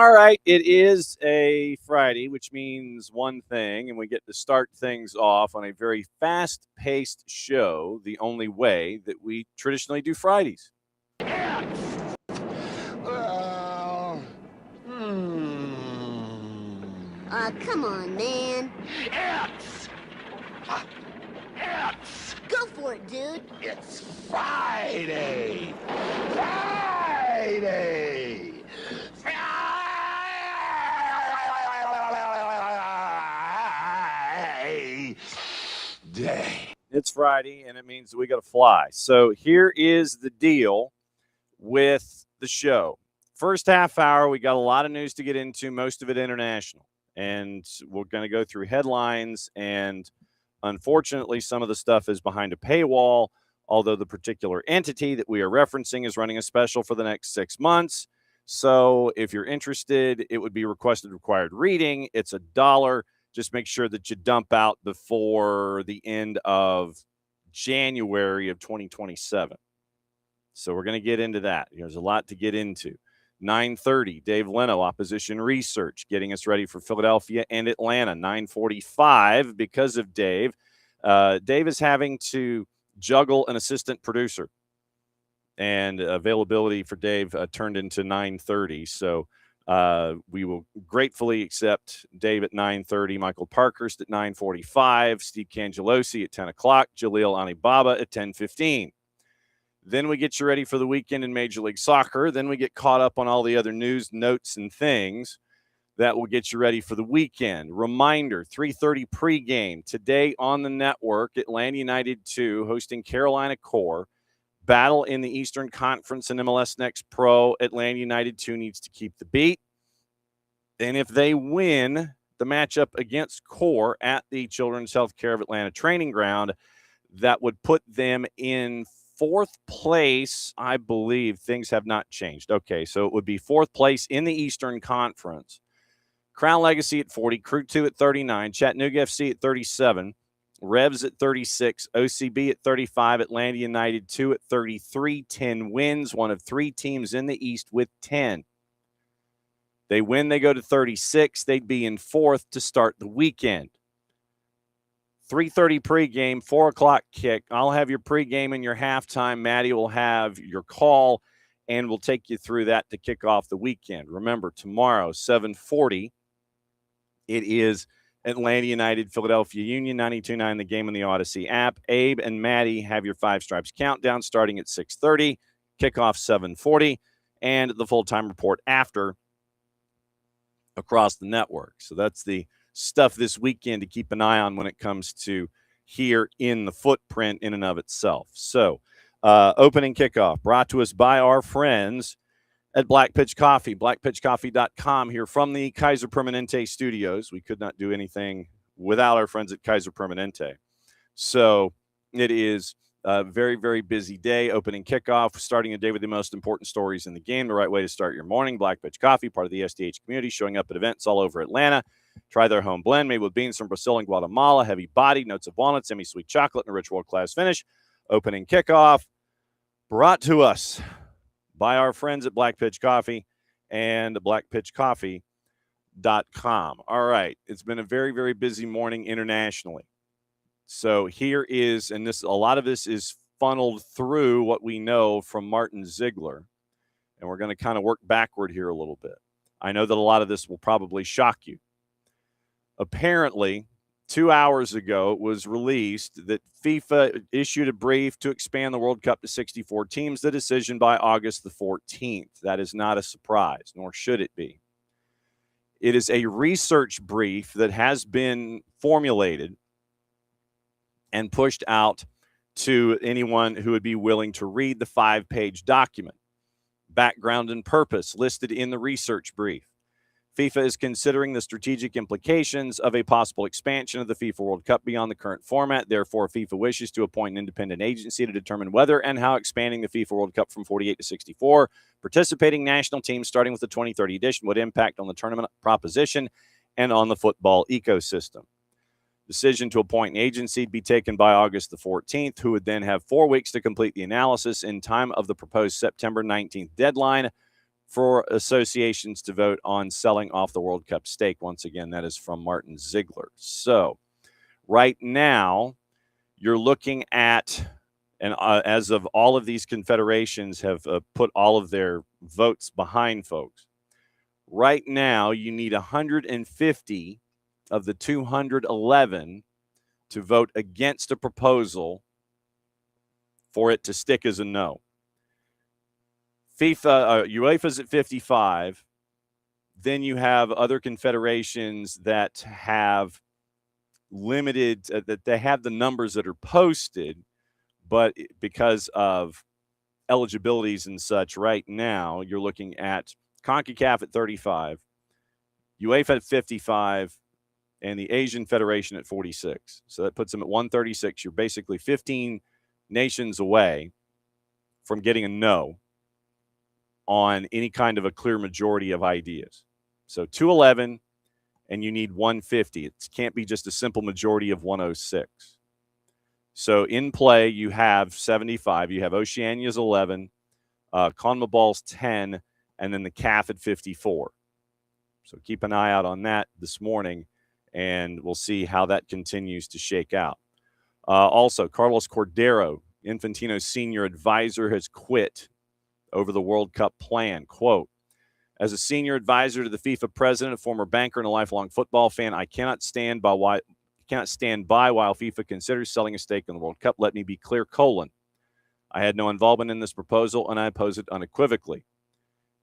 All right, it is a Friday, which means one thing, and we get to start things off on a very fast-paced show, the only way that we traditionally do Fridays. Well, Come on, man. It's Go for it, dude. It's Friday! Friday! Friday! It's Friday, and it means that we got to fly. So here is the deal with the show. First half hour, we got a lot of news to get into, most of it international. And we're going to go through headlines, and unfortunately, some of the stuff is behind a paywall, although the particular entity that we are referencing is running a special for the next 6 months. So if you're interested, it would be requested required reading. It's $1. Just make sure that you dump out before the end of January of 2027. So we're going to get into that. There's a lot to get into. 9:30, Dave Leno, Opposition Research, getting us ready for Philadelphia and Atlanta. 9:45, because of Dave. Dave is having to juggle an assistant producer. And availability for Dave turned into 9:30. So we will gratefully accept Dave at 9:30, Michael Parkhurst at 9:45, Steve Cangialosi at 10 o'clock, Jalil Anibaba at 10:15. Then we get you ready for the weekend in Major League Soccer. Then we get caught up on all the other news, notes, and things that will get you ready for the weekend. Reminder, 3:30 pregame today on the network. Atlanta United 2 hosting Carolina Core. Battle in the Eastern Conference and MLS Next Pro. Atlanta United 2 needs to keep the beat. And if they win the matchup against Core at the Children's Healthcare of Atlanta training ground, that would put them in fourth place. I believe things have not changed. Okay, so it would be fourth place in the Eastern Conference. Crown Legacy at 40, Crew 2 at 39, Chattanooga FC at 37, Revs at 36, OCB at 35, Atlanta United 2 at 33, 10 wins, one of three teams in the East with 10. They win, they go to 36. They'd be in fourth to start the weekend. 3:30 pregame, 4 o'clock kick. I'll have your pregame and your halftime. Maddie will have your call, and we'll take you through that to kick off the weekend. Remember, tomorrow, 7:40, it is Atlanta United, Philadelphia Union, 92.9, the game in the Odyssey app. Abe and Maddie have your Five Stripes countdown starting at 6:30, kickoff 7:40, and the full-time report after across the network. So that's the stuff this weekend to keep an eye on when it comes to here in the footprint in and of itself. So opening kickoff brought to us by our friends at Black Pitch Coffee, blackpitchcoffee.com, here from the Kaiser Permanente studios. We could not do anything without our friends at Kaiser Permanente. So it is a very, very busy day. Opening kickoff, starting a day with the most important stories in the game. The right way to start your morning. Black Pitch Coffee, part of the SDH community, showing up at events all over Atlanta. Try their home blend made with beans from Brazil and Guatemala. Heavy body, notes of walnut, semi-sweet chocolate, and a rich world-class finish. Opening kickoff brought to us by our friends at Black Pitch Coffee and blackpitchcoffee.com. All right. It's been a very, very busy morning internationally. So here is, and a lot of this is funneled through what we know from Martin Ziegler. And we're going to kind of work backward here a little bit. I know that a lot of this will probably shock you. Apparently, 2 hours ago, it was released that FIFA issued a brief to expand the World Cup to 64 teams, the decision by August the 14th. That is not a surprise, nor should it be. It is a research brief that has been formulated and pushed out to anyone who would be willing to read the 5-page document. Background and purpose listed in the research brief. FIFA is considering the strategic implications of a possible expansion of the FIFA World Cup beyond the current format. Therefore, FIFA wishes to appoint an independent agency to determine whether and how expanding the FIFA World Cup from 48 to 64 participating national teams starting with the 2030 edition would impact on the tournament proposition and on the football ecosystem. Decision to appoint an agency to be taken by August the 14th, who would then have 4 weeks to complete the analysis in time of the proposed September 19th deadline for associations to vote on selling off the World Cup stake. Once again, that is from Martin Ziegler. So right now, you're looking at, and as of all of these confederations have put all of their votes behind folks, right now you need 150 of the 211 to vote against a proposal for it to stick as a no. UEFA's at 55. Then you have other confederations that have limited, that they have the numbers that are posted, but because of eligibilities and such, right now you're looking at CONCACAF at 35, UEFA at 55, and the Asian Federation at 46. So that puts them at 136. You're basically 15 nations away from getting a no on any kind of a clear majority of ideas. So 211, and you need 150. It can't be just a simple majority of 106. So in play, you have 75. You have Oceania's 11, CONMEBOL's 10, and then the CAF at 54. So keep an eye out on that this morning, and we'll see how that continues to shake out. Also, Carlos Cordero, Infantino's senior advisor, has quit over the World Cup plan. Quote, as a senior advisor to the FIFA president, a former banker, and a lifelong football fan, I cannot stand by while FIFA considers selling a stake in the World Cup. Let me be clear, I had no involvement in this proposal, and I oppose it unequivocally.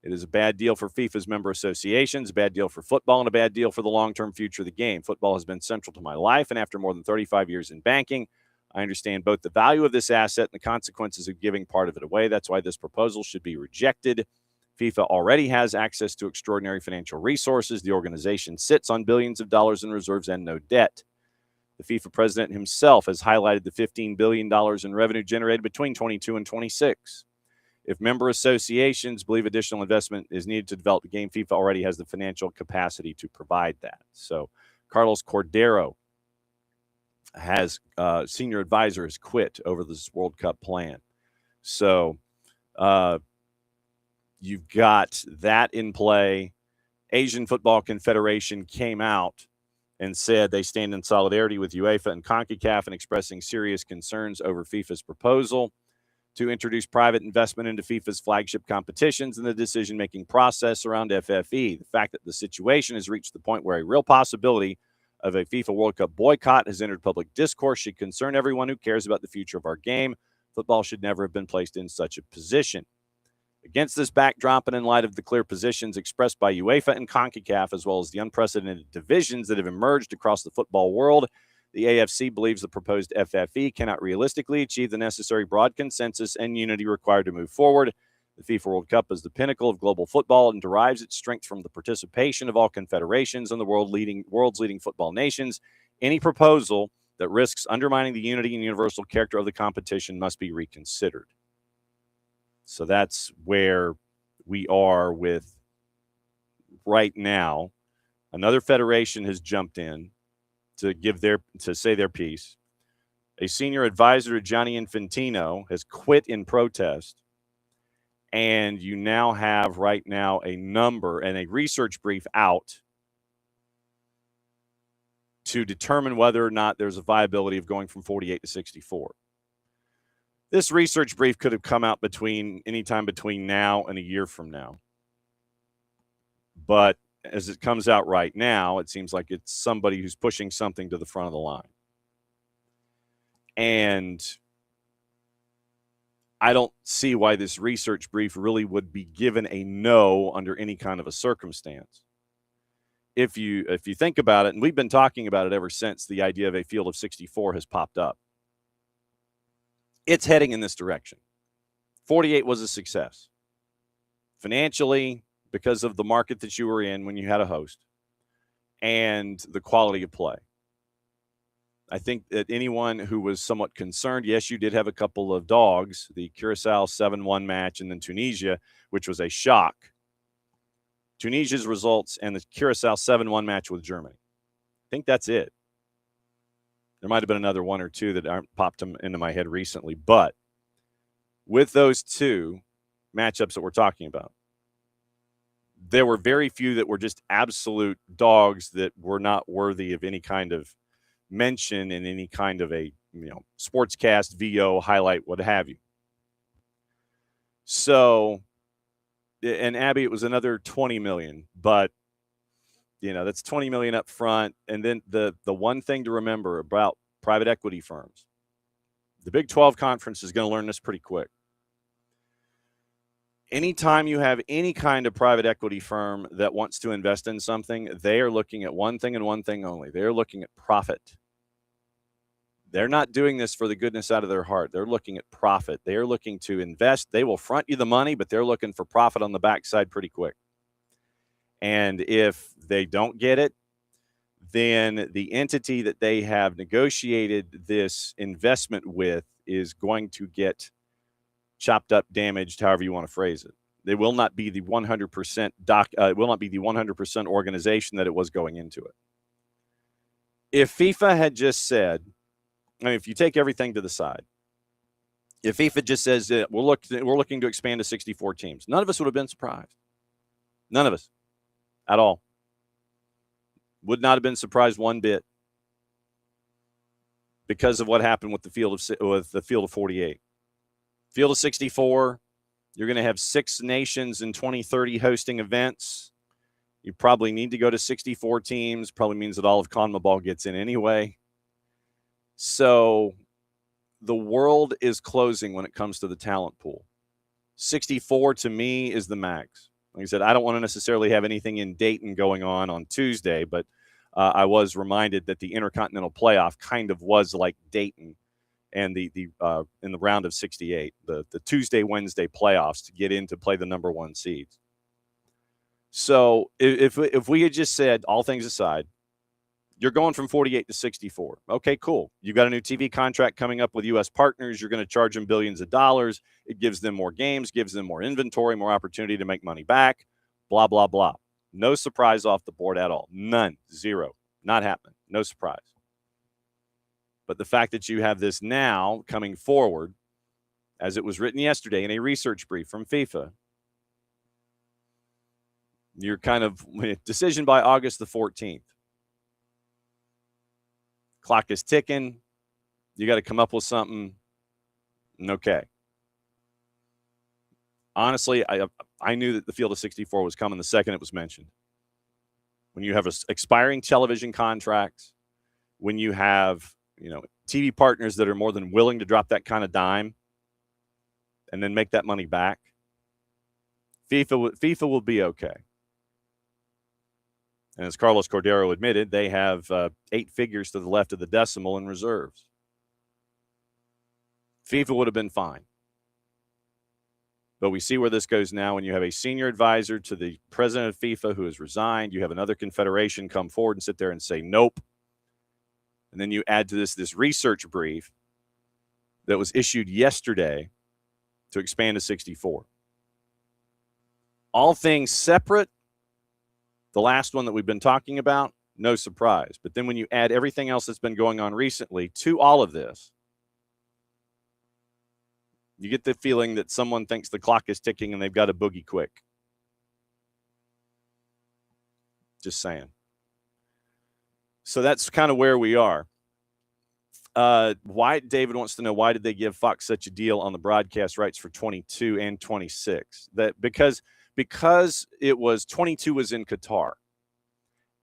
It is a bad deal for FIFA's member associations, a bad deal for football, and a bad deal for the long-term future of the game. Football has been central to my life, and after more than 35 years in banking, I understand both the value of this asset and the consequences of giving part of it away. That's why this proposal should be rejected. FIFA already has access to extraordinary financial resources. The organization sits on billions of dollars in reserves and no debt. The FIFA president himself has highlighted the $15 billion in revenue generated between 22 and 26. If member associations believe additional investment is needed to develop the game, FIFA already has the financial capacity to provide that. So Carlos Cordero has senior advisor has quit over this World Cup plan. So you've got that in play. Asian Football Confederation came out and said they stand in solidarity with UEFA and CONCACAF in expressing serious concerns over FIFA's proposal to introduce private investment into FIFA's flagship competitions and the decision-making process around FFE. The fact that the situation has reached the point where a real possibility of a FIFA World Cup boycott has entered public discourse should concern everyone who cares about the future of our game. Football should never have been placed in such a position. Against this backdrop and in light of the clear positions expressed by UEFA and CONCACAF, as well as the unprecedented divisions that have emerged across the football world, the AFC believes the proposed FFE cannot realistically achieve the necessary broad consensus and unity required to move forward. The FIFA World Cup is the pinnacle of global football and derives its strength from the participation of all confederations and the world's leading football nations. Any proposal that risks undermining the unity and universal character of the competition must be reconsidered. So that's where we are with right now. Another federation has jumped in to say their piece. A senior advisor to Gianni Infantino has quit in protest. And you now have right now a number and a research brief out to determine whether or not there's a viability of going from 48 to 64. This research brief could have come out anytime between now and a year from now. But as it comes out right now, it seems like it's somebody who's pushing something to the front of the line. And I don't see why this research brief really would be given a no under any kind of a circumstance. If you think about it, and we've been talking about it ever since the idea of a field of 64 has popped up. It's heading in this direction. 48 was a success. Financially, because of the market that you were in when you had a host, and the quality of play. I think that anyone who was somewhat concerned, yes, you did have a couple of dogs, the Curacao 7-1 match and then Tunisia, which was a shock. Tunisia's results and the Curacao 7-1 match with Germany. I think that's it. There might have been another one or two that aren't popped into my head recently. But with those two matchups that we're talking about, there were very few that were just absolute dogs that were not worthy of any kind of mention in any kind of a sportscast, VO, highlight, what have you. So, and Abby, it was another 20 million, but that's 20 million up front. And then the one thing to remember about private equity firms, the Big 12 conference is going to learn this pretty quick. Anytime you have any kind of private equity firm that wants to invest in something, they are looking at one thing and one thing only. They're looking at profit. They're not doing this for the goodness out of their heart. They're looking at profit. They are looking to invest. They will front you the money, but they're looking for profit on the backside pretty quick. And if they don't get it, then the entity that they have negotiated this investment with is going to get chopped up, damaged, however you want to phrase it. They will not be the 100% it will not be the 100% organization that it was going into it. If FIFA had just said, if you take everything to the side, if FIFA just says that we're looking to expand to 64 teams, none of us would have been surprised. None of us at all. Would not have been surprised one bit because of what happened with the field of 48. Field of 64, you're going to have 6 nations in 2030 hosting events. You probably need to go to 64 teams. Probably means that all of CONMEBOL gets in anyway. So the world is closing when it comes to the talent pool. 64 to me is the max. Like I said, I don't want to necessarily have anything in Dayton going on Tuesday, but I was reminded that the Intercontinental Playoff kind of was like Dayton and the in the round of 68, the Tuesday, Wednesday playoffs to get in to play the number 1 seeds. So if we had just said, all things aside, you're going from 48 to 64. Okay, cool. You got a new TV contract coming up with U.S. partners. You're going to charge them billions of dollars. It gives them more games, gives them more inventory, more opportunity to make money back, blah, blah, blah. No surprise off the board at all. None. Zero. Not happening. No surprise. But the fact that you have this now coming forward, as it was written yesterday in a research brief from FIFA, you're kind of decision by August the 14th. Clock is ticking. You got to come up with something. Okay. Honestly, I knew that the field of 64 was coming the second it was mentioned. When you have expiring television contracts, when you have TV partners that are more than willing to drop that kind of dime and then make that money back, FIFA will be okay. And as Carlos Cordero admitted, they have 8 figures to the left of the decimal in reserves. FIFA would have been fine. But we see where this goes now when you have a senior advisor to the president of FIFA who has resigned. You have another confederation come forward and sit there and say, nope. And then you add to this research brief that was issued yesterday to expand to 64. All things separate, the last one that we've been talking about, no surprise. But then when you add everything else that's been going on recently to all of this, you get the feeling that someone thinks the clock is ticking and they've got to boogie quick. Just saying. So that's kind of where we are. Why David wants to know, why did they give Fox such a deal on the broadcast rights for 22 and 26? That because it was 22 was in Qatar,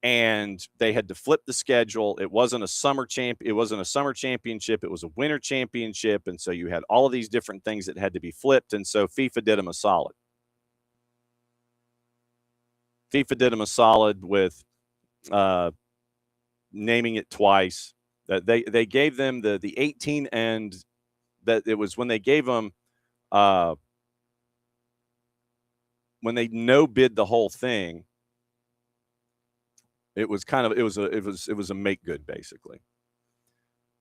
and they had to flip the schedule. It wasn't a summer championship. It was a winter championship, and so you had all of these different things that had to be flipped. And so FIFA did them a solid. FIFA did them a solid with naming it twice. They gave them the 18, and that it was when they gave them when they no bid the whole thing. It was a make good, basically.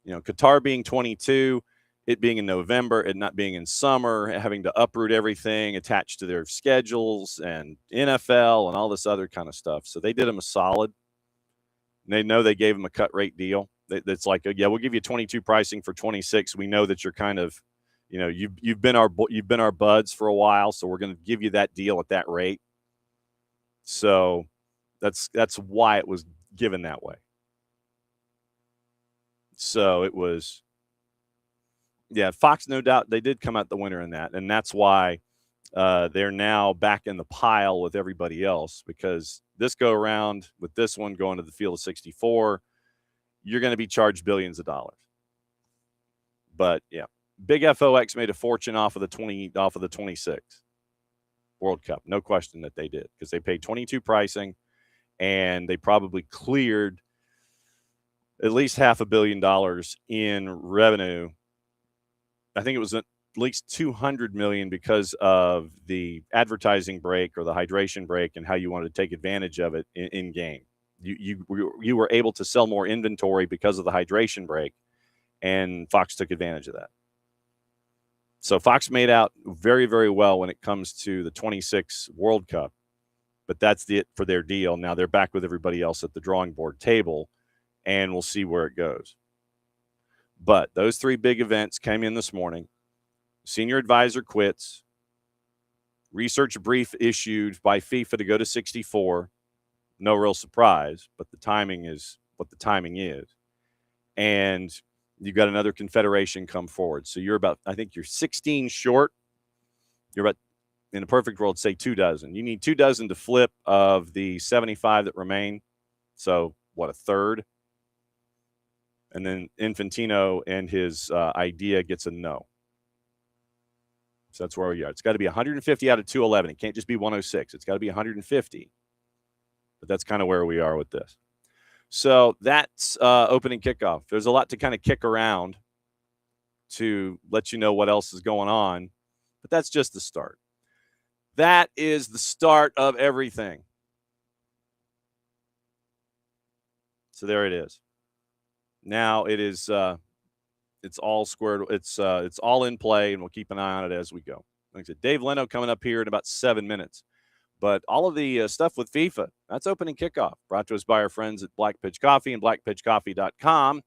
Qatar being 22, it being in November, it not being in summer, having to uproot everything attached to their schedules and NFL and all this other kind of stuff. So they did them a solid. And they know they gave them a cut rate deal. That's like, yeah, we'll give you 22 pricing for 26. We know that you're kind of, you've been our buds for a while, so we're going to give you that deal at that rate. So that's why it was given that way. So it was, yeah, Fox, no doubt, they did come out the winner in that. And that's why they're now back in the pile with everybody else, because this go around with this one going to the field of 64, you're going to be charged billions of dollars. But yeah, Big FOX made a fortune off of the 26 World Cup. No question that they did, because they paid 22 pricing and they probably cleared at least $500 million in revenue. I think it was at least 200 million because of the advertising break or the hydration break and how you wanted to take advantage of it in game. You were able to sell more inventory because of the hydration break, and Fox took advantage of that. So Fox made out very, very well when it comes to the 26 World Cup, but that's it for their deal. Now they're back with everybody else at the drawing board table, and we'll see where it goes. But those three big events came in this morning. Senior advisor quits. Research brief issued by FIFA to go to 64. No real surprise, but the timing is what the timing is. And you've got another confederation come forward. So you're about, I think you're 16 short. You're about, in a perfect world, say 24. You need 24 to flip of the 75 that remain. So what, a third? And then Infantino and his idea gets a no. So that's where we are. It's got to be 150 out of 211. It can't just be 106. It's got to be 150. But that's kind of where we are with this. So that's opening kickoff. There's a lot to kind of kick around to let you know what else is going on. But that's just the start. That is the start of everything. So there it is. Now it is it's all squared. It's all in play, and we'll keep an eye on it as we go. Like I said, Dave Leno coming up here in about 7 minutes. But all of the stuff with FIFA, that's opening kickoff. Brought to us by our friends at Black Pitch Coffee and blackpitchcoffee.com.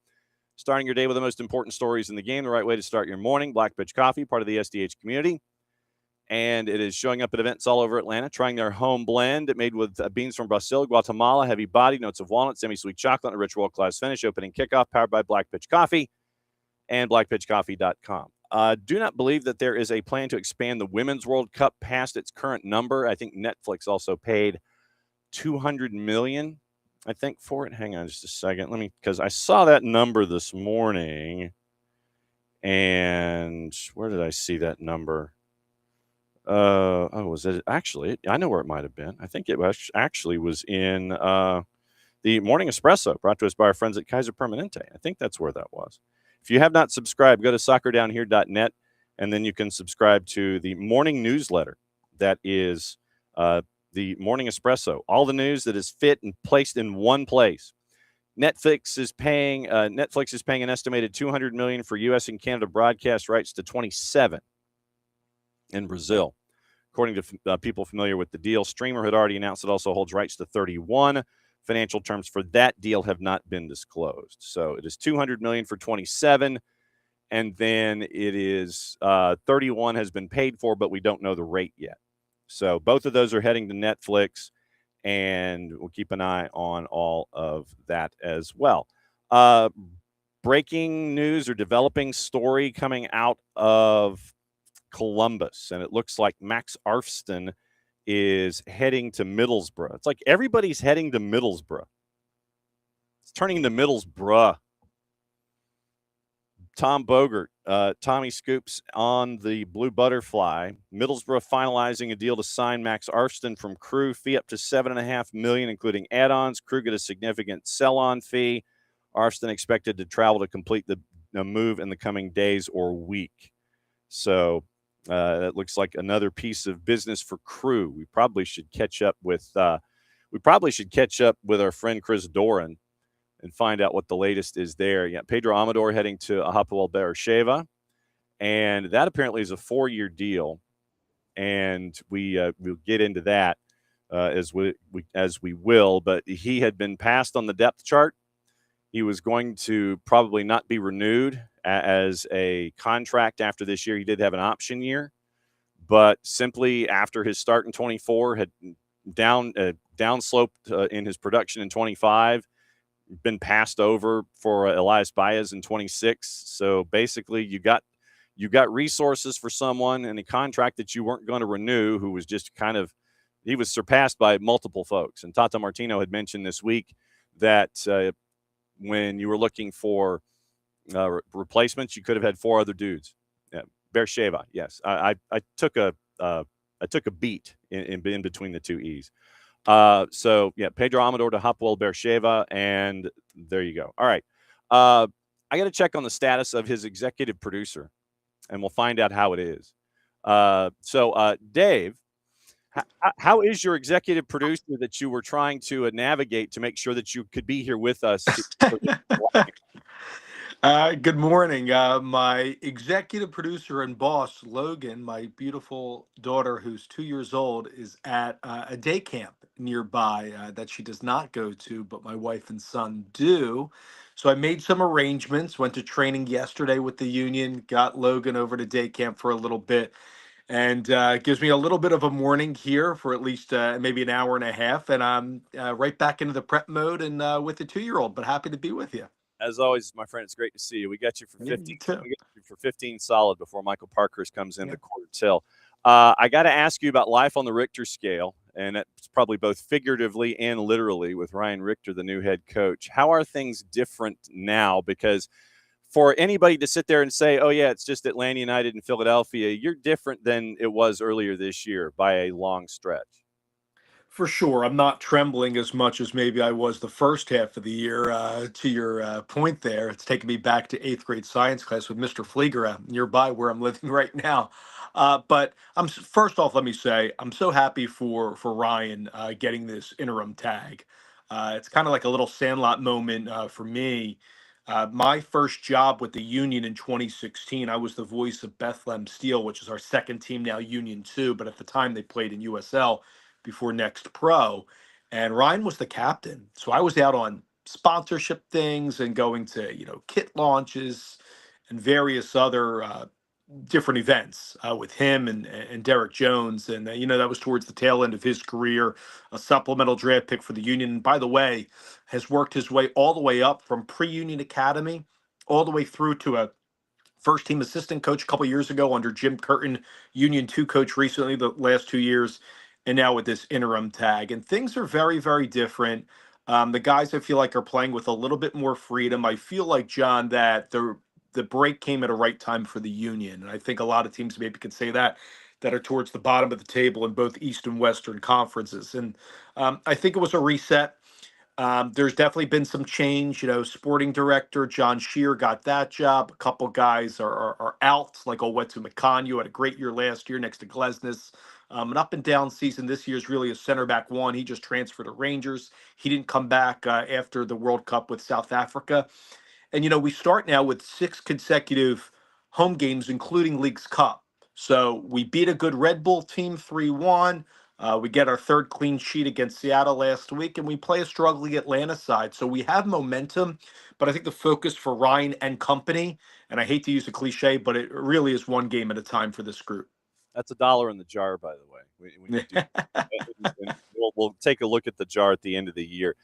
Starting your day with the most important stories in the game, the right way to start your morning. Black Pitch Coffee, part of the SDH community. And it is showing up at events all over Atlanta, trying their home blend. It made with beans from Brazil, Guatemala, heavy body, notes of walnut, semi-sweet chocolate, and a rich world-class finish. Opening kickoff, powered by Black Pitch Coffee and blackpitchcoffee.com. Do not believe that there is a plan to expand the Women's World Cup past its current number. I think Netflix also paid $200 million, I think, for it. Hang on just a second. Because I saw that number this morning. And where did I see that number? Was it actually? I know where it might have been. I think it was actually was in the Morning Espresso, brought to us by our friends at Kaiser Permanente. I think that's where that was. If you have not subscribed, go to soccerdownhere.net, and then you can subscribe to the morning newsletter. That is the Morning Espresso. All the news that is fit and placed in one place. Netflix is paying an estimated $200 million for U.S. and Canada broadcast rights to 27 in Brazil. According to people familiar with the deal, Streamer had already announced it also holds rights to 31. Financial terms for that deal have not been disclosed. So it is $200 million for 27, and then it is 31 has been paid for, but we don't know the rate yet. So both of those are heading to Netflix, and we'll keep an eye on all of that as well. Breaking news or developing story coming out of Columbus, and it looks like Max Arfston is heading to Middlesbrough. It's like everybody's heading to Middlesbrough. It's turning into Middlesbrough. Tom Bogert, Tommy Scoops on the Blue Butterfly. Middlesbrough finalizing a deal to sign Max Arfston from Crew. Fee up to $7.5 million, including add-ons. Crew get a significant sell-on fee. Arfston expected to travel to complete the move in the coming days or week. So that looks like another piece of business for Crew. We probably should catch up with our friend Chris Doran and find out what the latest is there. Yeah, Pedro Amador heading to Hapoel Beersheva, and that apparently is a 4-year deal. And we'll get into that as we will. But he had been passed on the depth chart. He was going to probably not be renewed as a contract after this year. He did have an option year, but simply after his start in 24 had downsloped in his production in 25, been passed over for Elias Baez in 26. So basically, you got resources for someone in a contract that you weren't going to renew, who was just he was surpassed by multiple folks. And Tata Martino had mentioned this week that when you were looking for replacements, you could have had 4 other dudes. Yeah, Beersheva, yes. I took a beat in between the 2 E's. So yeah, Pedro Amador to Hapoel Beersheva, and there you go. All right. I got to check on the status of his executive producer, and we'll find out how it is. So Dave, how is your executive producer that you were trying to navigate to make sure that you could be here with us? Good morning. My executive producer and boss, Logan, my beautiful daughter, who's 2 years old, is at a day camp nearby that she does not go to, but my wife and son do. So I made some arrangements, went to training yesterday with the union, got Logan over to day camp for a little bit, and gives me a little bit of a morning here for at least maybe an hour and a half. And I'm right back into the prep mode and with the 2 year old, but happy to be with you. As always, my friend, it's great to see you. We got you for Yeah, 15. you too. We got you for 15 solid before Michael Parkhurst comes in Yeah. the quarter till. I got to ask you about life on the Richter scale, and it's probably both figuratively and literally with Ryan Richter, the new head coach. How are things different now? Because for anybody to sit there and say, "Oh yeah, it's just Atlanta United and Philadelphia," you're different than it was earlier this year by a long stretch. For sure. I'm not trembling as much as maybe I was the first half of the year. To your point there, it's taken me back to eighth grade science class with Mr. Fleeger nearby where I'm living right now. But first off, let me say I'm so happy for Ryan getting this interim tag. It's kind of like a little Sandlot moment for me. My first job with the Union in 2016, I was the voice of Bethlehem Steel, which is our second team now, Union 2, but at the time they played in USL before Next Pro. And Ryan was the captain. So I was out on sponsorship things and going to, kit launches and various other different events with him and Derek Jones. And, that was towards the tail end of his career, a supplemental draft pick for the Union. And by the way, has worked his way all the way up from pre-Union Academy all the way through to a first team assistant coach a couple years ago under Jim Curtin, Union 2 coach recently, the last 2 years, and now with this interim tag. And things are very, very different. The guys I feel like are playing with a little bit more freedom. I feel like, John, that the break came at a right time for the Union. And I think a lot of teams maybe could say that are towards the bottom of the table in both East and Western conferences. And I think it was a reset. There's definitely been some change. Sporting director John Shear got that job. A couple guys are out, like Owetsu Makanyu had a great year last year next to Glesnes. An up and down season this year is really a center back one. He just transferred to Rangers. He didn't come back after the World Cup with South Africa. And, we start now with 6 consecutive home games, including Leagues Cup. So we beat a good Red Bull team 3-1. We get our third clean sheet against Seattle last week, and we play a struggling Atlanta side. So we have momentum, but I think the focus for Ryan and company, and I hate to use a cliche, but it really is one game at a time for this group. That's $1 in the jar, by the way. When you do, and we'll take a look at the jar at the end of the year.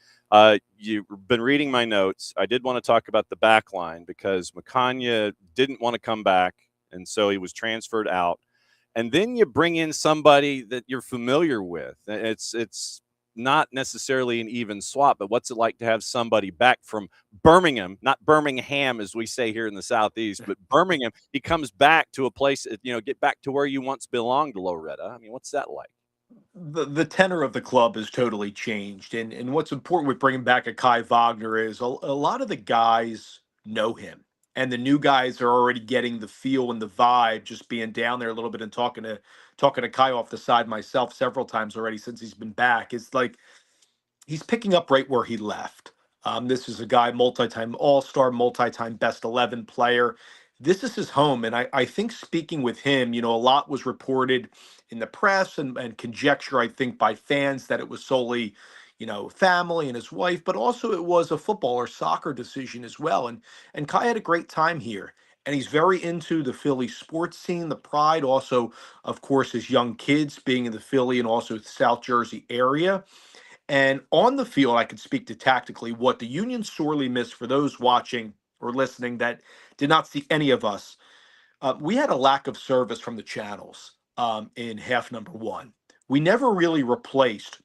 You've been reading my notes. I did want to talk about the back line because Makanya didn't want to come back, and so he was transferred out. And then you bring in somebody that you're familiar with. It's not necessarily an even swap, but what's it like to have somebody back from Birmingham, not Birmingham as we say here in the Southeast, but Birmingham? He comes back to a place, get back to where you once belonged, Loretta. I mean, what's that like? The tenor of the club has totally changed. And what's important with bringing back a Kai Wagner is a lot of the guys know him. And the new guys are already getting the feel and the vibe just being down there a little bit and talking to Kai off the side myself several times already since he's been back. It's like he's picking up right where he left. This is a guy, multi-time All-Star, multi-time Best 11 player. This is his home, and I think speaking with him, a lot was reported in the press and conjecture, I think, by fans that it was solely, family and his wife, but also it was a football or soccer decision as well. And Kai had a great time here, and he's very into the Philly sports scene, the pride, also, of course, his young kids being in the Philly and also South Jersey area. And on the field, I could speak to tactically what the Union sorely missed for those watching or listening that did not see any of us. We had a lack of service from the channels in half number one. We never really replaced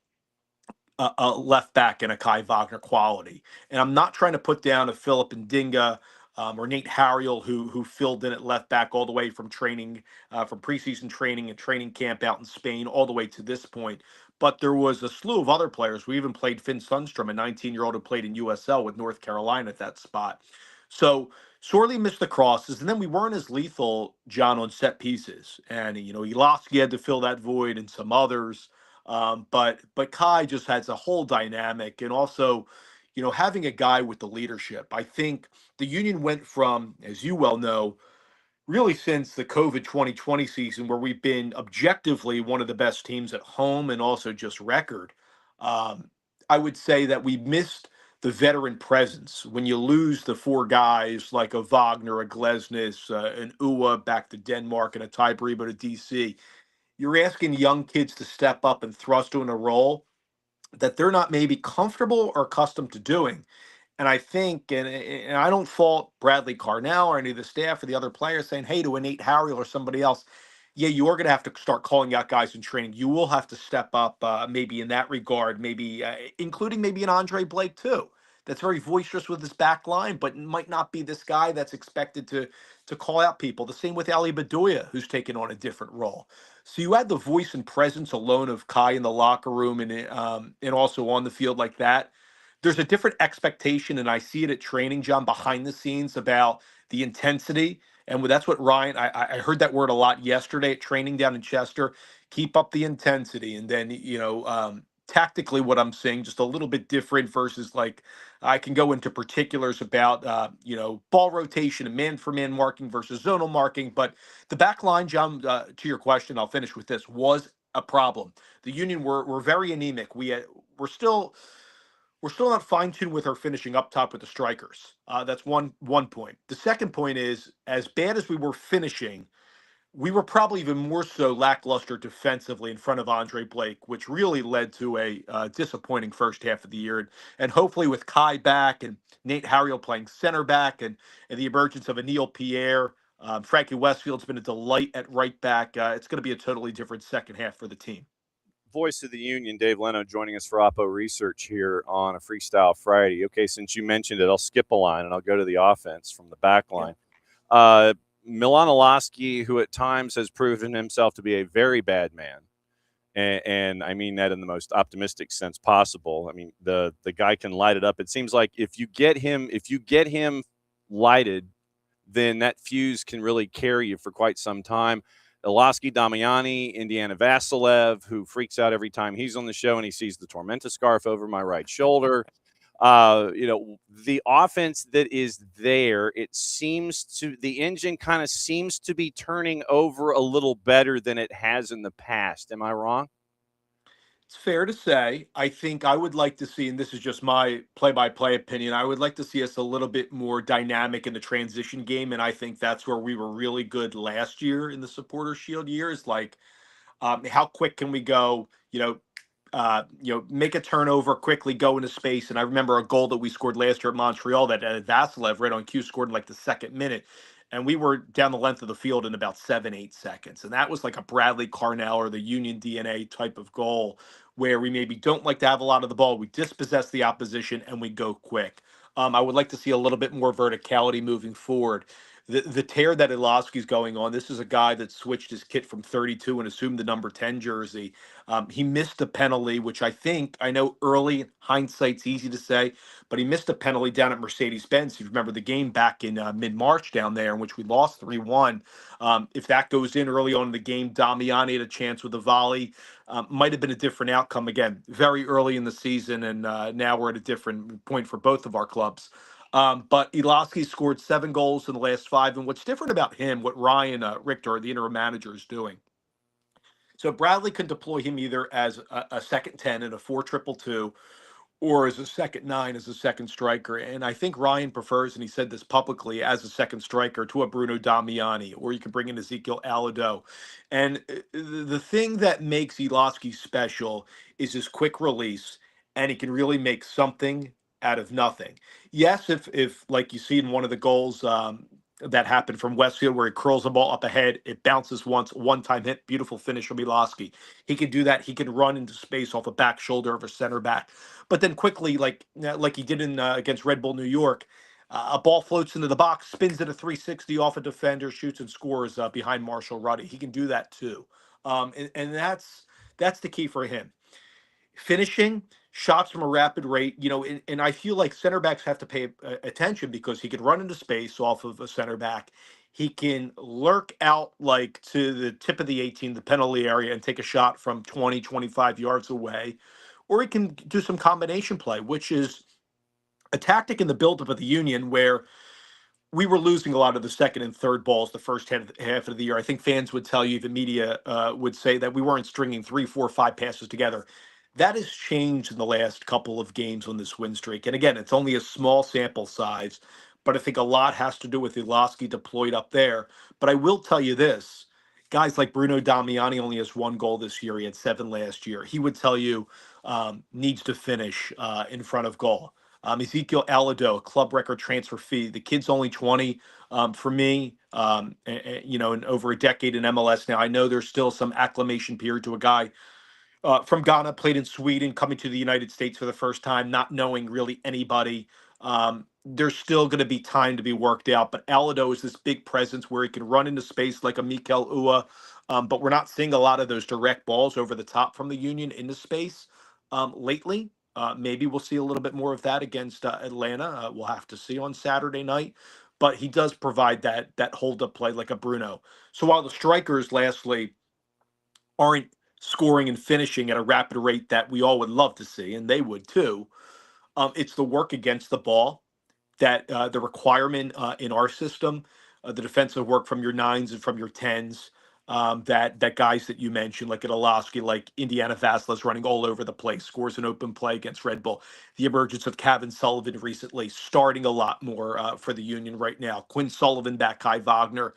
a left back in a Kai Wagner quality. And I'm not trying to put down a Philip Ndinga or Nate Harriel who filled in at left back all the way from training, from preseason training and training camp out in Spain all the way to this point. But there was a slew of other players. We even played Finn Sundstrom, a 19-year-old who played in USL with North Carolina at that spot. So sorely missed the crosses, and then we weren't as lethal, John, on set pieces. And Eloski had to fill that void, and some others. But Kai just has a whole dynamic, and also, having a guy with the leadership. I think the Union went from, as you well know, really since the COVID 2020 season, where we've been objectively one of the best teams at home and also just record. Um, I would say that we missed the veteran presence when you lose the four guys like a Wagner, a Glesnes, an Uwa back to Denmark, and a Ty Bribo to DC. You're asking young kids to step up and thrust in a role that they're not maybe comfortable or accustomed to doing. And I think, and I don't fault Bradley Carnell or any of the staff or the other players saying, hey, to a Nate Harriel or somebody else, yeah, you are going to have to start calling out guys in training. You will have to step up maybe in that regard, maybe including maybe an Andre Blake too. That's very boisterous with his back line, but might not be this guy that's expected to call out people. The same with Ali Bedoya, who's taken on a different role. So you had the voice and presence alone of Kai in the locker room and also on the field like that. There's a different expectation, and I see it at training, John, behind the scenes about the intensity. And that's what Ryan, I heard that word a lot yesterday at training down in Chester. Keep up the intensity. And then, tactically, what I'm saying, just a little bit different versus like I can go into particulars about, ball rotation and man for man marking versus zonal marking. But the back line, John, to your question, I'll finish with this, was a problem. The Union were very anemic. We're still we're still not fine tuned with our finishing up top with the strikers. That's one point. The second point is, as bad as we were finishing, we were probably even more so lackluster defensively in front of Andre Blake, which really led to a disappointing first half of the year. And hopefully, with Kai back and Nate Harriel playing center back, and the emergence of Anil Pierre, Frankie Westfield's been a delight at right back. It's going to be a totally different second half for the team. Voice of the Union, Dave Leno, joining us for Oppo Research here on a Freestyle Friday. Okay, since you mentioned it, I'll skip a line and I'll go to the offense from the back line. Yeah. Milan Olaski, who at times has proven himself to be a very bad man, and I mean that in the most optimistic sense possible. I mean, the guy can light it up. It seems like if you get him lighted, then that fuse can really carry you for quite some time. Ilaski Damiani, Indiana Vasilev, who freaks out every time he's on the show and he sees the Tormenta scarf over my right shoulder. The offense that is there, the engine kind of seems to be turning over a little better than it has in the past. Am I wrong? It's fair to say. I think I would like to see, and this is just my play-by-play opinion, I would like to see us a little bit more dynamic in the transition game, and I think that's where we were really good last year in the Supporter Shield years. Like, how quick can we go? Make a turnover, quickly go into space. And I remember a goal that we scored last year at Montreal that Vasilev right on cue scored in like the second minute. And we were down the length of the field in about 7-8 seconds. And that was like a Bradley Carnell or the Union DNA type of goal where we maybe don't like to have a lot of the ball. We dispossess the opposition and we go quick. I would like to see a little bit more verticality moving forward. The tear that Ilaski's going on, this is a guy that switched his kit from 32 and assumed the number 10 jersey. He missed a penalty, which I know early hindsight's easy to say, but he missed a penalty down at Mercedes-Benz. You remember the game back in mid-March down there in which we lost 3-1. If that goes in early on in the game, Damiani had a chance with a volley. Might have been a different outcome. Again, very early in the season, and now we're at a different point for both of our clubs. But Ilaski scored 7 goals in the last 5. And what's different about him, what Ryan Richter, the interim manager, is doing. So Bradley can deploy him either as a second 10 in a 4-2-2 or as a second 9 as a second striker. And I think Ryan prefers, and he said this publicly, as a second striker to a Bruno Damiani, or you can bring in Ezekiel Alado. And the thing that makes Ilaski special is his quick release and he can really make something out of nothing. Yes, if like you see in one of the goals that happened from Westfield where he curls the ball up ahead, it bounces once, one-time hit, beautiful finish from Miloski. He can do that. He can run into space off a back shoulder of a center back, but then quickly, like he did in against Red Bull New York, a ball floats into the box, spins at a 360 off a defender, shoots and scores behind Marshall Ruddy. He can do that too, and that's the key for him. Finishing shots from a rapid rate, and I feel like center backs have to pay attention because he can run into space off of a center back. He can lurk out like to the tip of the 18, the penalty area, and take a shot from 20, 25 yards away. Or he can do some combination play, which is a tactic in the buildup of the Union where we were losing a lot of the second and third balls the first half of the year. I think fans would tell you, the media would say that we weren't stringing 3, 4, 5 passes together. That has changed in the last couple of games on this win streak. And again, it's only a small sample size, but I think a lot has to do with Iloski deployed up there. But I will tell you this, guys like Bruno Damiani only has 1 goal this year. He had 7 last year. He would tell you needs to finish in front of goal. Ezekiel Alado, club record transfer fee. The kid's only 20. For me, in over a decade in MLS now, I know there's still some acclimation period to a guy from Ghana, played in Sweden, coming to the United States for the first time, not knowing really anybody. There's still going to be time to be worked out, but Alado is this big presence where he can run into space like a Mikel Ua, but we're not seeing a lot of those direct balls over the top from the Union into space lately. Maybe we'll see a little bit more of that against Atlanta. We'll have to see on Saturday night. But he does provide that hold up play like a Bruno. So while the strikers, lastly, aren't scoring and finishing at a rapid rate that we all would love to see, and they would too, it's the work against the ball that the requirement in our system, the defensive work from your 9s and from your 10s, that guys that you mentioned, like Adoloski, like Indiana Vasquez running all over the place, scores an open play against Red Bull. The emergence of Kevin Sullivan recently, starting a lot more for the Union right now. Quinn Sullivan back, Kai Wagner.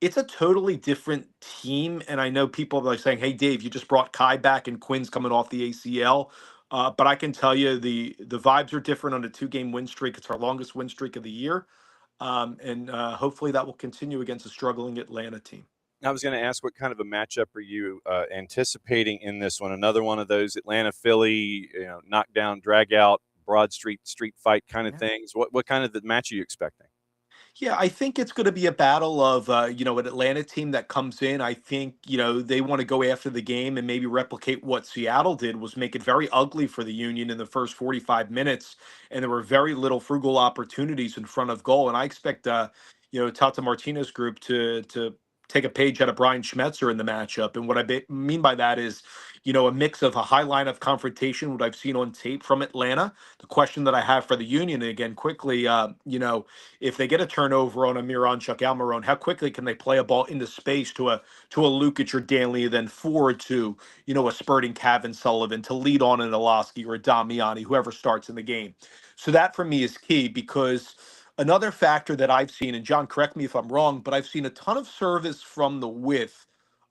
It's a totally different team, and I know people are like saying, "Hey, Dave, you just brought Kai back, and Quinn's coming off the ACL." But I can tell you the vibes are different on a 2-game win streak. It's our longest win streak of the year, and hopefully that will continue against a struggling Atlanta team. I was going to ask, what kind of a matchup are you anticipating in this one? Another one of those Atlanta Philly, knockdown, drag out, Broad Street fight kind of things. What kind of the match are you expecting? Yeah, I think it's going to be a battle of, an Atlanta team that comes in. I think, they want to go after the game and maybe replicate what Seattle did, was make it very ugly for the Union in the first 45 minutes. And there were very little frugal opportunities in front of goal. And I expect, Tata Martino's group to take a page out of Brian Schmetzer in the matchup. And what I mean by that is, a mix of a high line of confrontation, what I've seen on tape from Atlanta. The question that I have for the Union, again, quickly, if they get a turnover on a Miranchuk Almiron, how quickly can they play a ball into space to a Lukic or Danley, then forward to a spurting Kevin Sullivan to lead on an Iloski or a Damiani, whoever starts in the game. So that for me is key, because another factor that I've seen, and John, correct me if I'm wrong, but I've seen a ton of service from the width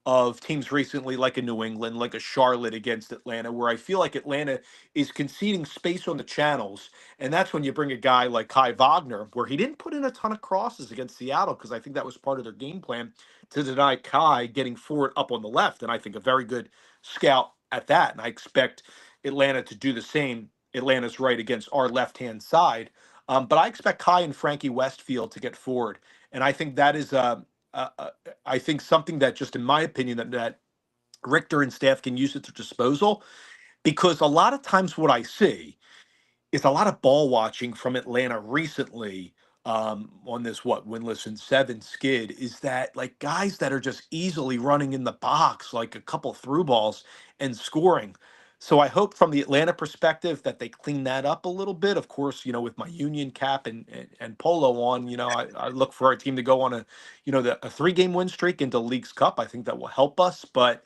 of teams recently, like a New England, like a Charlotte against Atlanta, where I feel like Atlanta is conceding space on the channels. And that's when you bring a guy like Kai Wagner, where he didn't put in a ton of crosses against Seattle, because I think that was part of their game plan to deny Kai getting forward up on the left. And I think a very good scout at that. And I expect Atlanta to do the same. Atlanta's right against our left-hand side. But I expect Kai and Frankie Westfield to get forward. And I think that is I think something that, just in my opinion, that Richter and staff can use at their disposal, because a lot of times what I see is a lot of ball watching from Atlanta recently, on this winless in 7 skid, is that like guys that are just easily running in the box, like a couple through balls and scoring. So I hope from the Atlanta perspective that they clean that up a little bit. Of course, with my Union cap and polo on, I look for our team to go on a 3-game win streak into Leagues Cup. I think that will help us. But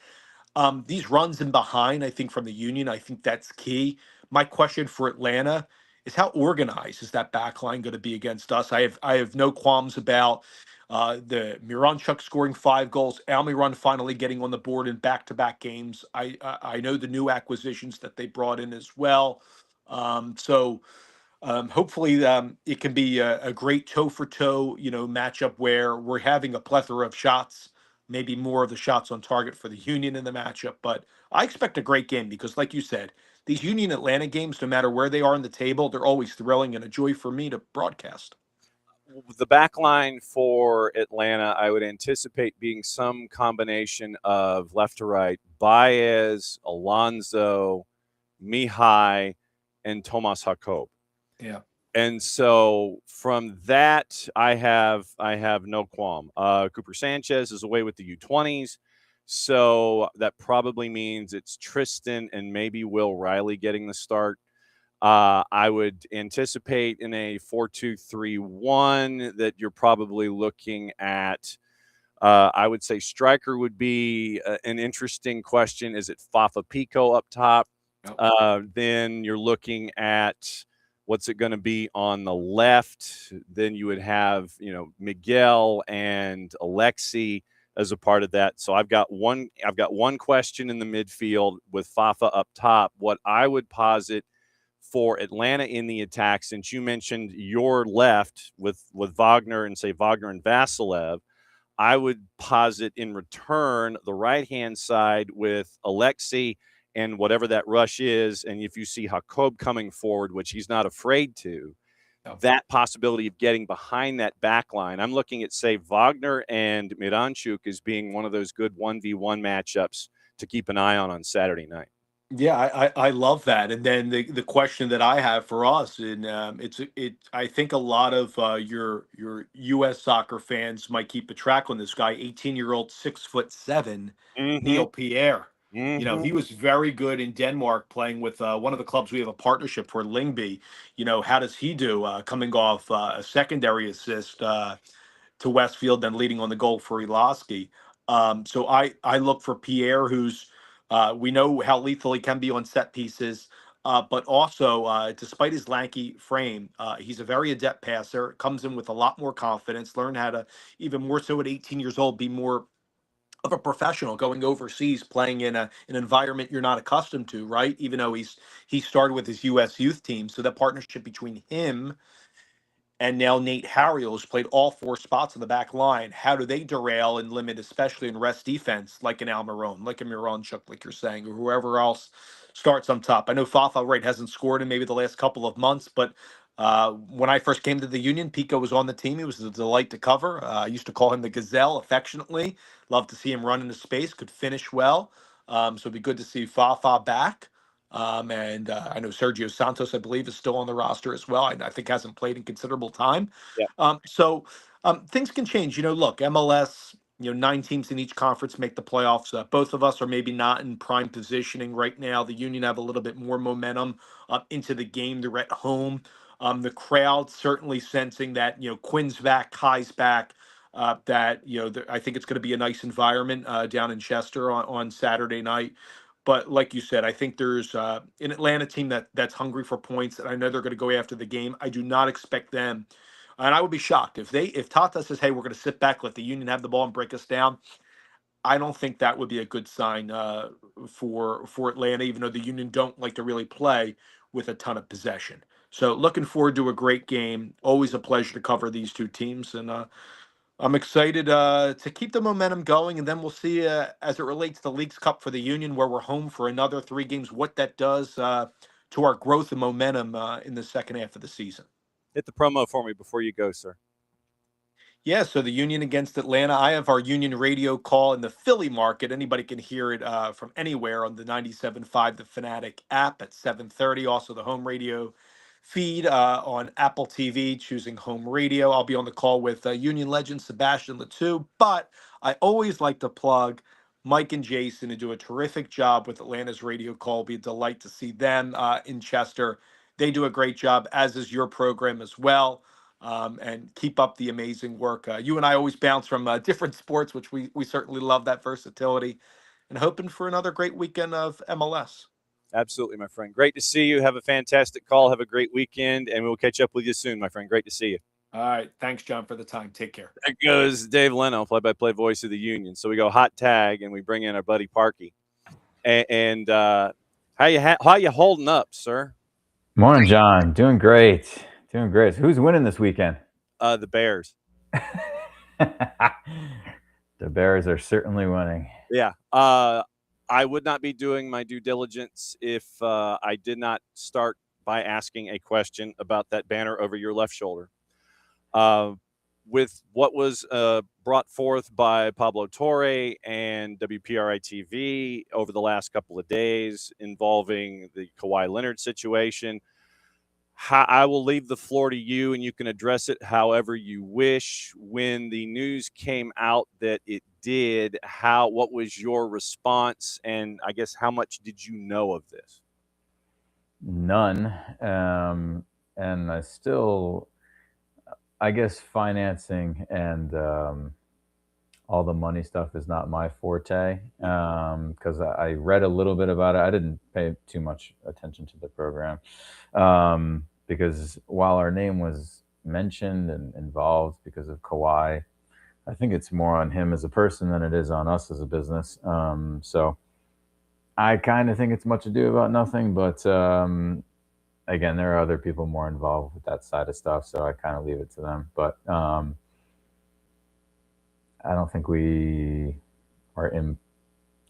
these runs in behind, I think from the Union, I think that's key. My question for Atlanta is, how organized is that back line going to be against us? I have no qualms about the Miranchuk scoring 5 goals, Almiron finally getting on the board in back-to-back games. I know the new acquisitions that they brought in as well. Hopefully it can be a great toe for toe, matchup where we're having a plethora of shots, maybe more of the shots on target for the Union in the matchup. But I expect a great game because, like you said, these Union Atlanta games, no matter where they are on the table, they're always thrilling and a joy for me to broadcast. The back line for Atlanta, I would anticipate being some combination of left to right, Baez, Alonso, Mihai, and Tomas Jakob. Yeah. And so from that, I have no qualm. Cooper Sanchez is away with the U20s, so that probably means it's Tristan and maybe Will Riley getting the start. I would anticipate in a 4-2-3-1 that you're probably looking at. I would say striker would be an interesting question. Is it Fafa Pico up top? Yep. Then you're looking at what's it going to be on the left. Then you would have, Miguel and Alexi as a part of that. So I've got one question in the midfield with Fafa up top. What I would posit for Atlanta in the attack, since you mentioned your left with Wagner and Vasilev, I would posit in return the right-hand side with Alexi and whatever that rush is. And if you see Jakob coming forward, which he's not afraid to, that possibility of getting behind that back line, I'm looking at, say, Wagner and Miranchuk as being one of those good 1v1 matchups to keep an eye on Saturday night. Yeah, I love that. And then the question that I have for us, and I think a lot of your U.S. soccer fans might keep a track on this guy, 18-year-old, 6'7", Neil Pierre. He was very good in Denmark playing with one of the clubs we have a partnership for, Lyngby. How does he do coming off a secondary assist to Westfield, then leading on the goal for Iloski? So I look for Pierre, who's we know how lethal he can be on set pieces, but also, despite his lanky frame, he's a very adept passer, comes in with a lot more confidence, learned how to, even more so at 18 years old, be more of a professional going overseas, playing in an environment you're not accustomed to, right? Even though he started with his U.S. youth team. So that partnership between him and now Nate Harriel, who's played all four spots in the back line. How do they derail and limit, especially in rest defense, like an Almiron, like a Miranchuk, like you're saying, or whoever else starts on top? I know Fafa, right, hasn't scored in maybe the last couple of months, but when I first came to the Union, Pico was on the team. He was a delight to cover. I used to call him the Gazelle affectionately. Love to see him run into space, could finish well. So it'd be good to see Fafa back. And I know Sergio Santos, I believe, is still on the roster as well. I think hasn't played in considerable time. Yeah. Things can change. Look, MLS, 9 teams in each conference make the playoffs. Both of us are maybe not in prime positioning right now. The Union have a little bit more momentum into the game. They're at home. The crowd certainly sensing that, Quinn's back, Kai's back. I think it's going to be a nice environment down in Chester on Saturday night. But like you said, I think there's an Atlanta team that's hungry for points, and I know they're going to go after the game. I do not expect them, and I would be shocked if Tata says, "Hey, we're going to sit back, let the Union have the ball and break us down." I don't think that would be a good sign for Atlanta, even though the Union don't like to really play with a ton of possession. So looking forward to a great game. Always a pleasure to cover these two teams, and I'm excited to keep the momentum going, and then we'll see as it relates to Leagues Cup for the Union, where we're home for another 3 games, what that does to our growth and momentum in the second half of the season. Hit the promo for me before you go, sir. Yeah, so the Union against Atlanta. I have our Union radio call in the Philly market. Anybody can hear it from anywhere on the 97.5 The Fanatic app at 7:30. Also the home radio feed on Apple TV, choosing home radio. I'll be on the call with Union legend Sebastian Letou, but I always like to plug Mike and Jason, who do a terrific job with Atlanta's radio call. It'll be a delight to see them in Chester. They do a great job, as is your program as well. And keep up the amazing work. You and I always bounce from different sports, which we certainly love that versatility, and hoping for another great weekend of MLS. Absolutely, my friend. Great to see you. Have a fantastic call. Have a great weekend, and we'll catch up with you soon, my friend. Great to see you. All right. Thanks, John, for the time. Take care. There goes Dave Leno, play-by-play voice of the Union. So we go hot tag, and we bring in our buddy Parky. And how you holding up, sir? Morning, John. Doing great. Doing great. So who's winning this weekend? The Bears. The Bears are certainly winning. Yeah. I would not be doing my due diligence if I did not start by asking a question about that banner over your left shoulder. With what was brought forth by Pablo Torre and WPRI TV over the last couple of days involving the Kawhi Leonard situation, I will leave the floor to you, and you can address it however you wish. When the news came out that it did, what was your response, and I guess how much did you know of this? None. And I guess financing and all the money stuff is not my forte, because I read a little bit about it. I didn't pay too much attention to the program, because while our name was mentioned and involved because of Kawhi, I think it's more on him as a person than it is on us as a business. So I kind of think it's much ado about nothing, but again, there are other people more involved with that side of stuff, so I kind of leave it to them. But I don't think we are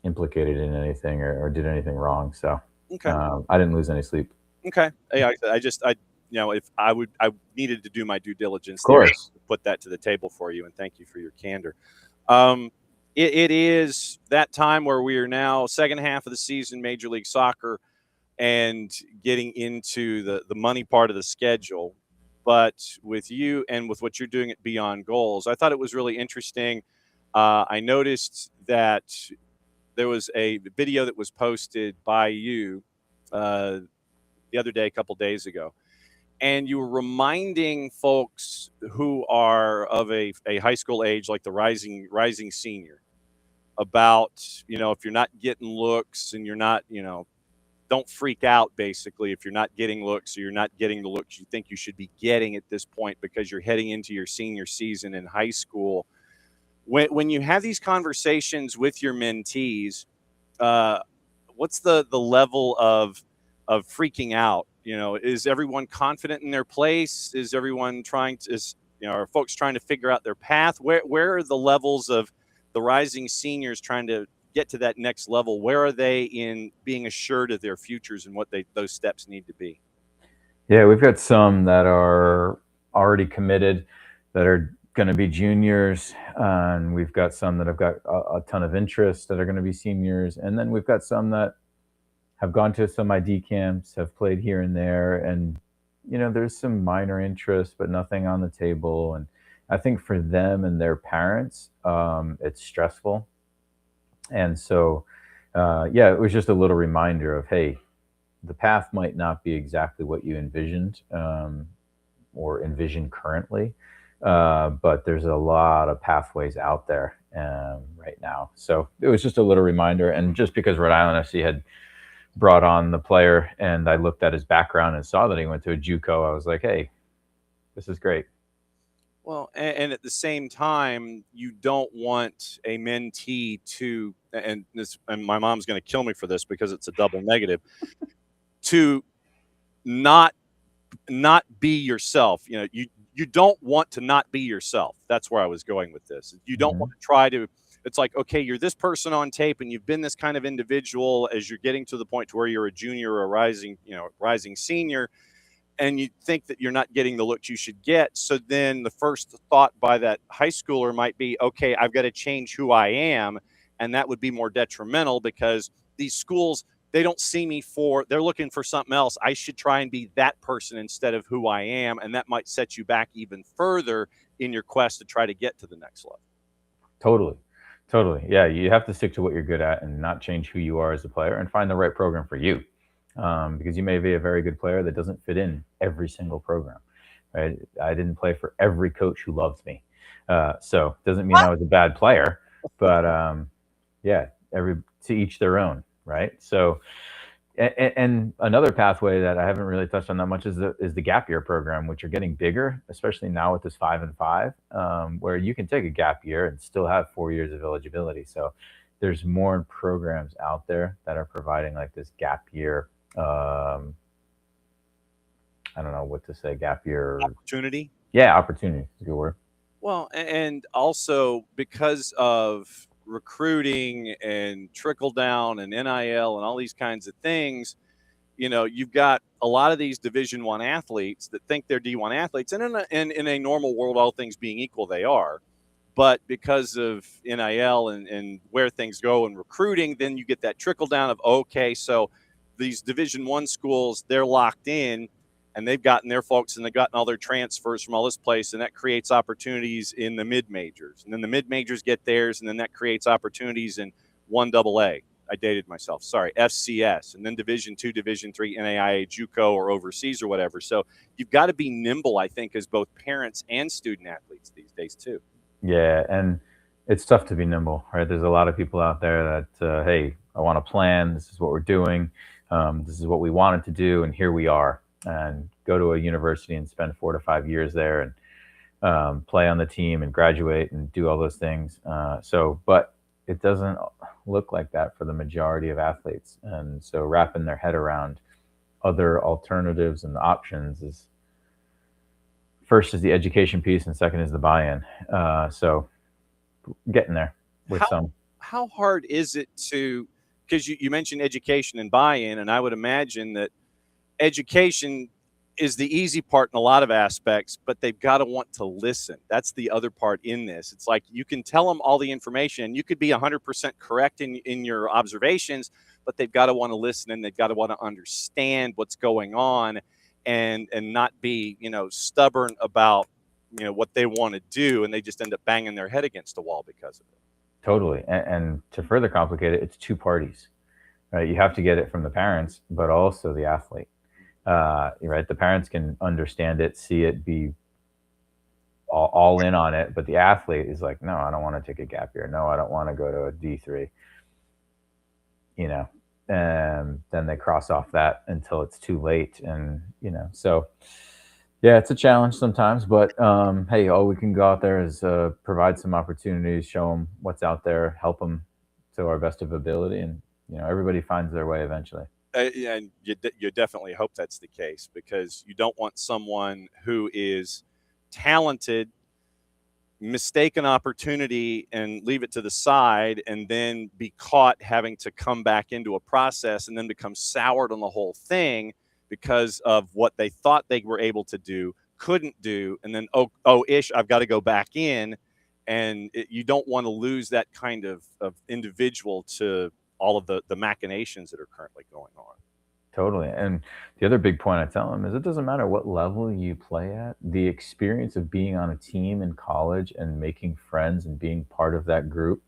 implicated in anything or did anything wrong. So Okay. I didn't lose any sleep. Okay. Hey, if I needed to do my due diligence, Of course. to put that to the table for you, and thank you for your candor. It is that time where we are now second half of the season, Major League Soccer, and getting into the money part of the schedule. But with you and with what you're doing at Beyond Goals, I thought it was really interesting. I noticed that there was a video that was posted by you the other day, a couple days ago, and you were reminding folks who are of a high school age, like the rising senior, about, if you're not getting looks and you're not, don't freak out, basically, if you're not getting looks or you're not getting the looks you think you should be getting at this point because you're heading into your senior season in high school. When you have these conversations with your mentees, what's the level of freaking out? Is everyone confident in their place? Is everyone are folks trying to figure out their path? Where are the levels of the rising seniors trying to get to that next level? Where are they in being assured of their futures and what those steps need to be? Yeah, we've got some that are already committed that are going to be juniors, and we've got some that have got a ton of interest that are going to be seniors, and then we've got some that have gone to some ID camps, have played here and there, and there's some minor interest, but nothing on the table. And I think for them and their parents, it's stressful. And so, it was just a little reminder of, hey, the path might not be exactly what you envisioned or envision currently, but there's a lot of pathways out there right now. So it was just a little reminder. And just because Rhode Island FC had brought on the player and I looked at his background and saw that he went to a JUCO, I was like, hey, this is great. Well, and at the same time, you don't want a mentee to, and my mom's going to kill me for this because it's a double negative, to not be yourself. You don't want to not be yourself. That's where I was going with this. You don't want to try to. It's like, okay, you're this person on tape, and you've been this kind of individual as you're getting to the point to where you're a junior or a rising senior. And you think that you're not getting the looks you should get. So then the first thought by that high schooler might be, okay, I've got to change who I am. And that would be more detrimental because these schools, they don't see me they're looking for something else. I should try and be that person instead of who I am. And that might set you back even further in your quest to try to get to the next level. Totally. Yeah, you have to stick to what you're good at and not change who you are as a player and find the right program for you. Because you may be a very good player that doesn't fit in every single program, right? I didn't play for every coach who loved me. So doesn't mean I was a bad player, but to each their own, right? So, and another pathway that I haven't really touched on that much is the gap year program, which are getting bigger, especially now with this 5 and 5, where you can take a gap year and still have 4 years of eligibility. So there's more programs out there that are providing like this gap year I don't know what to say, gap year. Opportunity. Yeah, opportunity is a good word. Well, and also because of recruiting and trickle down and NIL and all these kinds of things, you've got a lot of these Division I athletes that think they're D1 athletes, and in a normal world, all things being equal, they are. But because of NIL and where things go in recruiting, then you get that trickle down of, okay, so these Division I schools, they're locked in, and they've gotten their folks, and they've gotten all their transfers from all this place, and that creates opportunities in the mid-majors. And then the mid-majors get theirs, and then that creates opportunities in 1AA. I dated myself. Sorry, FCS, and then Division II, Division III, NAIA, JUCO, or overseas or whatever. So you've got to be nimble, I think, as both parents and student athletes these days too. Yeah, and it's tough to be nimble, right? There's a lot of people out there that, hey, I want to plan. This is what we're doing. This is what we wanted to do, and here we are. And go to a university and spend 4 to 5 years there and play on the team and graduate and do all those things. But it doesn't look like that for the majority of athletes. And so wrapping their head around other alternatives and options is, first is the education piece, and second is the buy-in. So getting there with some. How hard is it to, because you mentioned education and buy-in, and I would imagine that education is the easy part in a lot of aspects, but they've got to want to listen. That's the other part in this. It's like you can tell them all the information. You could be 100% correct in your observations, but they've got to want to listen, and they've got to want to understand what's going on and not be, stubborn about, what they want to do, and they just end up banging their head against a wall because of it. Totally. And to further complicate it, it's two parties, right? You have to get it from the parents, but also the athlete. Right? The parents can understand it, see it, be all in on it, but the athlete is like, no, I don't want to take a gap year. No, I don't want to go to a D3. And then they cross off that until it's too late. And, so yeah, it's a challenge sometimes, but hey, all we can go out there is provide some opportunities, show them what's out there, help them to our best of ability. And, everybody finds their way eventually. And you definitely hope that's the case, because you don't want someone who is talented mistake an opportunity and leave it to the side and then be caught having to come back into a process and then become soured on the whole thing because of what they thought they were able to do, couldn't do, and then, I've got to go back in. And you don't want to lose that kind of individual to all of the machinations that are currently going on. Totally. And the other big point I tell them is it doesn't matter what level you play at. The experience of being on a team in college and making friends and being part of that group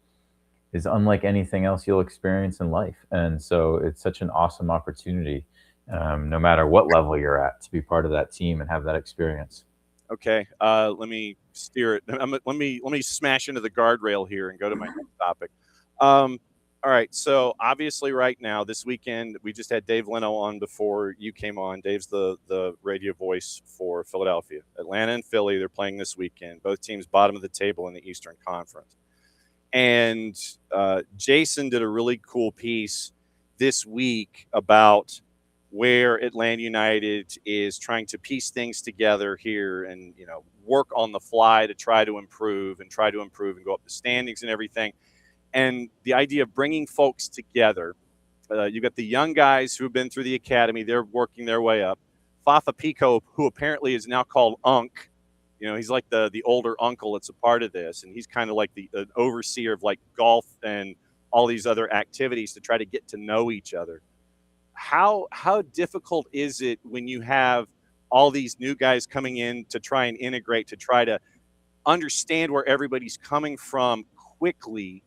is unlike anything else you'll experience in life. And so it's such an awesome opportunity, no matter what level you're at, to be part of that team and have that experience. Okay, let me steer it. Let me smash into the guardrail here and go to my next topic. All right, so obviously right now, this weekend, we just had Dave Leno on before you came on. Dave's the radio voice for Philadelphia. Atlanta and Philly, they're playing this weekend. Both teams bottom of the table in the Eastern Conference. And Jason did a really cool piece this week about where Atlanta United is trying to piece things together here and, work on the fly to try to improve and go up the standings and everything. And the idea of bringing folks together, you got the young guys who have been through the academy. They're working their way up. Fafa Pico, who apparently is now called Unc. He's like the older uncle that's a part of this. And he's kind of like the overseer of like golf and all these other activities to try to get to know each other. How difficult is it when you have all these new guys coming in to try and integrate, to try to understand where everybody's coming from quickly,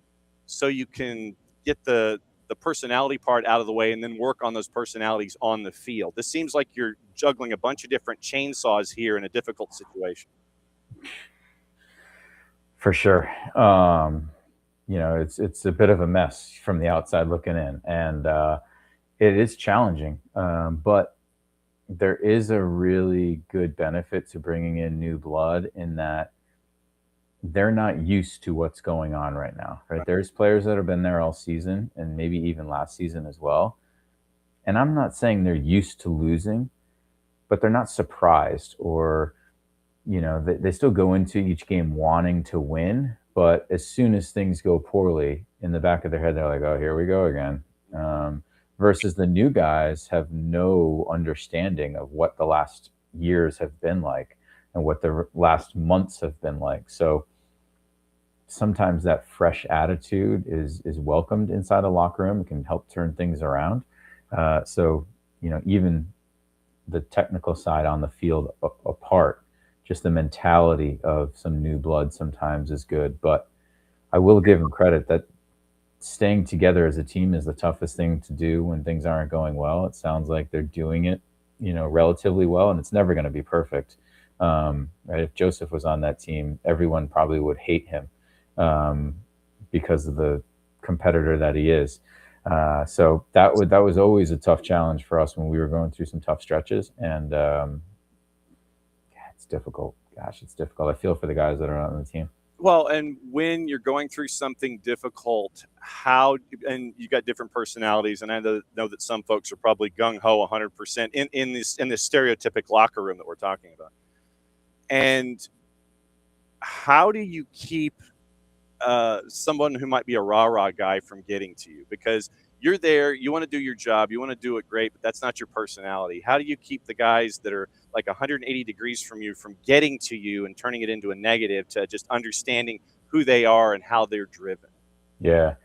so you can get the personality part out of the way and then work on those personalities on the field? This seems like you're juggling a bunch of different chainsaws here in a difficult situation. For sure. It's a bit of a mess from the outside looking in, and it is challenging. But there is a really good benefit to bringing in new blood in that they're not used to what's going on right now, right? There's players that have been there all season and maybe even last season as well. And I'm not saying they're used to losing, but they're not surprised, or they still go into each game wanting to win, but as soon as things go poorly, in the back of their head, they're like, oh, here we go again. Versus the new guys have no understanding of what the last years have been like and what the last months have been like. So sometimes that fresh attitude is welcomed inside a locker room. It can help turn things around. So even the technical side on the field apart, just the mentality of some new blood sometimes is good. But I will give them credit that staying together as a team is the toughest thing to do when things aren't going well. It sounds like they're doing it, relatively well, and it's never going to be perfect. Right? If Joseph was on that team, everyone probably would hate him because of the competitor that he is. So that was always a tough challenge for us when we were going through some tough stretches, and it's difficult. Gosh, it's difficult. I feel for the guys that are on the team. Well, and when you're going through something difficult, and you got different personalities, and I know that some folks are probably gung-ho 100% in this stereotypic locker room that we're talking about. And how do you keep someone who might be a rah-rah guy from getting to you? Because you're there, you want to do your job, you want to do it great, but that's not your personality. How do you keep the guys that are like 180 degrees from you from getting to you and turning it into a negative, to just understanding who they are and how they're driven? Yeah,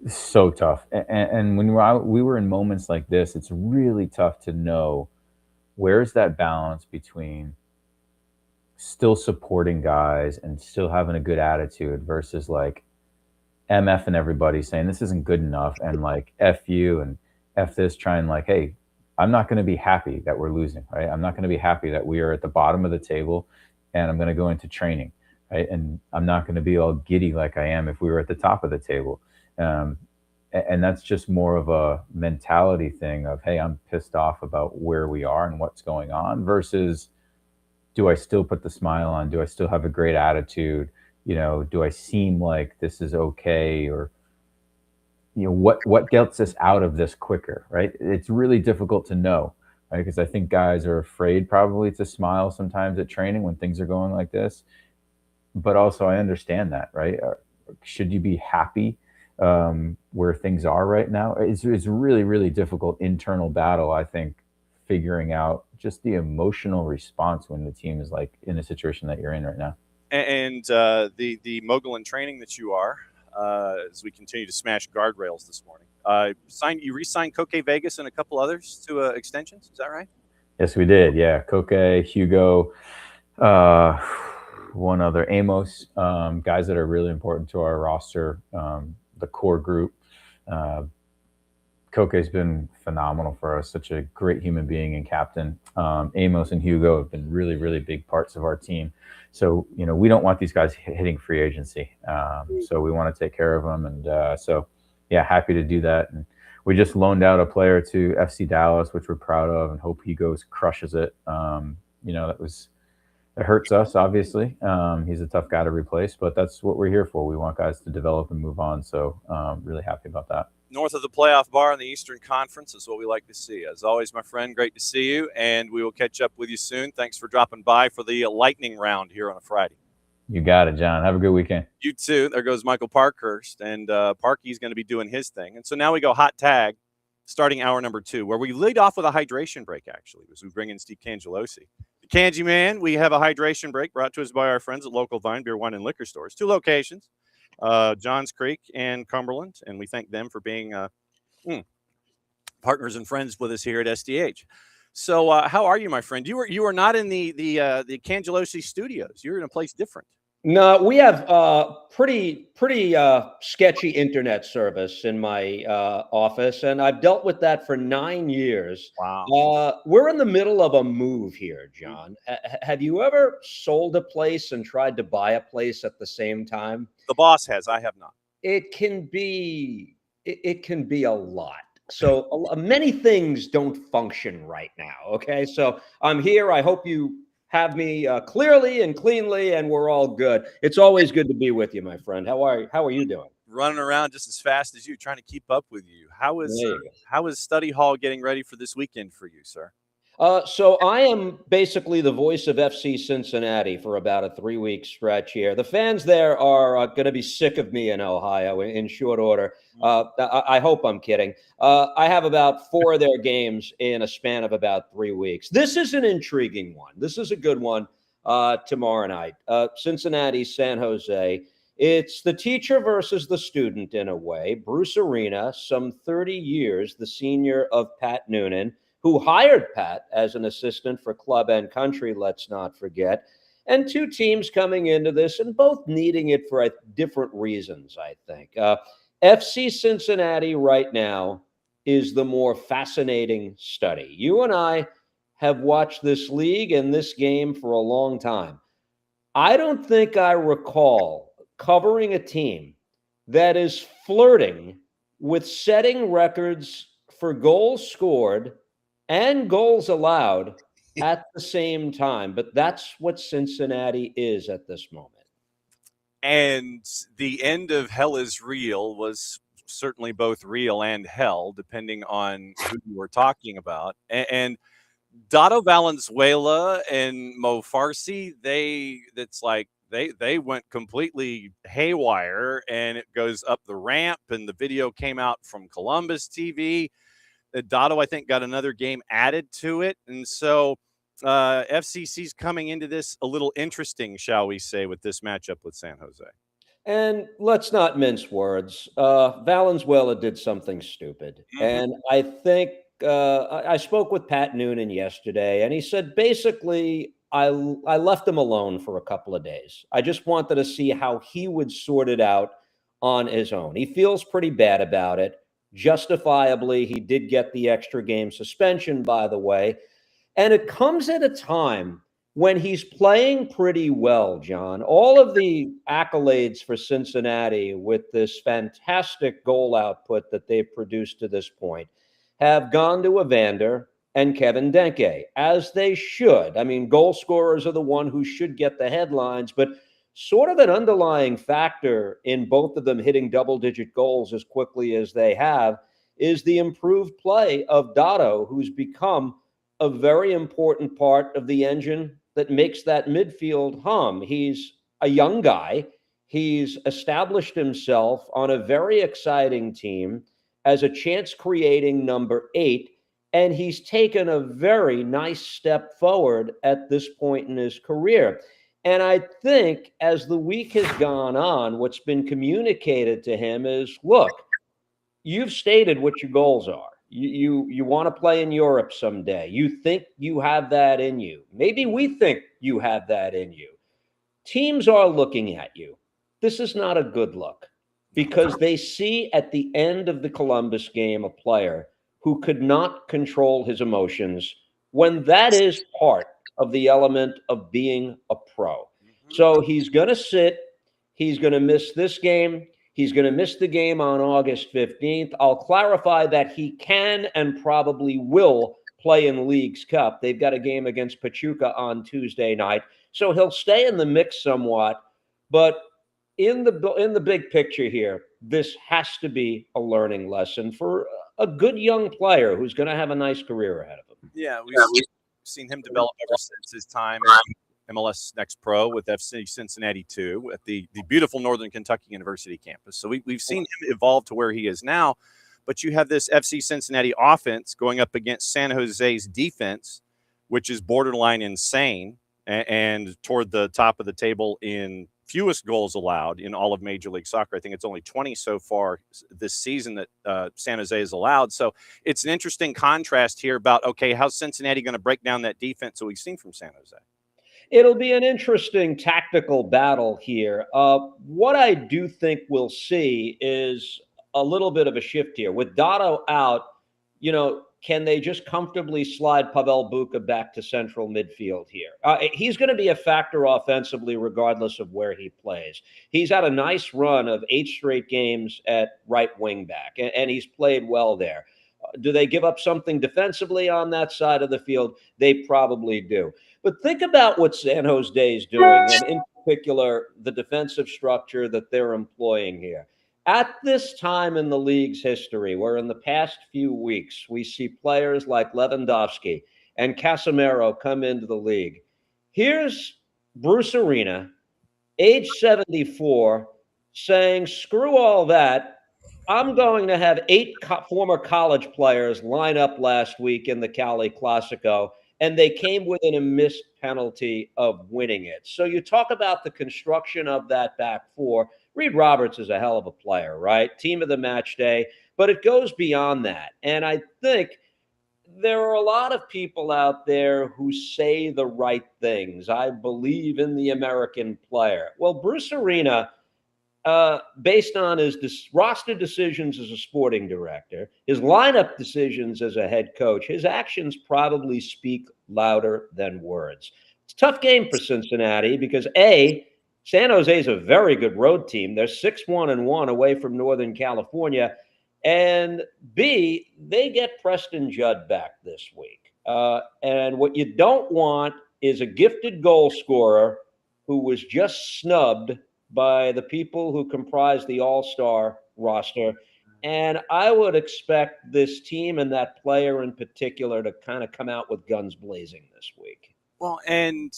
so tough. And when we were in moments like this, it's really tough to know where's that balance between still supporting guys and still having a good attitude versus like MF and everybody saying this isn't good enough, and like F you and F this, trying like, hey, I'm not going to be happy that we're losing, right? I'm not going to be happy that we are at the bottom of the table, and I'm going to go into training, right? And I'm not going to be all giddy like I am if we were at the top of the table. And that's just more of a mentality thing of, hey, I'm pissed off about where we are and what's going on, versus do I still put the smile on? Do I still have a great attitude? Do I seem like this is okay? Or, what gets us out of this quicker, right? It's really difficult to know, right? Because I think guys are afraid probably to smile sometimes at training when things are going like this. But also I understand that, right? Should you be happy where things are right now? It's really, really difficult internal battle, I think, figuring out just the emotional response when the team is like in a situation that you're in right now. And the mogul in training that you are, as we continue to smash guardrails this morning, you re-signed Koke Vegas and a couple others to extensions. Is that right? Yes, we did. Yeah, Koke, Hugo, one other, Amos, guys that are really important to our roster, the core group. Koke's been phenomenal for us, such a great human being and captain. Amos and Hugo have been really, really big parts of our team. So, we don't want these guys hitting free agency. So we want to take care of them. And so, yeah, happy to do that. And we just loaned out a player to FC Dallas, which we're proud of, and hope he crushes it. It hurts us, obviously. He's a tough guy to replace, but that's what we're here for. We want guys to develop and move on. So really happy about that. North of the playoff bar in the Eastern Conference is what we like to see. As always, my friend, great to see you, and we will catch up with you soon. Thanks for dropping by for the lightning round here on a Friday. You got it, John. Have a good weekend. You too. There goes Michael Parkhurst, and Parky's going to be doing his thing. And so now we go hot tag, starting hour number 2, where we lead off with a hydration break, actually, as we bring in Steve Cangialosi. The Kangi Man, we have a hydration break brought to us by our friends at local Vine Beer, Wine, and Liquor stores. 2 locations. Johns Creek and Cumberland, and we thank them for being partners and friends with us here at SDH. So, how are you, my friend? You are not in the Cangialosi studios. You're in a place different. No, we have pretty sketchy internet service in my office, and I've dealt with that for 9 years. Wow. We're in the middle of a move here, John. Have you ever sold a place and tried to buy a place at the same time? The boss has. I have not. It can be a lot. So many things don't function right now. Okay, so I'm here. I hope you have me clearly and cleanly, and we're all good. It's always good to be with you, my friend. How are you doing? Running around just as fast as you, trying to keep up with you. How is study hall getting ready for this weekend for you, sir? So I am basically the voice of FC Cincinnati for about a 3-week stretch here. The fans there are going to be sick of me in Ohio in short order. I hope I'm kidding. I have about 4 of their games in a span of about 3 weeks. This is an intriguing one. This is a good one tomorrow night. Cincinnati, San Jose. It's the teacher versus the student in a way. Bruce Arena, some 30 years, the senior of Pat Noonan, who hired Pat as an assistant for Club and Country, let's not forget. And 2 teams coming into this and both needing it for different reasons, I think. FC Cincinnati right now is the more fascinating study. You and I have watched this league and this game for a long time. I don't think I recall covering a team that is flirting with setting records for goals scored and goals allowed at the same time. But that's what Cincinnati is at this moment. And the end of Hell is Real was certainly both real and hell, depending on who you were talking about. And Dado Valenzuela and Mo Farsi, they went completely haywire, and it goes up the ramp, and the video came out from Columbus TV. Dado, I think, got another game added to it. And so FCC's coming into this a little interesting, shall we say, with this matchup with San Jose. And let's not mince words. Valenzuela did something stupid. Mm-hmm. And I think I spoke with Pat Noonan yesterday, and he said, basically, I left him alone for a couple of days. I just wanted to see how he would sort it out on his own. He feels pretty bad about it. Justifiably, he did get the extra game suspension, by the way. And it comes at a time when he's playing pretty well, John. All of the accolades for Cincinnati with this fantastic goal output that they've produced to this point have gone to Evander and Kevin Denke, as they should. I mean, goal scorers are the one who should get the headlines, but sort of an underlying factor in both of them hitting double-digit goals as quickly as they have is the improved play of Dado, who's become a very important part of the engine that makes that midfield hum. He's a young guy. He's established himself on a very exciting team as a chance-creating number 8, and he's taken a very nice step forward at this point in his career. And I think as the week has gone on, what's been communicated to him is, look, you've stated what your goals are. You want to play in Europe someday. You think you have that in you. Maybe we think you have that in you. Teams are looking at you. This is not a good look because they see at the end of the Columbus game a player who could not control his emotions when that is part of the element of being a pro. So he's going to sit. He's going to miss this game. He's going to miss the game on August 15th. I'll clarify that he can and probably will play in Leagues Cup. They've got a game against Pachuca on Tuesday night. So he'll stay in the mix somewhat. But in the big picture here, this has to be a learning lesson for a good young player who's going to have a nice career ahead of him. Yeah, we've seen him develop ever since his time MLS Next Pro with FC Cincinnati 2 at the beautiful Northern Kentucky University campus. So we've seen him evolve to where he is now. But you have this FC Cincinnati offense going up against San Jose's defense, which is borderline insane and toward the top of the table in fewest goals allowed in all of Major League Soccer. I think it's only 20 so far this season that San Jose has allowed. So it's an interesting contrast here about, okay, how's Cincinnati going to break down that defense that we've seen from San Jose? It'll be an interesting tactical battle here. What I do think we'll see is a little bit of a shift here. With Dado out, can they just comfortably slide Pavel Buka back to central midfield here? He's going to be a factor offensively regardless of where he plays. He's had a nice run of 8 straight games at right wing back, and he's played well there. Do they give up something defensively on that side of the field? They probably do. But think about what San Jose is doing, and in particular, the defensive structure that they're employing here. At this time in the league's history, where in the past few weeks we see players like Lewandowski and Casemiro come into the league. Here's Bruce Arena, age 74, saying, screw all that. I'm going to have 8 former college players line up last week in the Cali Classico, and they came within a missed penalty of winning it. So you talk about the construction of that back four. Reed Roberts is a hell of a player, right? Team of the match day, but it goes beyond that. And I think there are a lot of people out there who say the right things. I believe in the American player. Well, Bruce Arena, based on his roster decisions as a sporting director, his lineup decisions as a head coach, his actions probably speak louder than words. It's a tough game for Cincinnati because A, San Jose is a very good road team. They're 6-1-1 away from Northern California. And B, they get Preston Judd back this week. And what you don't want is a gifted goal scorer who was just snubbed by the people who comprise the all-star roster. And I would expect this team and that player in particular to kind of come out with guns blazing this week. Well, and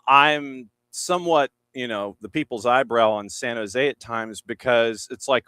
I'm somewhat, the people's eyebrow on San Jose at times, because it's like,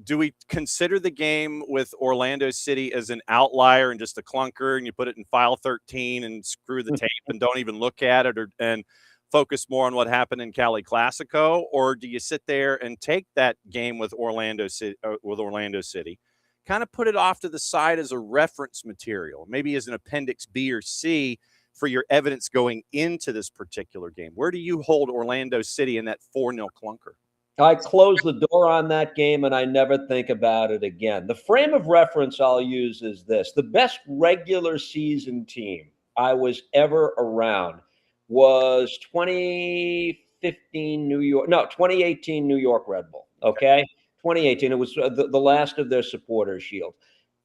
do we consider the game with Orlando City as an outlier and just a clunker, and you put it in file 13 and screw the tape and don't even look at it, and focus more on what happened in Cali Classico? Or do you sit there and take that game with Orlando City, kind of put it off to the side as a reference material, maybe as an appendix B or C for your evidence going into this particular game? Where do you hold Orlando City in that 4-0 clunker? I close the door on that game and I never think about it again. The frame of reference I'll use is this. The best regular season team I was ever around was 2018 New York Red Bull, okay? 2018, it was the last of their supporters shield.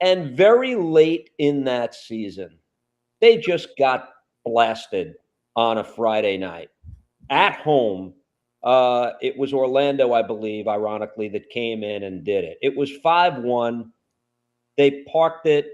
And very late in that season, they just got blasted on a Friday night at home. It was Orlando, I believe, ironically, that came in and did it. It was 5-1. They parked it.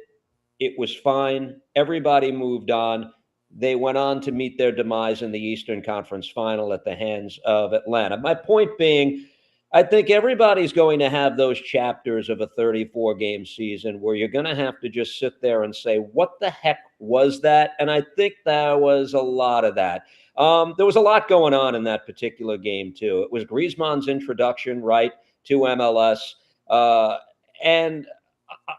It was fine. Everybody moved on. They went on to meet their demise in the Eastern Conference Final at the hands of Atlanta. My point being, I think everybody's going to have those chapters of a 34-game season where you're going to have to just sit there and say, what the heck was that? And I think there was a lot of that. There was a lot going on in that particular game, too. It was Griezmann's introduction, right, to MLS. And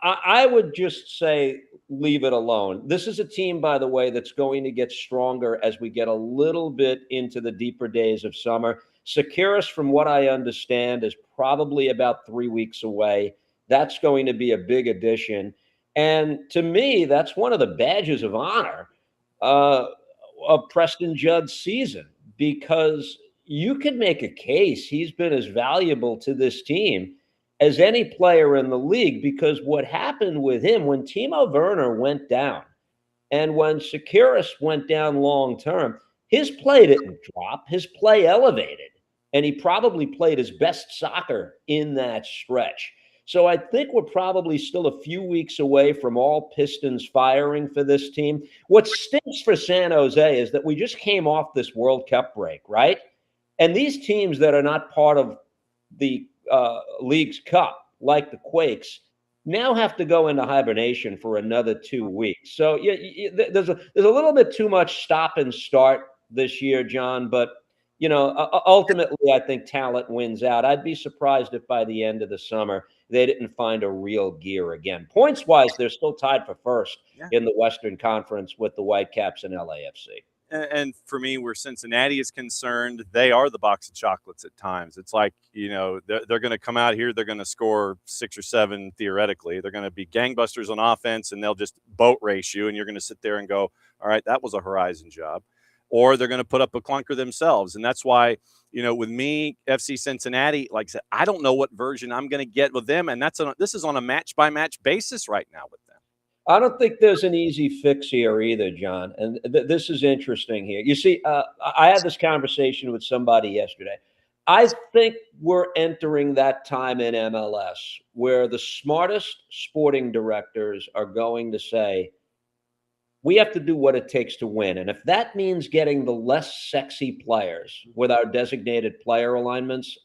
I would just say leave it alone. This is a team, by the way, that's going to get stronger as we get a little bit into the deeper days of summer. Securis, from what I understand, is probably about 3 weeks away. That's going to be a big addition. And to me, that's one of the badges of honor of Preston Judd's season, because you could make a case he's been as valuable to this team as any player in the league, because what happened with him when Timo Werner went down and when Securis went down long term, his play didn't drop, his play elevated, and he probably played his best soccer in that stretch. So I think we're probably still a few weeks away from all pistons firing for this team. What stinks for San Jose is that we just came off this World Cup break, right? And these teams that are not part of the League's Cup, like the Quakes, now have to go into hibernation for another 2 weeks. So there's a little bit too much stop and start this year, John, but ultimately, I think talent wins out. I'd be surprised if by the end of the summer they didn't find a real gear again. Points-wise, they're still tied for first in the Western Conference with the Whitecaps and LAFC. And for me, where Cincinnati is concerned, they are the box of chocolates at times. It's like, they're going to come out here, they're going to score 6 or 7 theoretically. They're going to be gangbusters on offense, and they'll just boat race you, and you're going to sit there and go, all right, that was a Horizon job. Or they're going to put up a clunker themselves. And that's why, with me, FC Cincinnati, like I said, I don't know what version I'm going to get with them. And this is on a match-by-match basis right now with them. I don't think there's an easy fix here either, John. And this is interesting here. You see, I had this conversation with somebody yesterday. I think we're entering that time in MLS where the smartest sporting directors are going to say, we have to do what it takes to win. And if that means getting the less sexy players with our designated player alignments,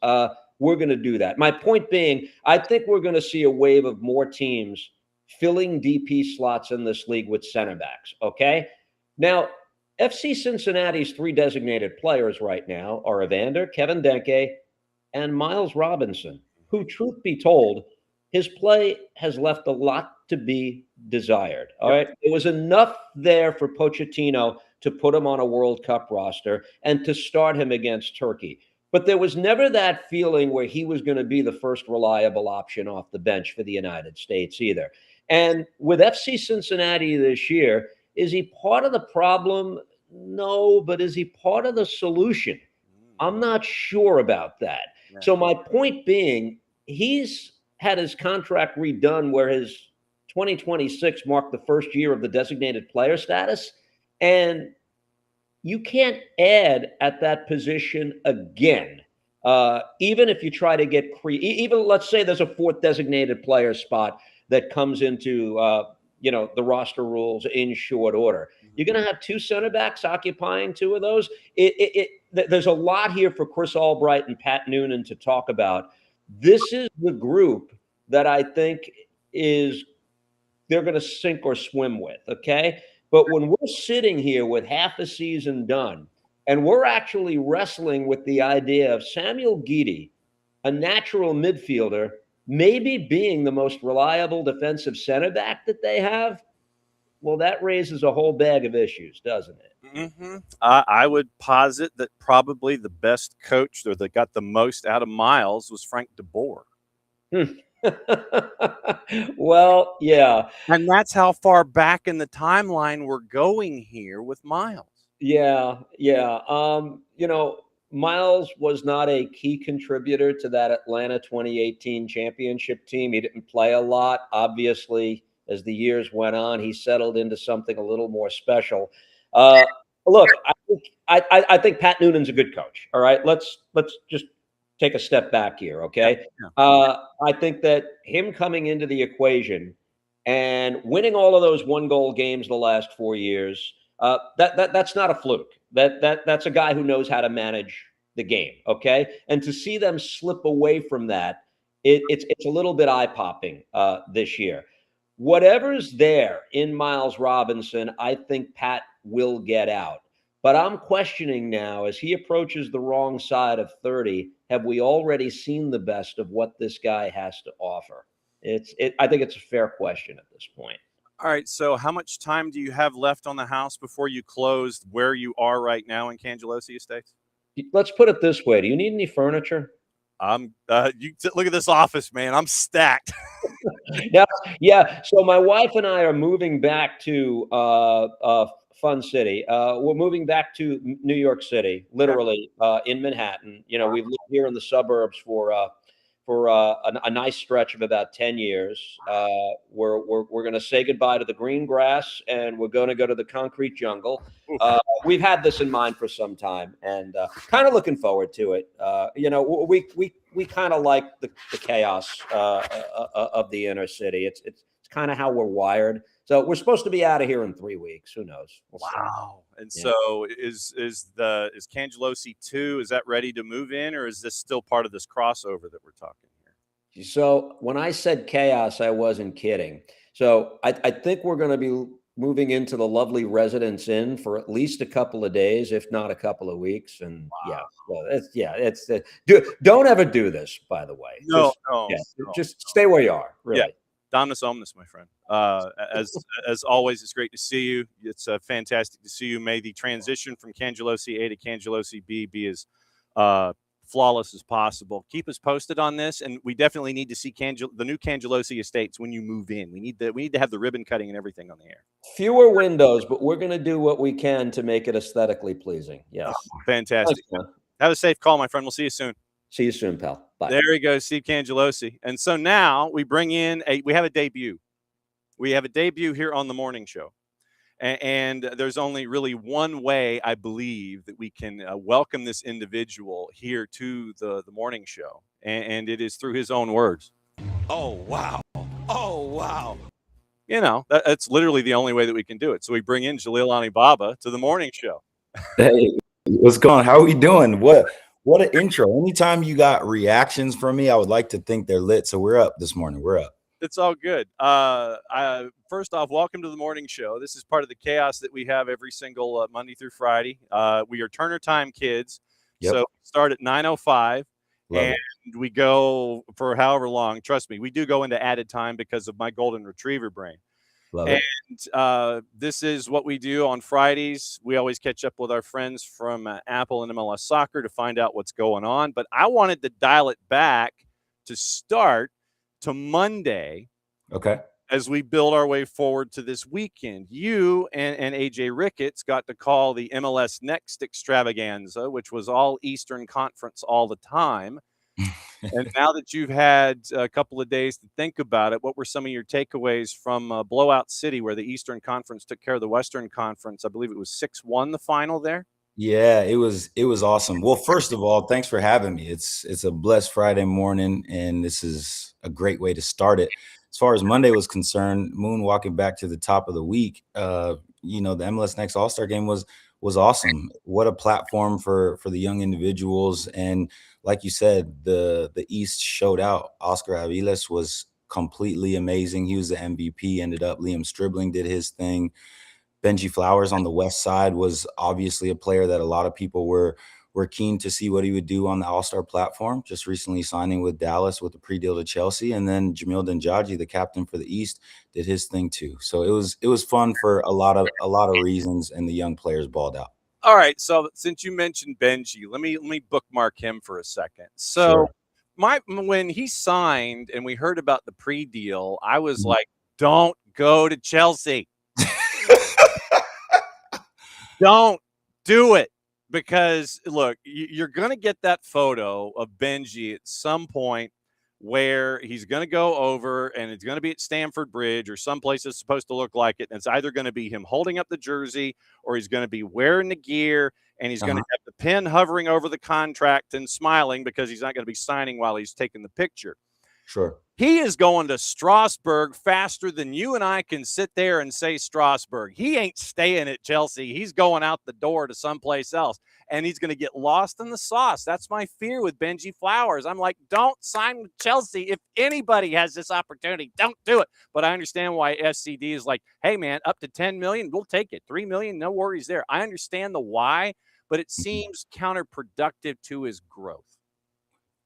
we're going to do that. My point being, I think we're going to see a wave of more teams filling DP slots in this league with center backs. Okay. Now, FC Cincinnati's 3 designated players right now are Evander, Kevin Denke, and Miles Robinson, who, truth be told, his play has left a lot to be desired. All right. It was enough there for Pochettino to put him on a World Cup roster and to start him against Turkey. But there was never that feeling where he was going to be the first reliable option off the bench for the United States either. And with FC Cincinnati this year, is he part of the problem? No, but is he part of the solution? I'm not sure about that. Yeah. So my point being, he's had his contract redone where his 2026 marked the first year of the designated player status. And you can't add at that position again. Even if you try to get even let's say there's a 4th designated player spot that comes into the roster rules in short order. You're going to have 2 center backs occupying 2 of those. There's a lot here for Chris Albright and Pat Noonan to talk about. This is the group that I think they're going to sink or swim with, okay? But when we're sitting here with half a season done, and we're actually wrestling with the idea of Samuel Guidi, a natural midfielder, maybe being the most reliable defensive center back that they have, well, that raises a whole bag of issues, doesn't it? Mm-hmm. I would posit that probably the best coach or that got the most out of Miles was Frank de Boer. Well, yeah. And that's how far back in the timeline we're going here with Miles. Yeah. Miles was not a key contributor to that Atlanta 2018 championship team. He didn't play a lot. Obviously, as the years went on, he settled into something a little more special. Look, I think Pat Noonan's a good coach. All right, let's just take a step back here, okay? Yeah. I think that him coming into the equation and winning all of those 1-goal games the last 4 years, that's not a fluke. That's a guy who knows how to manage the game, okay? And to see them slip away from that, it's a little bit eye-popping this year. Whatever's there in Miles Robinson, I think Pat will get out. But I'm questioning now, as he approaches the wrong side of 30, have we already seen the best of what this guy has to offer? I think it's a fair question at this point. All right, so how much time do you have left on the house before you close where you are right now in Cangialosi Estates? Let's put it this way. Do you need any furniture? You look at this office, man. I'm stacked. Yeah. So my wife and I are moving back to Fun City. We're moving back to New York City, literally in Manhattan. We've lived here in the suburbs for a nice stretch of about 10 years. We're going to say goodbye to the green grass, and we're going to go to the concrete jungle. We've had this in mind for some time, and kind of looking forward to it. We kind of like the chaos of the inner city. It's kind of how we're wired. So we're supposed to be out of here in 3 weeks. Who knows? Wow. And so is Cangialosi 2, is that ready to move in, or is this still part of this crossover that we're talking here? So when I said chaos, I wasn't kidding. So I think we're going to be moving into the lovely Residence Inn for at least a couple of days, if not a couple of weeks. And don't ever do this, by the way. Just stay where you are. Really. Yeah. Dominus Omnis, my friend. As always, it's great to see you. It's fantastic to see you. May the transition from Cangialosi A to Cangialosi B be as flawless as possible. Keep us posted on this, and we definitely need to see the new Cangialosi Estates when you move in. We need to have the ribbon cutting and everything on the air. Fewer windows, but we're going to do what we can to make it aesthetically pleasing. Yes. Fantastic. Thanks, have a safe call, my friend. We'll see you soon. See you soon, pal. Bye. There we go, Steve Cangialosi. And so now we bring in we have a debut. We have a debut here on the morning show. And there's only really one way, I believe, that we can welcome this individual here to the morning show. And it is through his own words. Oh, wow. Oh, wow. that's literally the only way that we can do it. So we bring in Jalil Anibaba to the morning show. Hey, what's going on? How are we doing? What an intro. Anytime you got reactions from me, I would like to think they're lit. So we're up this morning. We're up. It's all good. First off, welcome to the morning show. This is part of the chaos that we have every single Monday through Friday. We are Turner Time kids. Yep. So we start at 9:05 Love and it. we go for however long. Trust me, we do go into added time because of my golden retriever brain. Love And it. this is what we do on Fridays. We always catch up with our friends from Apple and MLS Soccer to find out what's going on. But I wanted to dial it back to start to Monday. Okay. As we build our way forward to this weekend. You and AJ Ricketts got to call the MLS Next extravaganza, which was all Eastern Conference all the time. And now that you've had a couple of days to think about it, what were some of your takeaways from Blowout City, where the Eastern Conference took care of the Western Conference? I believe it was 6-1 the final there. Yeah, it was awesome. Well, first of all, thanks for having me. It's a blessed Friday morning, and this is a great way to start it. As far as Monday was concerned, moonwalking back to the top of the week, the MLS Next All-Star game was awesome. What a platform for the young individuals. And like you said, the East showed out. Oscar Aviles was completely amazing. He was the MVP, ended up. Liam Stribling did his thing. Benji Flowers on the West side was obviously a player that a lot of people were keen to see what he would do on the All-Star platform, just recently signing with Dallas with the pre-deal to Chelsea. And then Jamil Denjaji, the captain for the East, did his thing too. So it was fun for a lot of reasons, and the young players balled out. All right. So since you mentioned Benji, let me bookmark him for a second. So Sure. when he signed and we heard about the pre-deal, I was like, don't go to Chelsea. Don't do it, because look, you're going to get that photo of Benji at some point where he's going to go over, and it's going to be at Stamford Bridge or someplace that's supposed to look like it. And it's either going to be him holding up the jersey, or he's going to be wearing the gear, and he's going to have the pen hovering over the contract and smiling because he's not going to be signing while he's taking the picture. Sure. He is going to Strasbourg faster than you and I can sit there and say Strasbourg. He ain't staying at Chelsea. He's going out the door to someplace else, and he's going to get lost in the sauce. That's my fear with Benji Flowers. I'm like, don't sign with Chelsea. If anybody has this opportunity, don't do it. But I understand why SCD is like, hey, man, up to 10 million, we'll take it. 3 million, no worries there. I understand the why, but it seems counterproductive to his growth.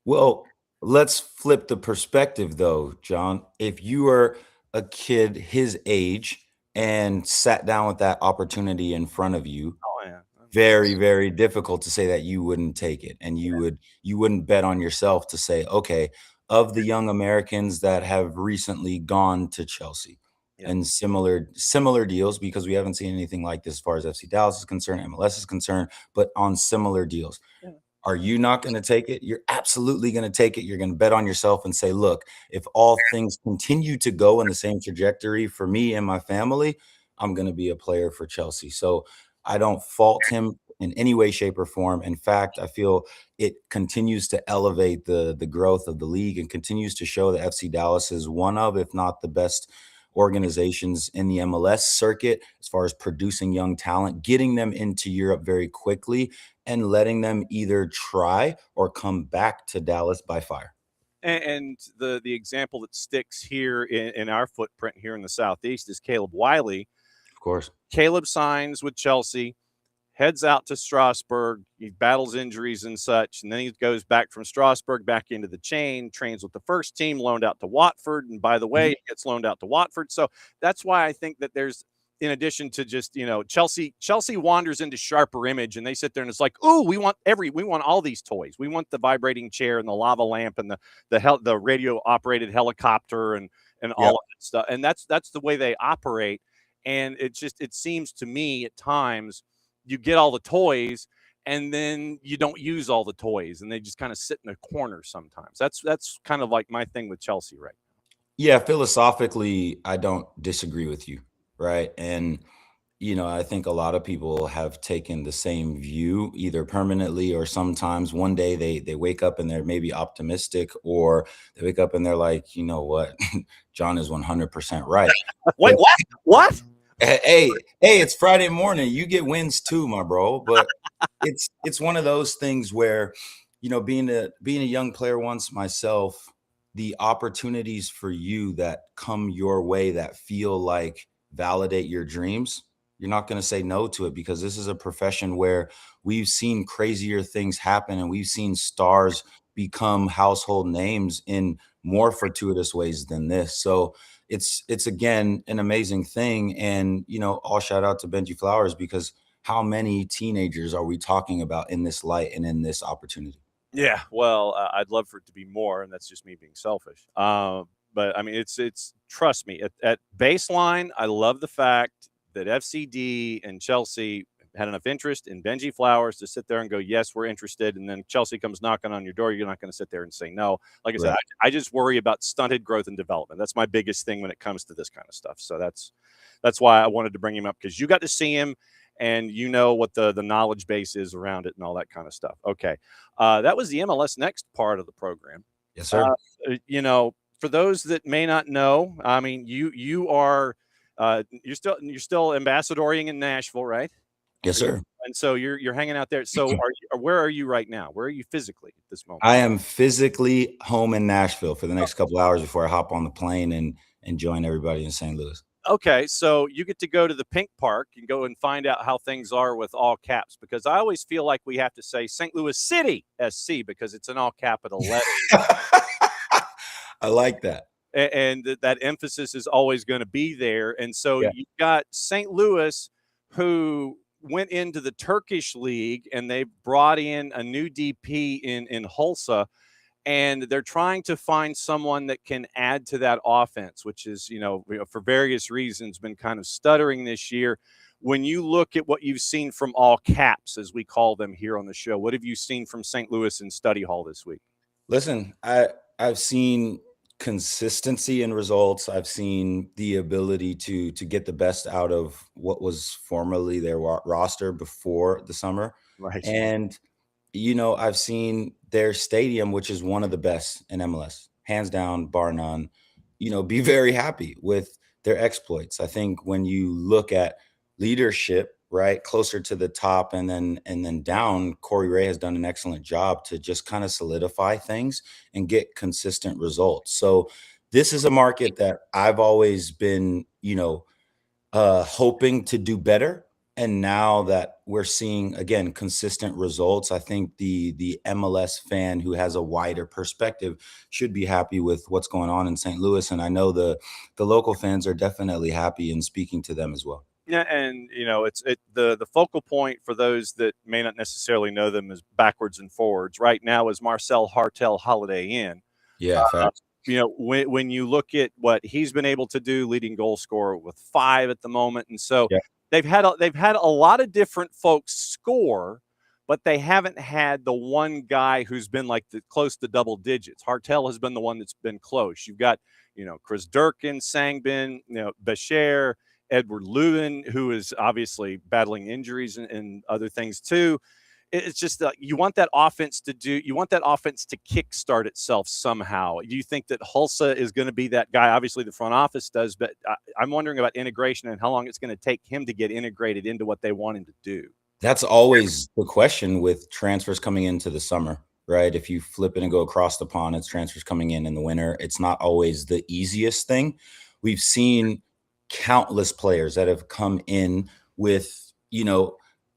Well, let's flip the perspective, though, John. If you were a kid his age and sat down with that opportunity in front of you, very, very difficult to say that you wouldn't take it, and you wouldn't bet on yourself to say, okay, of the young Americans that have recently gone to Chelsea and similar deals, because we haven't seen anything like this as far as FC Dallas is concerned, MLS is concerned, but on similar deals. Are you not going to take it? You're absolutely going to take it. You're going to bet on yourself and say, look, if all things continue to go in the same trajectory for me and my family, I'm going to be a player for Chelsea. So I don't fault him in any way, shape, or form. In fact, I feel it continues to elevate the growth of the league and continues to show that FC Dallas is one of, if not the best organizations in the MLS circuit as far as producing young talent, getting them into Europe very quickly, and letting them either try or come back to Dallas by fire. And the example that sticks here in our footprint here in the Southeast is Caleb Wiley. Of course. Caleb signs with Chelsea, heads out to Strasbourg. He battles injuries and such, and then he goes back from Strasbourg back into the chain, trains with the first team, loaned out to Watford. And by the way, he gets loaned out to Watford. So that's why I think that there's, in addition to just, Chelsea wanders into Sharper Image, and they sit there and it's like, ooh, we want all these toys. We want the vibrating chair and the lava lamp and the radio operated helicopter and all of that stuff. And that's the way they operate. And it seems to me at times you get all the toys and then you don't use all the toys, and they just kind of sit in a corner sometimes. That's kind of like my thing with Chelsea right now. Yeah, philosophically, I don't disagree with you. Right. And I think a lot of people have taken the same view, either permanently or sometimes one day they wake up and they're maybe optimistic, or they wake up and they're like, you know what, John is 100% right. Wait, But what? What? hey, it's Friday morning. You get wins too, my bro. But it's one of those things where, being a young player once myself, the opportunities for you that come your way that feel like validate your dreams, you're not going to say no to it, because this is a profession where we've seen crazier things happen and we've seen stars become household names in more fortuitous ways than this. So it's again an amazing thing. And all shout out to Benji Flowers, because how many teenagers are we talking about in this light and in this opportunity? Yeah, well, I'd love for it to be more, and that's just me being selfish. But I mean, it's trust me, at baseline, I love the fact that FCD and Chelsea had enough interest in Benji Flowers to sit there and go, yes, we're interested. And then Chelsea comes knocking on your door. You're not going to sit there and say no. Like I said, Right. I just worry about stunted growth and development. That's my biggest thing when it comes to this kind of stuff. So that's why I wanted to bring him up, because you got to see him and you know what the knowledge base is around it and all that kind of stuff. Okay. That was the MLS Next part of the program. Yes, sir. For those that may not know, I mean, you are you're still ambassadoring in Nashville, right? Yes, sir. And so you're hanging out there. So where are you right now? Where are you physically at this moment? I am physically home in Nashville for the next couple hours before I hop on the plane and join everybody in St. Louis. Okay, so you get to go to the Pink Park and go and find out how things are with all caps, because I always feel like we have to say St. Louis City SC because it's in all capital letters. I like that. And that emphasis is always going to be there. And so Yeah. you've got St. Louis, who went into the Turkish league, and they brought in a new DP in Hulsa, and they're trying to find someone that can add to that offense, which is, for various reasons, been kind of stuttering this year. When you look at what you've seen from all caps, as we call them here on the show, what have you seen from St. Louis and Study Hall this week? Listen, I've seen consistency in results. I've seen the ability to get the best out of what was formerly their roster before the summer. Right. And I've seen their stadium, which is one of the best in MLS, hands down, bar none, be very happy with their exploits. I think when you look at leadership, right, closer to the top and then down, Corey Ray has done an excellent job to just kind of solidify things and get consistent results. So this is a market that I've always been, hoping to do better. And now that we're seeing, again, consistent results, I think the MLS fan who has a wider perspective should be happy with what's going on in St. Louis. And I know the local fans are definitely happy, in speaking to them as well. Yeah, and it's the focal point for those that may not necessarily know them as backwards and forwards right now is Marcel Hartel Holiday Inn. Yeah, facts. When you look at what he's been able to do, leading goal scorer with 5 at the moment, and so Yeah. they've had a lot of different folks score, but they haven't had the one guy who's been like close to double digits. Hartel has been the one that's been close. You've got Chris Durkin, Sangbin, Bashir, Edward Lewin, who is obviously battling injuries and other things too. It's just you want that offense to kickstart itself somehow. Do you think that Hulsa is going to be that guy? Obviously, the front office does, but I'm wondering about integration and how long it's going to take him to get integrated into what they want him to do. That's always the question with transfers coming into the summer, right? If you flip it and go across the pond, it's transfers coming in the winter. It's not always the easiest thing. We've seen countless players that have come in with,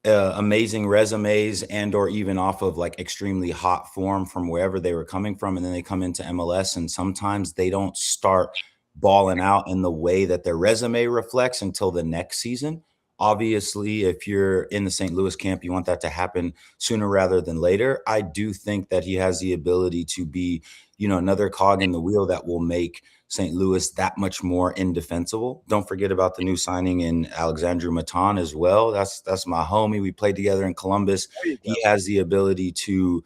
amazing resumes and or even off of like extremely hot form from wherever they were coming from. And then they come into MLS and sometimes they don't start balling out in the way that their resume reflects until the next season. Obviously, if you're in the St. Louis camp, you want that to happen sooner rather than later. I do think that he has the ability to be, another cog in the wheel that will make St. Louis that much more indefensible. Don't forget about the new signing in Alexandru Matan as well. That's my homie. We played together in Columbus. He has the ability to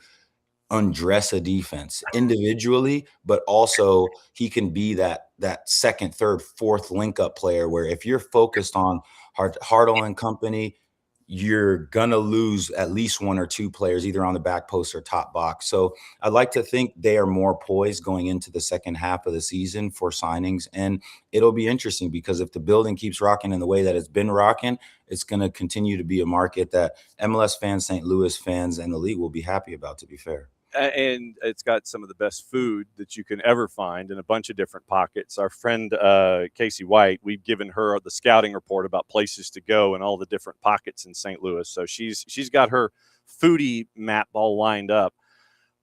undress a defense individually, but also he can be that second, third, fourth link up player where if you're focused on Hartle and company, you're gonna lose at least one or two players either on the back post or top box. So I'd like to think they are more poised going into the second half of the season for signings, and it'll be interesting because if the building keeps rocking in the way that it's been rocking, it's going to continue to be a market that MLS fans, St. Louis fans, and the league will be happy about, to be fair. And it's got some of the best food that you can ever find in a bunch of different pockets. Our friend Casey White, we've given her the scouting report about places to go and all the different pockets in St. Louis. So she's got her foodie map all lined up.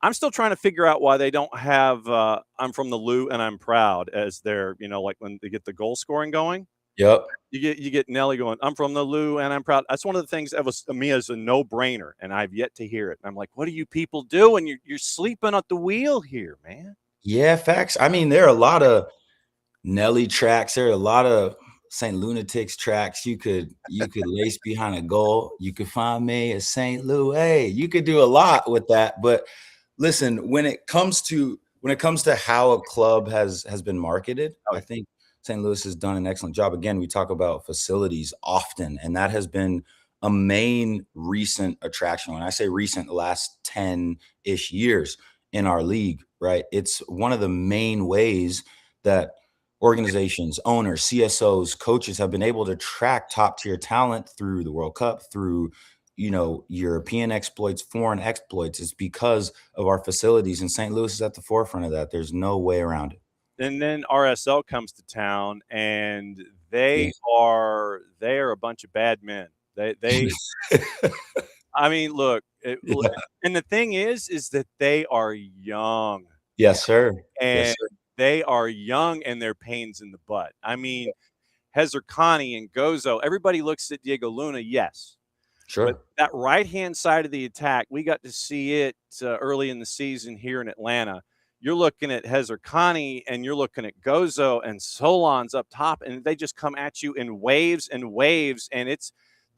I'm still trying to figure out why they don't have I'm from the Lou and I'm proud as their, like when they get the goal scoring going. Yep. You get Nelly going, I'm from the Lou and I'm proud. That's one of the things that was to me as a no-brainer, and I've yet to hear it. And I'm like, what are you people doing? You're sleeping at the wheel here, man. Yeah, facts. I mean, there are a lot of Nelly tracks. There are a lot of St. Lunatics tracks. You could lace behind a goal. You could find me at St. Louis. You could do a lot with that. But listen, when it comes to how a club has been marketed, I think St. Louis has done an excellent job. Again, we talk about facilities often, and that has been a main recent attraction. When I say recent, the last 10-ish years in our league, right? It's one of the main ways that organizations, owners, CSOs, coaches have been able to track top-tier talent through the World Cup, through European exploits, foreign exploits. Is because of our facilities, and St. Louis is at the forefront of that. There's no way around it. And then RSL comes to town, and they are a bunch of bad men. They I mean, look, and the thing is that they are young. Yes, sir. And yes, sir. They are young, and they're pains in the butt. I mean, Hezer Connie and Gozo, everybody looks at Diego Luna, yes. Sure. But that right-hand side of the attack, we got to see it early in the season here in Atlanta. You're looking at Hezer Connie and you're looking at Gozo and Solon's up top, and they just come at you in waves and waves. And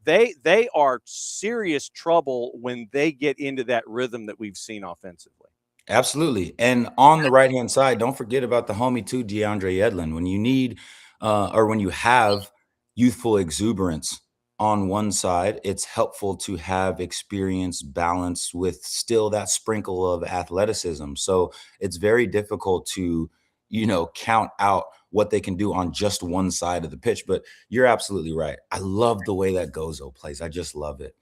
they are serious trouble when they get into that rhythm that we've seen offensively. Absolutely. And on the right-hand side, don't forget about the homie too, DeAndre Yedlin. When you need or when you have youthful exuberance on one side, it's helpful to have experience balanced with still that sprinkle of athleticism. So it's very difficult to, count out what they can do on just one side of the pitch. But you're absolutely right. I love the way that Gozo plays. I just love it.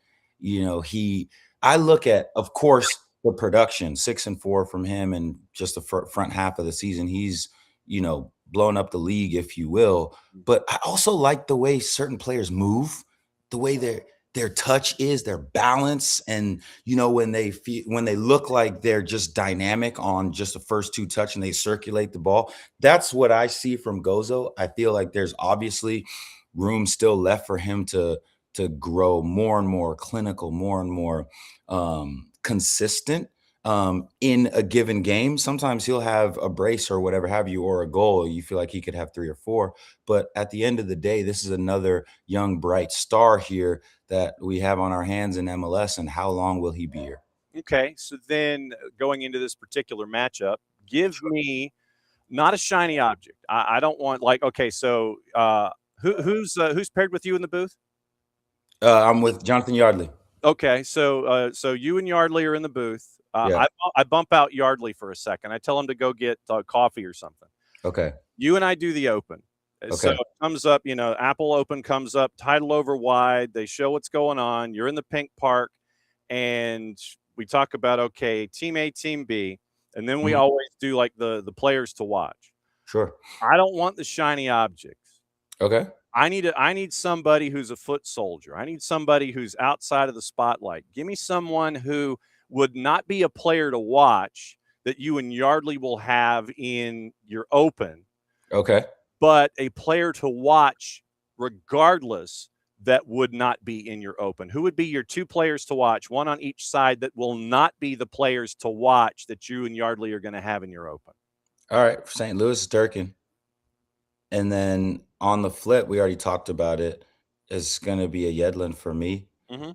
I look at, of course, the production, 6-4 from him, and just the front half of the season, he's, blown up the league, if you will. But I also like the way certain players move, the way their touch is, their balance, and when they look like they're just dynamic on just the first two touch and they circulate the ball. That's what I see from Gozo. I feel like there's obviously room still left for him to grow more and more clinical, more and more consistent in a given game. Sometimes he'll have a brace or whatever have you, or a goal. You feel like he could have 3 or 4. But at the end of the day, this is another young, bright star here that we have on our hands in MLS. And how long will he be here? Okay, so then going into this particular matchup, give me not a shiny object. I don't want so who's paired with you in the booth? I'm with Jonathan Yardley. Okay, so you and Yardley are in the booth. Yeah. I bump out Yardley for a second. I tell him to go get coffee or something. Okay. You and I do the open. Okay. So it comes up, Apple Open comes up, title over wide. They show what's going on. You're in the pink park, and we talk about, team A, team B, and then we always do like the players to watch. Sure. I don't want the shiny objects. Okay. I need somebody who's a foot soldier. I need somebody who's outside of the spotlight. Give me someone who would not be a player to watch that you and Yardley will have in your open. Okay. But a player to watch regardless that would not be in your open. Who would be your 2 players to watch, one on each side, that will not be the players to watch that you and Yardley are going to have in your open? All right. St. Louis is Durkin. And then on the flip, we already talked about it, it's going to be a Yedlin for me. Mm-hmm.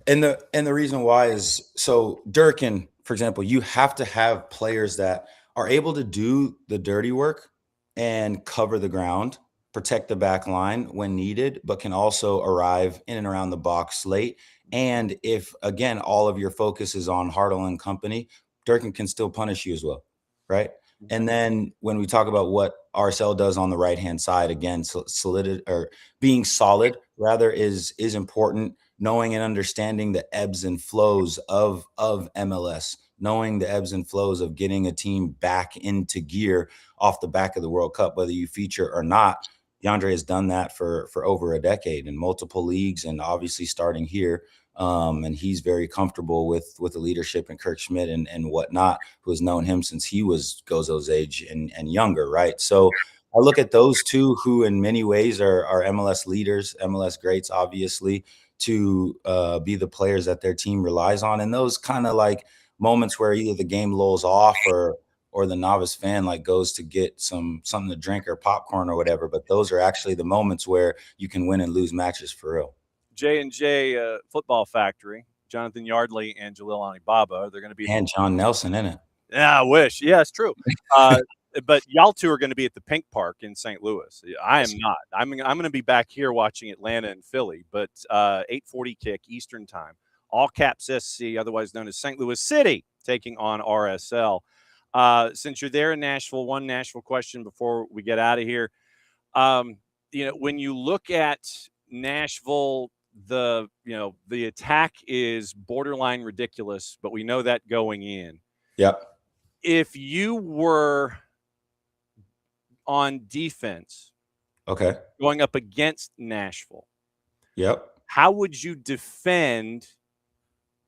And the reason why is, so Durkin, for example, you have to have players that are able to do the dirty work and cover the ground, protect the back line when needed, but can also arrive in and around the box late. And if, again, all of your focus is on Hartle and company, Durkin can still punish you as well, right? And then when we talk about what RSL does on the right-hand side, again, solid or being solid rather is important. Knowing and understanding the ebbs and flows of MLS, knowing the ebbs and flows of getting a team back into gear off the back of the World Cup, whether you feature or not. DeAndre has done that for over a decade in multiple leagues, and obviously starting here. And he's very comfortable with the leadership and Kirk Schmidt and whatnot, who has known him since he was Gozo's age and younger, right? So I look at those two, who in many ways are MLS leaders, MLS greats, obviously, to be the players that their team relies on. And those kind of like moments where either the game lulls off or the novice fan like goes to get something to drink or popcorn or whatever. But those are actually the moments where you can win and lose matches for real. J&J Football Factory, Jonathan Yardley and Jalil Anibaba, they're going to be. And John Nelson in it. Yeah, I wish. Yeah, it's true. But y'all two are going to be at the Pink Park in St. Louis. I am not. I'm going to be back here watching Atlanta and Philly, but 8:40 kick Eastern time. All caps SC, otherwise known as St. Louis City, taking on RSL. Since you're there in Nashville, one Nashville question before we get out of here. When you look at Nashville, the attack is borderline ridiculous, but we know that going in. Yep. If you were on defense, okay, going up against Nashville, yep, how would you defend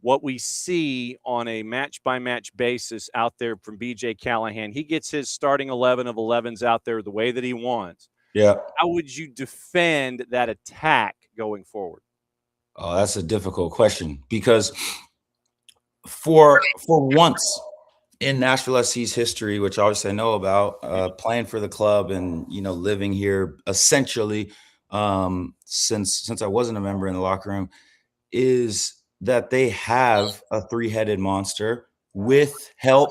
what we see on a match-by-match basis out there from BJ Callahan? He gets his starting 11 of 11s out there the way that he wants. Yeah. How would you defend that attack going forward? Oh, that's a difficult question, because for once in Nashville SC's history, which obviously I know about, playing for the club and living here essentially since I wasn't a member in the locker room, is that they have a three-headed monster with help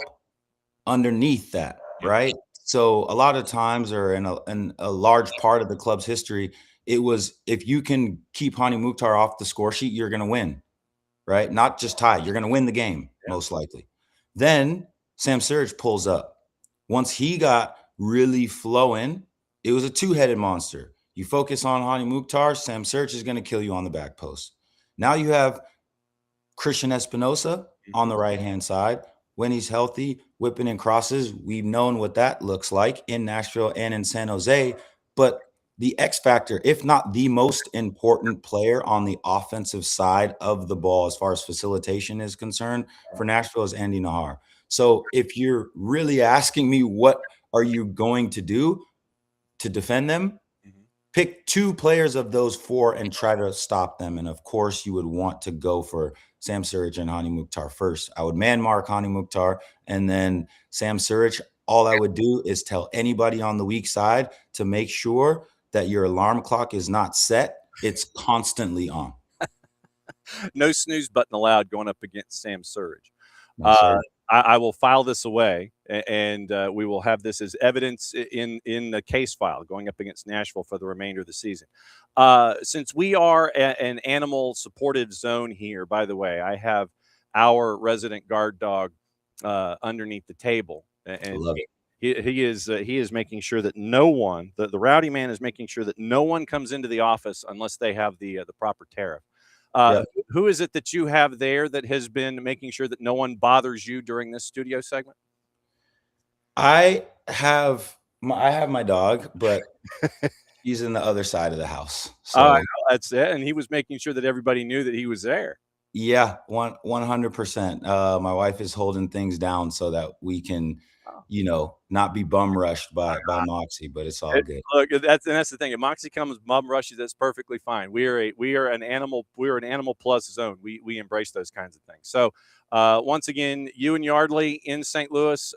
underneath that, right? So a lot of times, or in a large part of the club's history, it was, if you can keep Hani Mukhtar off the score sheet, you're going to win, right? Not just tie. You're going to win the game, most likely. Then Sam Surridge pulls up. Once he got really flowing, it was a two-headed monster. You focus on Hani Mukhtar, Sam Surridge is going to kill you on the back post. Now you have Christian Espinosa on the right-hand side. When he's healthy, whipping in crosses. We've known what that looks like in Nashville and in San Jose. But the X factor, if not the most important player on the offensive side of the ball as far as facilitation is concerned for Nashville, is Andy Nahar. So if you're really asking me what are you going to do to defend them, pick two players of those four and try to stop them. And of course, you would want to go for Sam Surridge and Hani Mukhtar first. I would man mark Hani Mukhtar, and then Sam Surridge. All I would do is tell anybody on the weak side to make sure that your alarm clock is not set. It's constantly on. No snooze button allowed going up against Sam Surridge. No, I will file this away, and we will have this as evidence in the case file going up against Nashville for the remainder of the season. Since we are an animal supportive zone here, by the way, I have our resident guard dog underneath the table, and I love it. He is making sure that no one, the rowdy man is making sure that no one comes into the office unless they have the proper tariff. Who is it that you have there that has been making sure that no one bothers you during this studio segment? I have my dog, but he's in the other side of the house. So that's it. And he was making sure that everybody knew that he was there. Yeah, 100%. My wife is holding things down so that we can, not be bum rushed by Moxie, but it's all good. Look, that's the thing. If Moxie comes bum rushes, that's perfectly fine. We are an animal plus zone. We embrace those kinds of things. So once again, you and Yardley in St. Louis,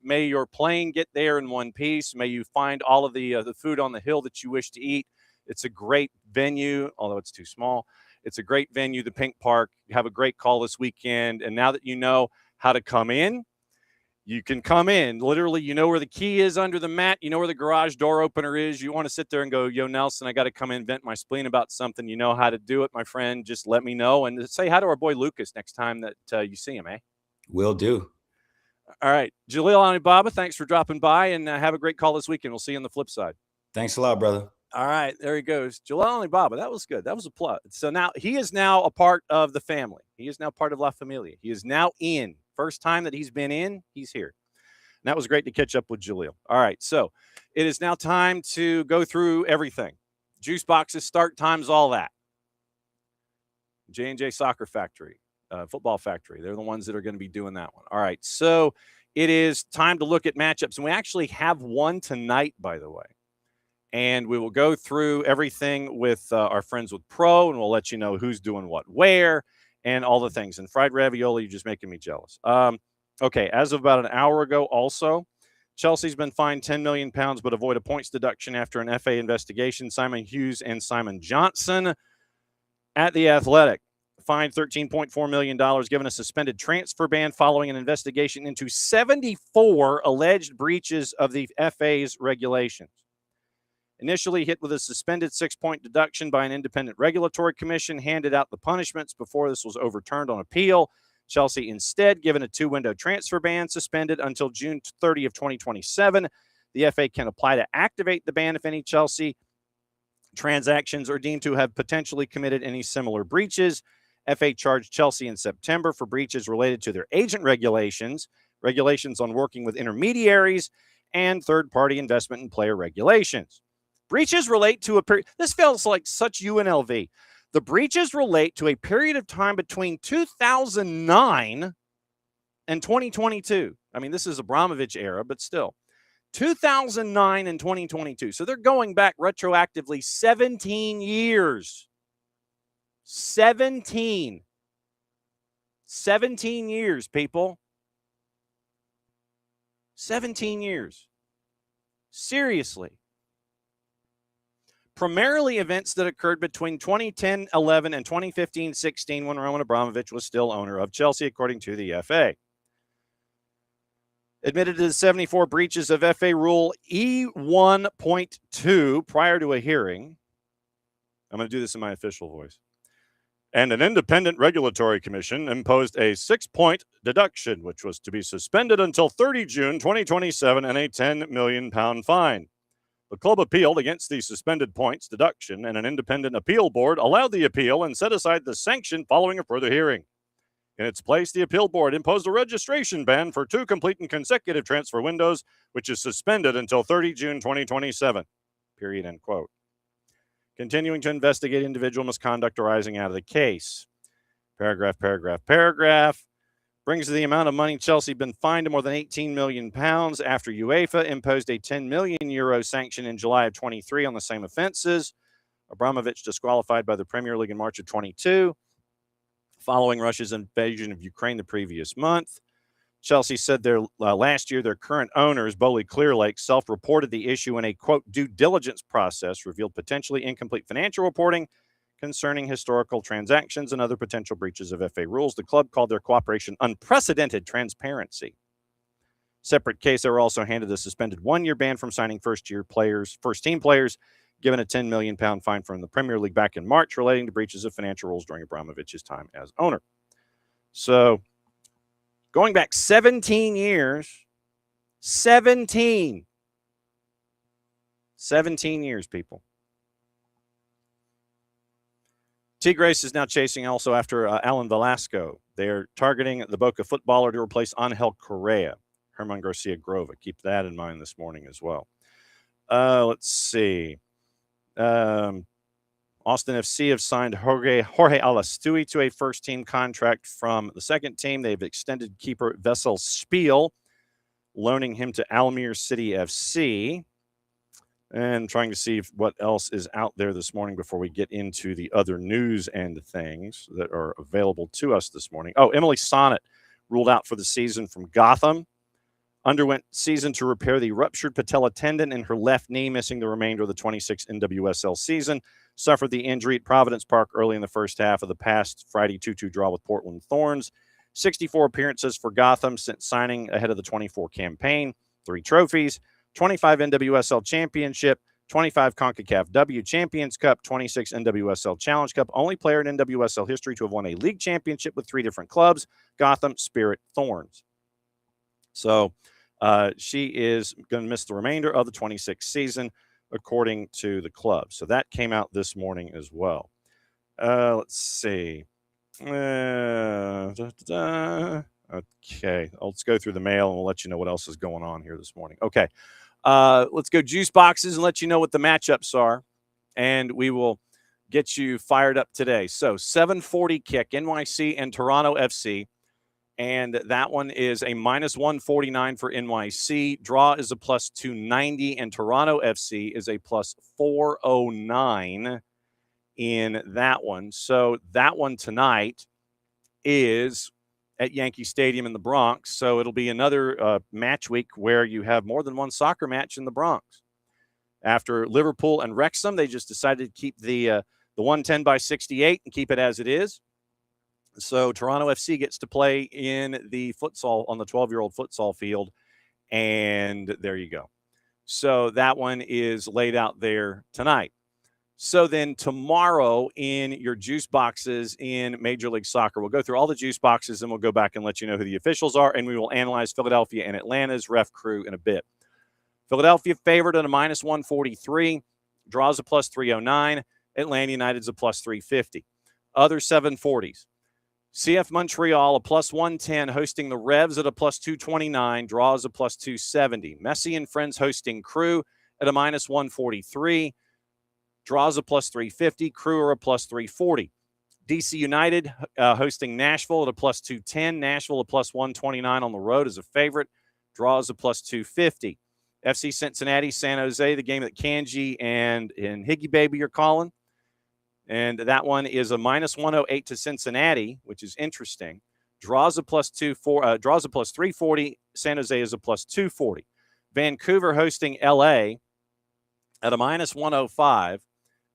may your plane get there in one piece. May you find all of the food on the hill that you wish to eat. It's a great venue, although it's too small. It's a great venue, the Pink Park. Have a great call this weekend. And now that you know how to come in. You can come in. Literally, you know where the key is under the mat. You know where the garage door opener is. You want to sit there and go, yo, Nelson, I got to come in, vent my spleen about something. You know how to do it, my friend. Just let me know. And say hi to our boy Lucas next time that you see him, eh? Will do. All right. Jalil, Anibaba, thanks for dropping by, and have a great call this weekend. We'll see you on the flip side. Thanks a lot, brother. All right. There he goes. Jalil Anibaba. That was good. That was a plug. So now he is now a part of the family. He is now part of La Familia. He is now in. First time that he's been in, he's here. And that was great to catch up with Jalil. All right, so it is now time to go through everything. Juice boxes, start times, all that. J&J Soccer Factory, Football Factory. They're the ones that are going to be doing that one. All right, so it is time to look at matchups. And we actually have one tonight, by the way. And we will go through everything with our friends with Pro, and we'll let you know who's doing what where and all the things. And fried ravioli, you're just making me jealous. Okay, as of about an hour ago also, Chelsea's been fined £10 million but avoid a points deduction after an FA investigation. Simon Hughes and Simon Johnson at the Athletic fined $13.4 million, given a suspended transfer ban following an investigation into 74 alleged breaches of the FA's regulations. Initially hit with a suspended 6-point deduction by an independent regulatory commission, handed out the punishments before this was overturned on appeal. Chelsea instead given a 2-window transfer ban, suspended until June 30 of 2027. The FA can apply to activate the ban if any Chelsea transactions are deemed to have potentially committed any similar breaches. FA charged Chelsea in September for breaches related to their agent regulations, regulations on working with intermediaries, and third-party investment and player regulations. Breaches relate to a period. This feels like such UNLV. The breaches relate to a period of time between 2009 and 2022. I mean, this is Abramovich era, but still. 2009 and 2022. So they're going back retroactively 17 years. 17 years, people. 17 years. Seriously. Primarily events that occurred between 2010-11 and 2015-16 when Roman Abramovich was still owner of Chelsea, according to the FA. Admitted to the 74 breaches of FA Rule E1.2 prior to a hearing. I'm going to do this in my official voice. And an independent regulatory commission imposed a 6-point deduction, which was to be suspended until 30 June 2027 and a £10 million fine. The club appealed against the suspended points deduction, and an independent appeal board allowed the appeal and set aside the sanction following a further hearing. In its place, the appeal board imposed a registration ban for 2 complete and consecutive transfer windows, which is suspended until 30 June 2027. Period, end quote. Continuing to investigate individual misconduct arising out of the case. Paragraph. Brings the amount of money Chelsea been fined to more than £18 million after UEFA imposed a €10 million sanction in July of 23 on the same offenses. Abramovich disqualified by the Premier League in March of 22, following Russia's invasion of Ukraine the previous month. Chelsea said last year their current owners, Bowley Clearlake, self-reported the issue in a, quote, due diligence process, revealed potentially incomplete financial reporting concerning historical transactions and other potential breaches of FA rules. The club called their cooperation unprecedented transparency. Separate case, they were also handed a suspended 1-year ban from signing first-team players, given a £10 million fine from the Premier League back in March relating to breaches of financial rules during Abramovich's time as owner. So, going back 17 years, 17 years, people. Tigres is now chasing also after Alan Velasco. They're targeting the Boca footballer to replace Angel Correa, Herman Garcia Grova. Keep that in mind this morning as well. Let's see. Austin FC have signed Jorge Alastui to a first-team contract from the second team. They've extended keeper Vessel Spiel, loaning him to Almere City FC. And trying to see what else is out there this morning before we get into the other news and things that are available to us this morning. Oh, Emily Sonnet ruled out for the season from Gotham. Underwent season to repair the ruptured patella tendon in her left knee, missing the remainder of the 26 NWSL season. Suffered the injury at Providence Park early in the first half of the past Friday 2-2 draw with Portland Thorns. 64 appearances for Gotham since signing ahead of the 24 campaign, 3 trophies, 25 NWSL Championship, 25 CONCACAF W Champions Cup, 26 NWSL Challenge Cup. Only player in NWSL history to have won a league championship with 3 different clubs, Gotham, Spirit, Thorns. So she is going to miss the remainder of the 26th season, according to the club. So that came out this morning as well. Let's see. Okay, let's go through the mail and we'll let you know what else is going on here this morning. Okay, let's go juice boxes and let you know what the matchups are, and we will get you fired up today. So 7:40 kick, NYC and Toronto FC, and that one is a minus 149 for NYC. Draw is a plus 290, and Toronto FC is a plus 409 in that one. So that one tonight is at Yankee Stadium in the Bronx. So it'll be another match week where you have more than one soccer match in the Bronx. After Liverpool and Wrexham, they just decided to keep the 110/68 and keep it as it is. So Toronto FC gets to play in the futsal on the 12-year-old futsal field, and there you go. So that one is laid out there tonight. So then tomorrow in your juice boxes in Major League Soccer, we'll go through all the juice boxes and we'll go back and let you know who the officials are, and we will analyze Philadelphia and Atlanta's ref crew in a bit. Philadelphia favored at a minus 143, draws a plus 309. Atlanta United's a plus 350. Other 740s. CF Montreal, a plus 110, hosting the Revs at a plus 229, draws a plus 270. Messi and Friends hosting Crew at a minus 143. Draws a plus 350, Crew are a plus 340. DC United hosting Nashville at a plus 210. Nashville a plus 129 on the road as a favorite. Draws a plus 250. FC Cincinnati, San Jose, the game that Kanji and Higgy Baby are calling. And that one is a minus 108 to Cincinnati, which is interesting. Draws a plus 340. San Jose is a plus 240. Vancouver hosting LA at a minus 105.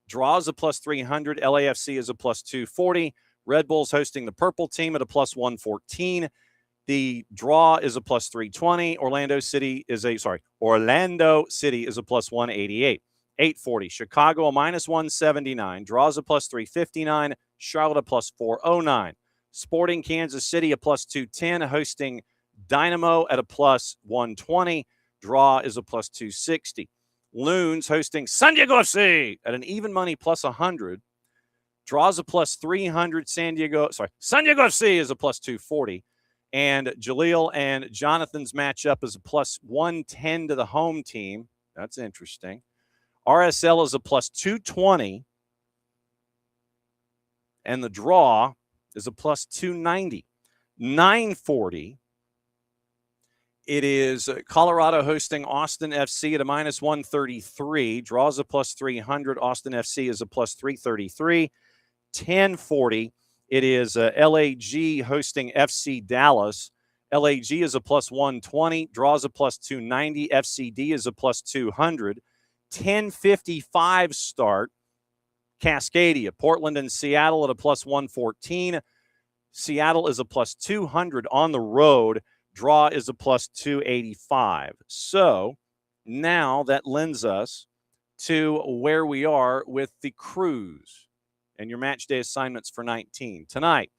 Draws a plus 300. LAFC is a plus 240. Red Bulls hosting the Purple Team at a plus 114. The draw is a plus 320. Orlando City is a plus 188. 840. Chicago a minus 179. Draws a plus 359. Charlotte a plus 409. Sporting Kansas City a plus 210. Hosting Dynamo at a plus 120. Draw is a plus 260. Loons hosting San Diego FC at an even money plus 100. Draws a plus 300. San Diego FC is a plus 240. And Jalil and Jonathan's matchup is a plus 110 to the home team. That's interesting. RSL is a plus 220. And the draw is a plus 290. 940. It is Colorado hosting Austin FC at a minus 133. Draws a plus 300. Austin FC is a plus 333. 1040. It is LAG hosting FC Dallas. LAG is a plus 120. Draws a plus 290. FCD is a plus 200. 1055 start. Cascadia, Portland and Seattle at a plus 114. Seattle is a plus 200 on the road. Draw is a plus 285. So now that lends us to where we are with the Cruise and your match day assignments for 19. Tonight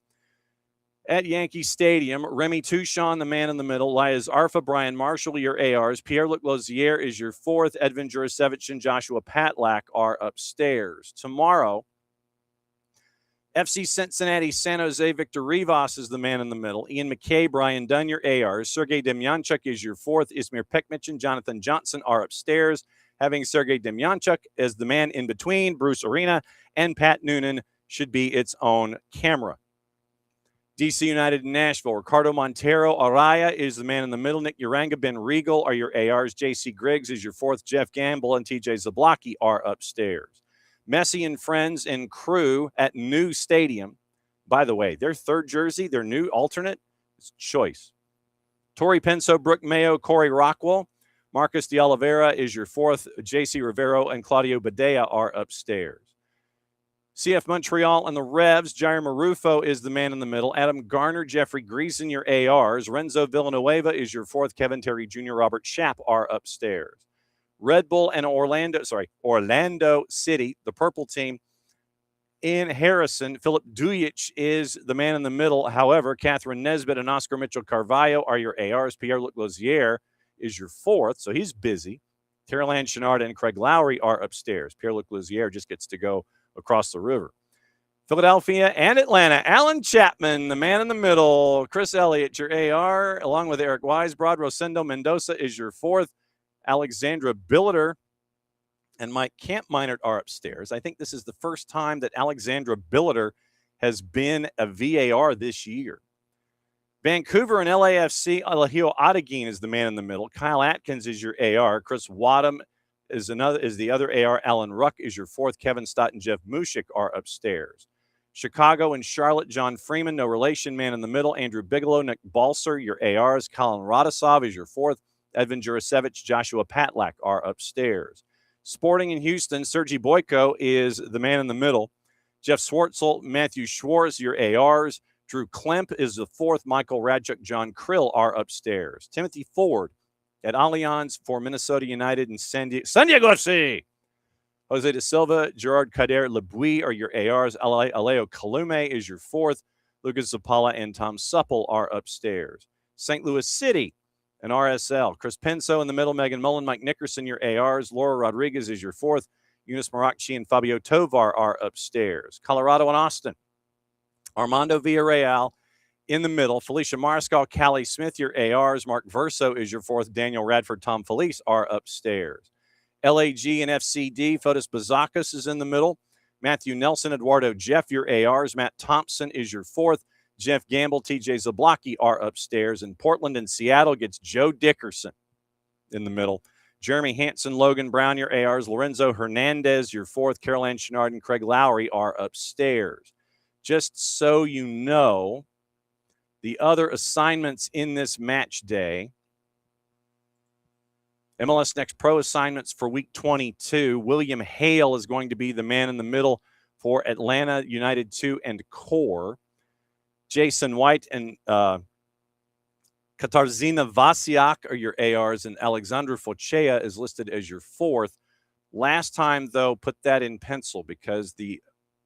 at Yankee Stadium, Remy Touchon, the man in the middle, Lias Arfa, Brian Marshall, your ARs. Pierre-Luc Lozier is your fourth. Edvin Jurasevich and Joshua Patlak are upstairs. Tomorrow, FC Cincinnati, San Jose, Victor Rivas is the man in the middle. Ian McKay, Brian Dunn, your ARs. Sergei Demyanchuk is your fourth. Ismir Pekmich and Jonathan Johnson are upstairs, having Sergei Demyanchuk as the man in between. Bruce Arena and Pat Noonan should be its own camera. DC United in Nashville, Ricardo Montero Araya is the man in the middle. Nick Uranga, Ben Regal are your ARs. JC Griggs is your fourth. Jeff Gamble and TJ Zablocki are upstairs. Messi and Friends and Crew at New Stadium. By the way, their third jersey, their new alternate, is choice. Torrey Penso, Brooke Mayo, Corey Rockwell. Marcus de Oliveira is your fourth. JC Rivero and Claudio Badea are upstairs. CF Montreal and the Revs. Jair Marufo is the man in the middle. Adam Garner, Jeffrey Greason, your ARs. Renzo Villanueva is your fourth. Kevin Terry Jr., Robert Schapp are upstairs. Red Bull and Orlando City, the purple team. In Harrison, Philip Dujic is the man in the middle. However, Catherine Nesbitt and Oscar Mitchell Carvalho are your ARs. Pierre-Luc Lozier is your fourth, so he's busy. Caroline Chenard and Craig Lowry are upstairs. Pierre-Luc Lozier just gets to go across the river. Philadelphia and Atlanta. Alan Chapman, the man in the middle. Chris Elliott, your AR, along with Eric Weisbrod. Rosendo Mendoza is your fourth. Alexandra Billiter and Mike Kampmeinert are upstairs. I think this is the first time that Alexandra Billiter has been a VAR this year. Vancouver and LAFC, Alahio Adegin is the man in the middle. Kyle Atkins is your AR. Chris Wadham is the other AR. Alan Ruck is your fourth. Kevin Stott and Jeff Mushik are upstairs. Chicago and Charlotte, John Freeman, no relation, man in the middle. Andrew Bigelow, Nick Balser, your ARs. Colin Radosov is your fourth. Edvin Jurasevich, Joshua Patlak are upstairs. Sporting in Houston, Sergei Boyko is the man in the middle. Jeff Swartzel, Matthew Schwartz, your ARs. Drew Klemp is the fourth. Michael Radchuk, John Krill are upstairs. Timothy Ford at Allianz for Minnesota United and San Diego FC. Jose de Silva, Gerard Kader Lebuy are your ARs. Aleo Kalume is your fourth. Lucas Zapala and Tom Supple are upstairs. St. Louis City and RSL. Chris Penso in the middle. Megan Mullen, Mike Nickerson, your ARs. Laura Rodriguez is your fourth. Eunice Marakchi and Fabio Tovar are upstairs. Colorado and Austin. Armando Villarreal in the middle. Felicia Mariscal, Callie Smith, your ARs. Mark Verso is your fourth. Daniel Radford, Tom Felice are upstairs. LAG and FCD, Fotis Bazakis is in the middle. Matthew Nelson, Eduardo Jeff, your ARs. Matt Thompson is your fourth. Jeff Gamble, TJ Zablocki are upstairs. And Portland and Seattle gets Joe Dickerson in the middle. Jeremy Hansen, Logan Brown, your ARs. Lorenzo Hernandez, your fourth. Caroline Chenard and Craig Lowry are upstairs. Just so you know, the other assignments in this match day, MLS Next Pro assignments for Week 22. William Hale is going to be the man in the middle for Atlanta United 2 and Core. Jason White and Katarzyna Wasiak are your ARs, and Alexandra Fochea is listed as your fourth. Last time, though, put that in pencil because the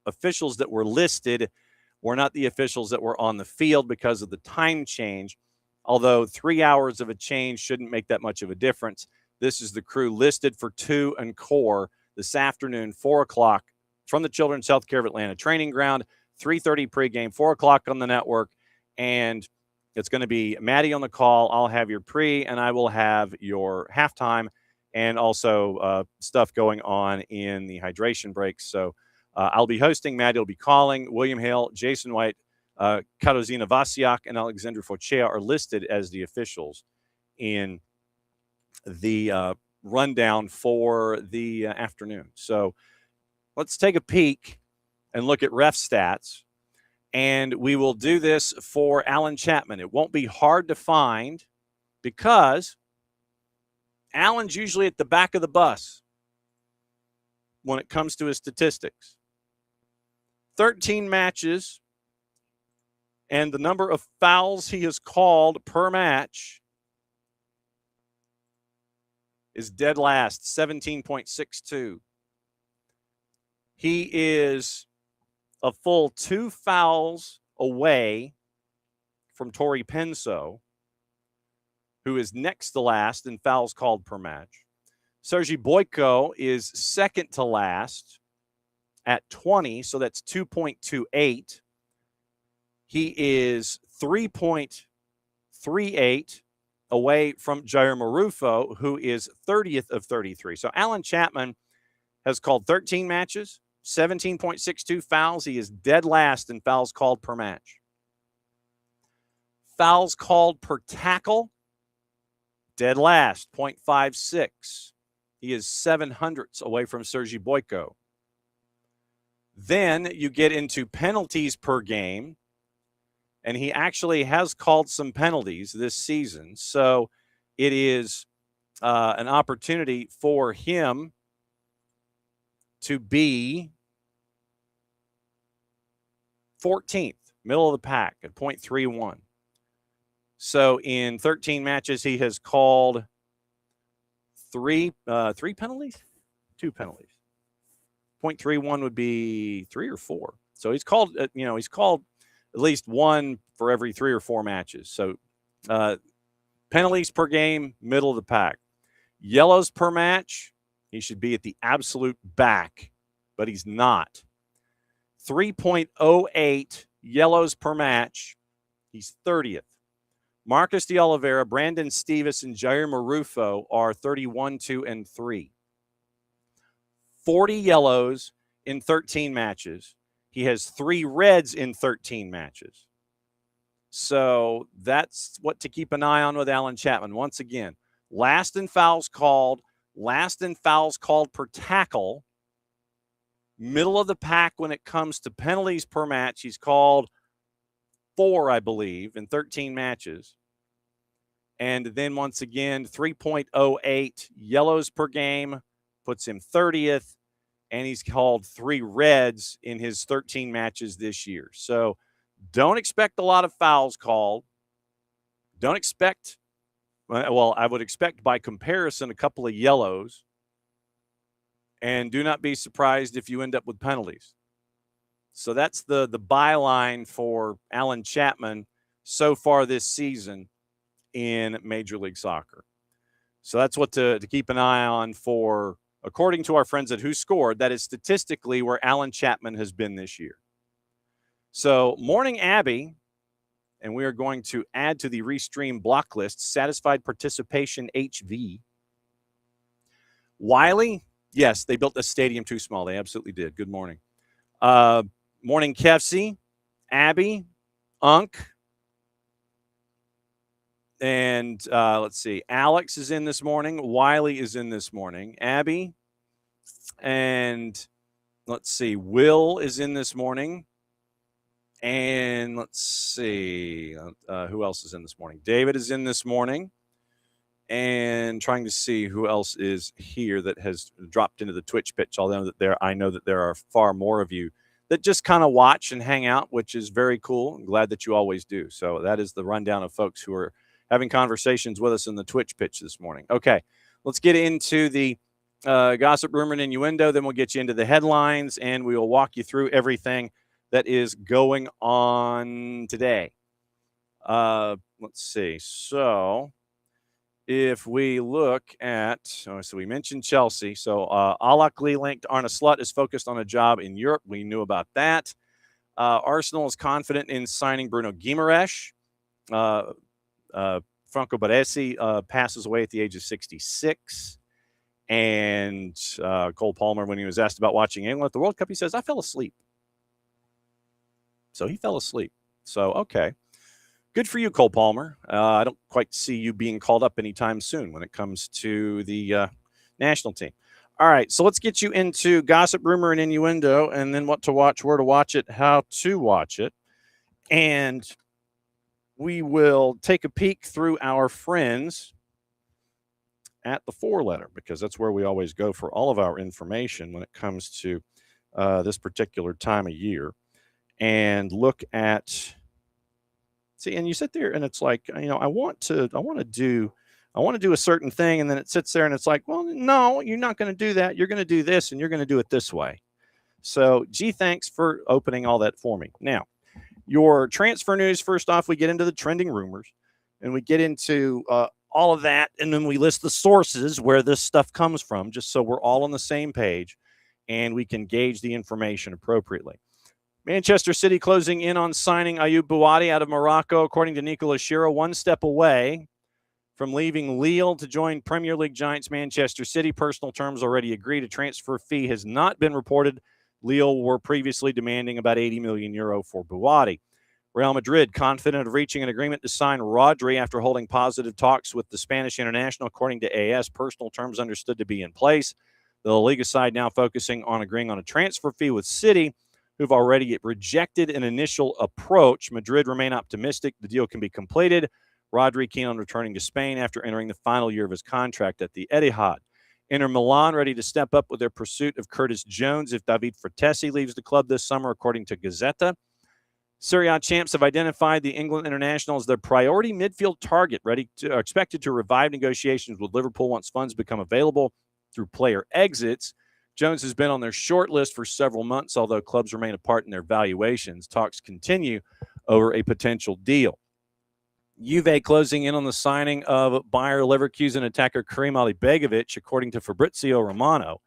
officials that were listed were not the officials that were on the field because of the time change. Although 3 hours of a change shouldn't make that much of a difference. This is the crew listed for 2 and Core this afternoon, 4 o'clock from the Children's Healthcare of Atlanta training ground, 3:30 pregame, 4 o'clock on the network. And it's going to be Maddie on the call. I'll have your pre, and I will have your halftime and also stuff going on in the hydration breaks. So I'll be hosting. Maddie will be calling. William Hale, Jason White, Katarzyna Wasiak, and Alexandra Fochea are listed as the officials in the rundown for the afternoon. So let's take a peek and look at ref stats. And we will do this for Alan Chapman. It won't be hard to find because Alan's usually at the back of the bus when it comes to his statistics. 13 matches, and the number of fouls he has called per match is dead last, 17.62. He is a full 2 fouls away from Tori Penso, who is next to last in fouls called per match. Sergei Boyko is second to last at 20, so that's 2.28. He is 3.38 away from Jair Marufo, who is 30th of 33. So Alan Chapman has called 13 matches, 17.62 fouls. He is dead last in fouls called per match. Fouls called per tackle, dead last, 0.56. He is 700ths away from Sergei Boyko. Then you get into penalties per game, and he actually has called some penalties this season. So it is an opportunity for him to be 14th, middle of the pack at .31. So in 13 matches, he has called three penalties, 2 penalties. .31 would be 3 or 4. So he's called, he's called at least 1 for every 3 or 4 matches. So penalties per game, middle of the pack. Yellows per match, he should be at the absolute back, but he's not. 3.08 yellows per match, he's 30th. Marcus de Oliveira, Brandon Stevis, and Jair Marufo are 31, 2, and 3. 40 yellows in 13 matches. He has 3 reds in 13 matches. So that's what to keep an eye on with Alan Chapman. Once again, last in fouls called per tackle, middle of the pack when it comes to penalties per match. He's called 4, I believe, in 13 matches. And then once again, 3.08 yellows per game puts him 30th. And he's called 3 reds in his 13 matches this year. So don't expect a lot of fouls called. Don't expect, well, I would expect by comparison a couple of yellows. And do not be surprised if you end up with penalties. So that's the byline for Alan Chapman so far this season in Major League Soccer. So that's what to keep an eye on for, according to our friends at Who Scored, that is statistically where Alan Chapman has been this year. So Morning Abby, and we are going to add to the Restream block list, Satisfied Participation HV. Wiley, yes, they built the stadium too small. They absolutely did. Good morning. Morning Kefsey, Abby, Unk, and let's see. Alex is in this morning. Wiley is in this morning. Abby, and let's see. Will is in this morning. And let's see. Who else is in this morning? David is in this morning. And trying to see who else is here that has dropped into the Twitch pitch, although I know that there are far more of you that just kind of watch and hang out, which is very cool. I'm glad that you always do. So that is the rundown of folks who are having conversations with us in the Twitch pitch this morning. Okay, let's get into the gossip, rumor, and innuendo. Then we'll get you into the headlines, and we will walk you through everything that is going on today. Let's see. So if we look at, so we mentioned Chelsea. So Alakli linked Arne Slot is focused on a job in Europe. We knew about that. Arsenal is confident in signing Bruno Guimaraes. Franco Baresi passes away at the age of 66. And Cole Palmer, when he was asked about watching England at the World Cup, he says, I fell asleep. So he fell asleep. So, okay. Good for you, Cole Palmer. I don't quite see you being called up anytime soon when it comes to the national team. All right, so let's get you into gossip, rumor, and innuendo, and then what to watch, where to watch it, how to watch it. And we will take a peek through our friends at the 4-letter, because that's where we always go for all of our information when it comes to this particular time of year. And look at, see, and you sit there and it's like, I want to do a certain thing, and then it sits there and it's like, well, no, you're not going to do that. You're going to do this, and you're going to do it this way. So, gee, thanks for opening all that for me. Now, your transfer news, first off, we get into the trending rumors, and we get into all of that, and then we list the sources where this stuff comes from, just so we're all on the same page and we can gauge the information appropriately. Manchester City closing in on signing Ayoub Bouadi out of Morocco, according to Nicolas Shiro, one step away from leaving Lille to join Premier League giants Manchester City. Personal terms already agreed. A transfer fee has not been reported. Lille were previously demanding about €80 million for Bouadi. Real Madrid confident of reaching an agreement to sign Rodri after holding positive talks with the Spanish international, according to AS. Personal terms understood to be in place. The La Liga side now focusing on agreeing on a transfer fee with City, who've already rejected an initial approach. Madrid remain optimistic the deal can be completed. Rodri keen on returning to Spain after entering the final year of his contract at the Etihad. Inter Milan ready to step up with their pursuit of Curtis Jones if David Fratesi leaves the club this summer, according to Gazzetta. Serie A champs have identified the England international as their priority midfield target, expected to revive negotiations with Liverpool once funds become available through player exits. Jones has been on their short list for several months, although clubs remain apart in their valuations. Talks continue over a potential deal. Juve closing in on the signing of Bayer Leverkusen attacker Karim Alibegovic, according to Fabrizio Romano.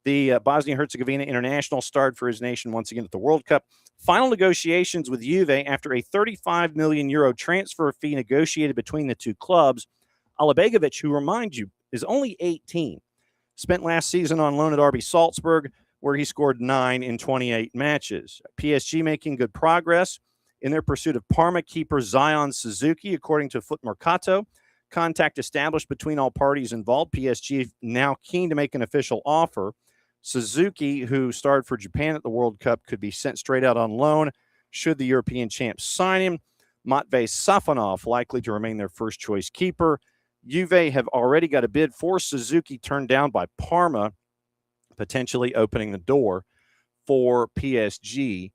The Bosnia-Herzegovina international starred for his nation once again at the World Cup. Final negotiations with Juve after a 35 million euro transfer fee negotiated between the two clubs. Alibegovic, who, remind you, is only 18, spent last season on loan at RB Salzburg, where he scored 9 in 28 matches. PSG making good progress in their pursuit of Parma keeper Zion Suzuki, according to Foot Mercato. Contact established between all parties involved. PSG now keen to make an official offer. Suzuki, who starred for Japan at the World Cup, could be sent straight out on loan should the European champs sign him. Matvei Safonov likely to remain their first-choice keeper. Juve have already got a bid for Suzuki turned down by Parma, potentially opening the door for PSG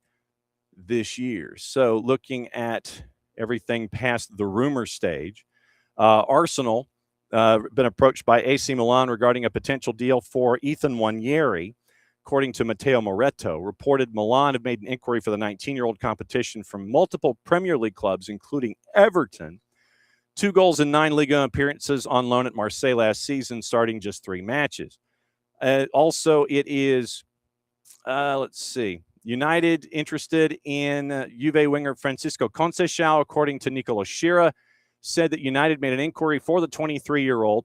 this year. So looking at everything past the rumor stage, Arsenal been approached by AC Milan regarding a potential deal for Ethan Nwaneri, according to Matteo Moretto. Reported Milan have made an inquiry for the 19-year-old competition from multiple Premier League clubs, including Everton. 2 goals in 9 Liga appearances on loan at Marseille last season, starting just 3 matches. Also, it is, United interested in Juve winger Francisco Conceição, according to Nicolo Schira, said that United made an inquiry for the 23-year-old,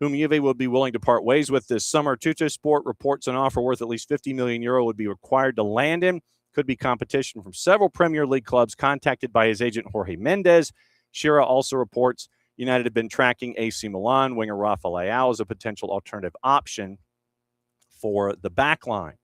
whom Juve would be willing to part ways with this summer. Tuttosport reports an offer worth at least 50 million euro would be required to land him. Could be competition from several Premier League clubs contacted by his agent Jorge Mendes. Schira also reports United have been tracking AC Milan winger Rafa Leao as a potential alternative option for the back line.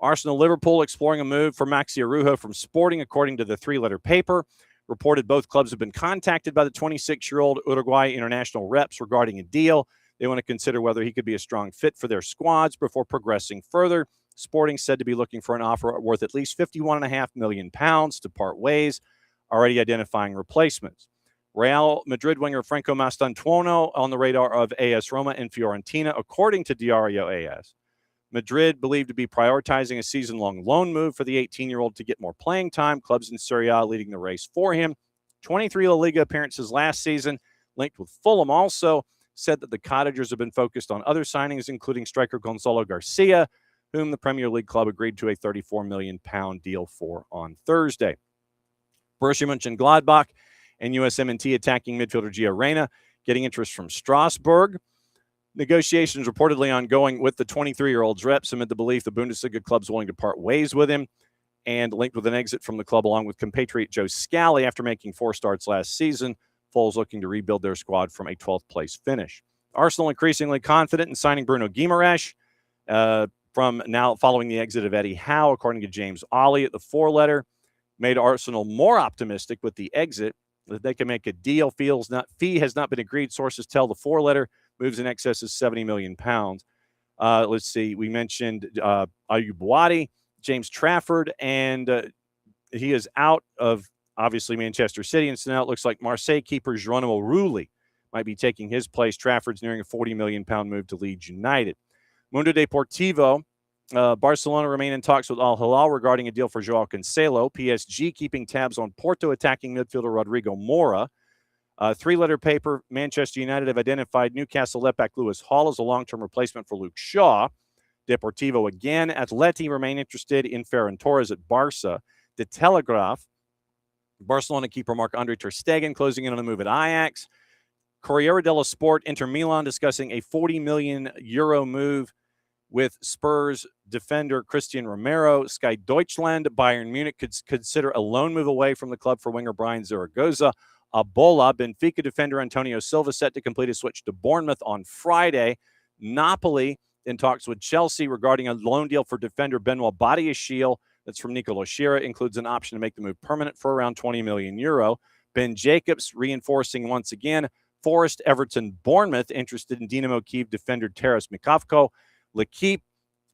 Arsenal Liverpool exploring a move for Maxi Arujo from Sporting, according to the 3-letter paper. Reported both clubs have been contacted by the 26-year-old Uruguay international reps regarding a deal. They want to consider whether he could be a strong fit for their squads before progressing further. Sporting said to be looking for an offer worth at least £51.5 million to part ways, already identifying replacements. Real Madrid winger Franco Mastantuono on the radar of AS Roma and Fiorentina, according to Diario AS. Madrid believed to be prioritizing a season-long loan move for the 18-year-old to get more playing time. Clubs in Serie A leading the race for him. 23 La Liga appearances last season, linked with Fulham. Also said that the Cottagers have been focused on other signings, including striker Gonzalo Garcia, whom the Premier League club agreed to a £34 million deal for on Thursday. Borussia Mönchengladbach and USMNT attacking midfielder Gio Reyna, getting interest from Strasbourg. Negotiations reportedly ongoing with the 23-year-old's reps amid the belief the Bundesliga club's willing to part ways with him, and linked with an exit from the club along with compatriot Joe Scally after making 4 starts last season. Fulham's looking to rebuild their squad from a 12th place finish. Arsenal increasingly confident in signing Bruno Guimaraes from now following the exit of Eddie Howe, according to James Ollie at the 4-letter. Made Arsenal more optimistic with the exit that they can make a deal. Fee has not been agreed. Sources tell the 4-letter moves in excess of £70 million. Let's see. We mentioned Ayub Wadi, James Trafford, and he is out of, obviously, Manchester City. And so now it looks like Marseille keeper Geronimo Rulli might be taking his place. Trafford's nearing a £40 million move to Leeds United. Mundo Deportivo, Barcelona remain in talks with Al Hilal regarding a deal for Joao Cancelo. PSG keeping tabs on Porto attacking midfielder Rodrigo Mora. 3-letter paper, Manchester United have identified Newcastle left-back Lewis Hall as a long-term replacement for Luke Shaw. Deportivo again. Atleti remain interested in Ferran Torres at Barca. The Telegraph, Barcelona keeper Marc-Andre ter Stegen closing in on a move at Ajax. Corriere dello Sport, Inter Milan discussing a €40 million move with Spurs defender Christian Romero. Sky Deutschland, Bayern Munich could consider a loan move away from the club for winger Brian Zaragoza. Abola, Benfica defender Antonio Silva set to complete a switch to Bournemouth on Friday. Napoli in talks with Chelsea regarding a loan deal for defender Benoit Badiashile. That's from Nicolo Schira. Includes an option to make the move permanent for around €20 million. Ben Jacobs reinforcing once again. Forest, Everton, Bournemouth interested in Dinamo Kyiv defender Taras Mikavko. L'Equipe,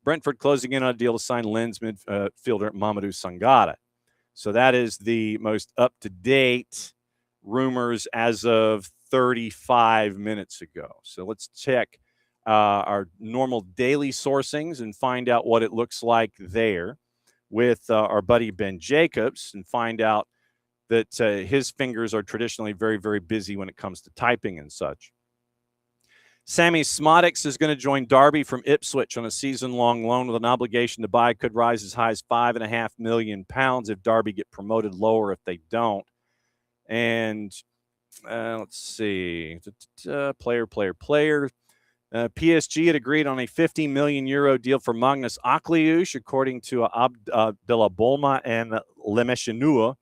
Brentford closing in on a deal to sign Lens midfielder Mamadou Sangare. So that is the most up-to-date rumors as of 35 minutes ago. So let's check our normal daily sourcings and find out what it looks like there with our buddy Ben Jacobs and find out that his fingers are traditionally very, very busy when it comes to typing and such. Sammy Smodix is going to join Derby from Ipswich on a season-long loan with an obligation to buy. Could rise as high as £5.5 million if Derby get promoted, lower if they don't. And let's see. Player. PSG had agreed on a €50 million deal for Magnus Akliush, according to Abdullah Bolma and Lemeshinua.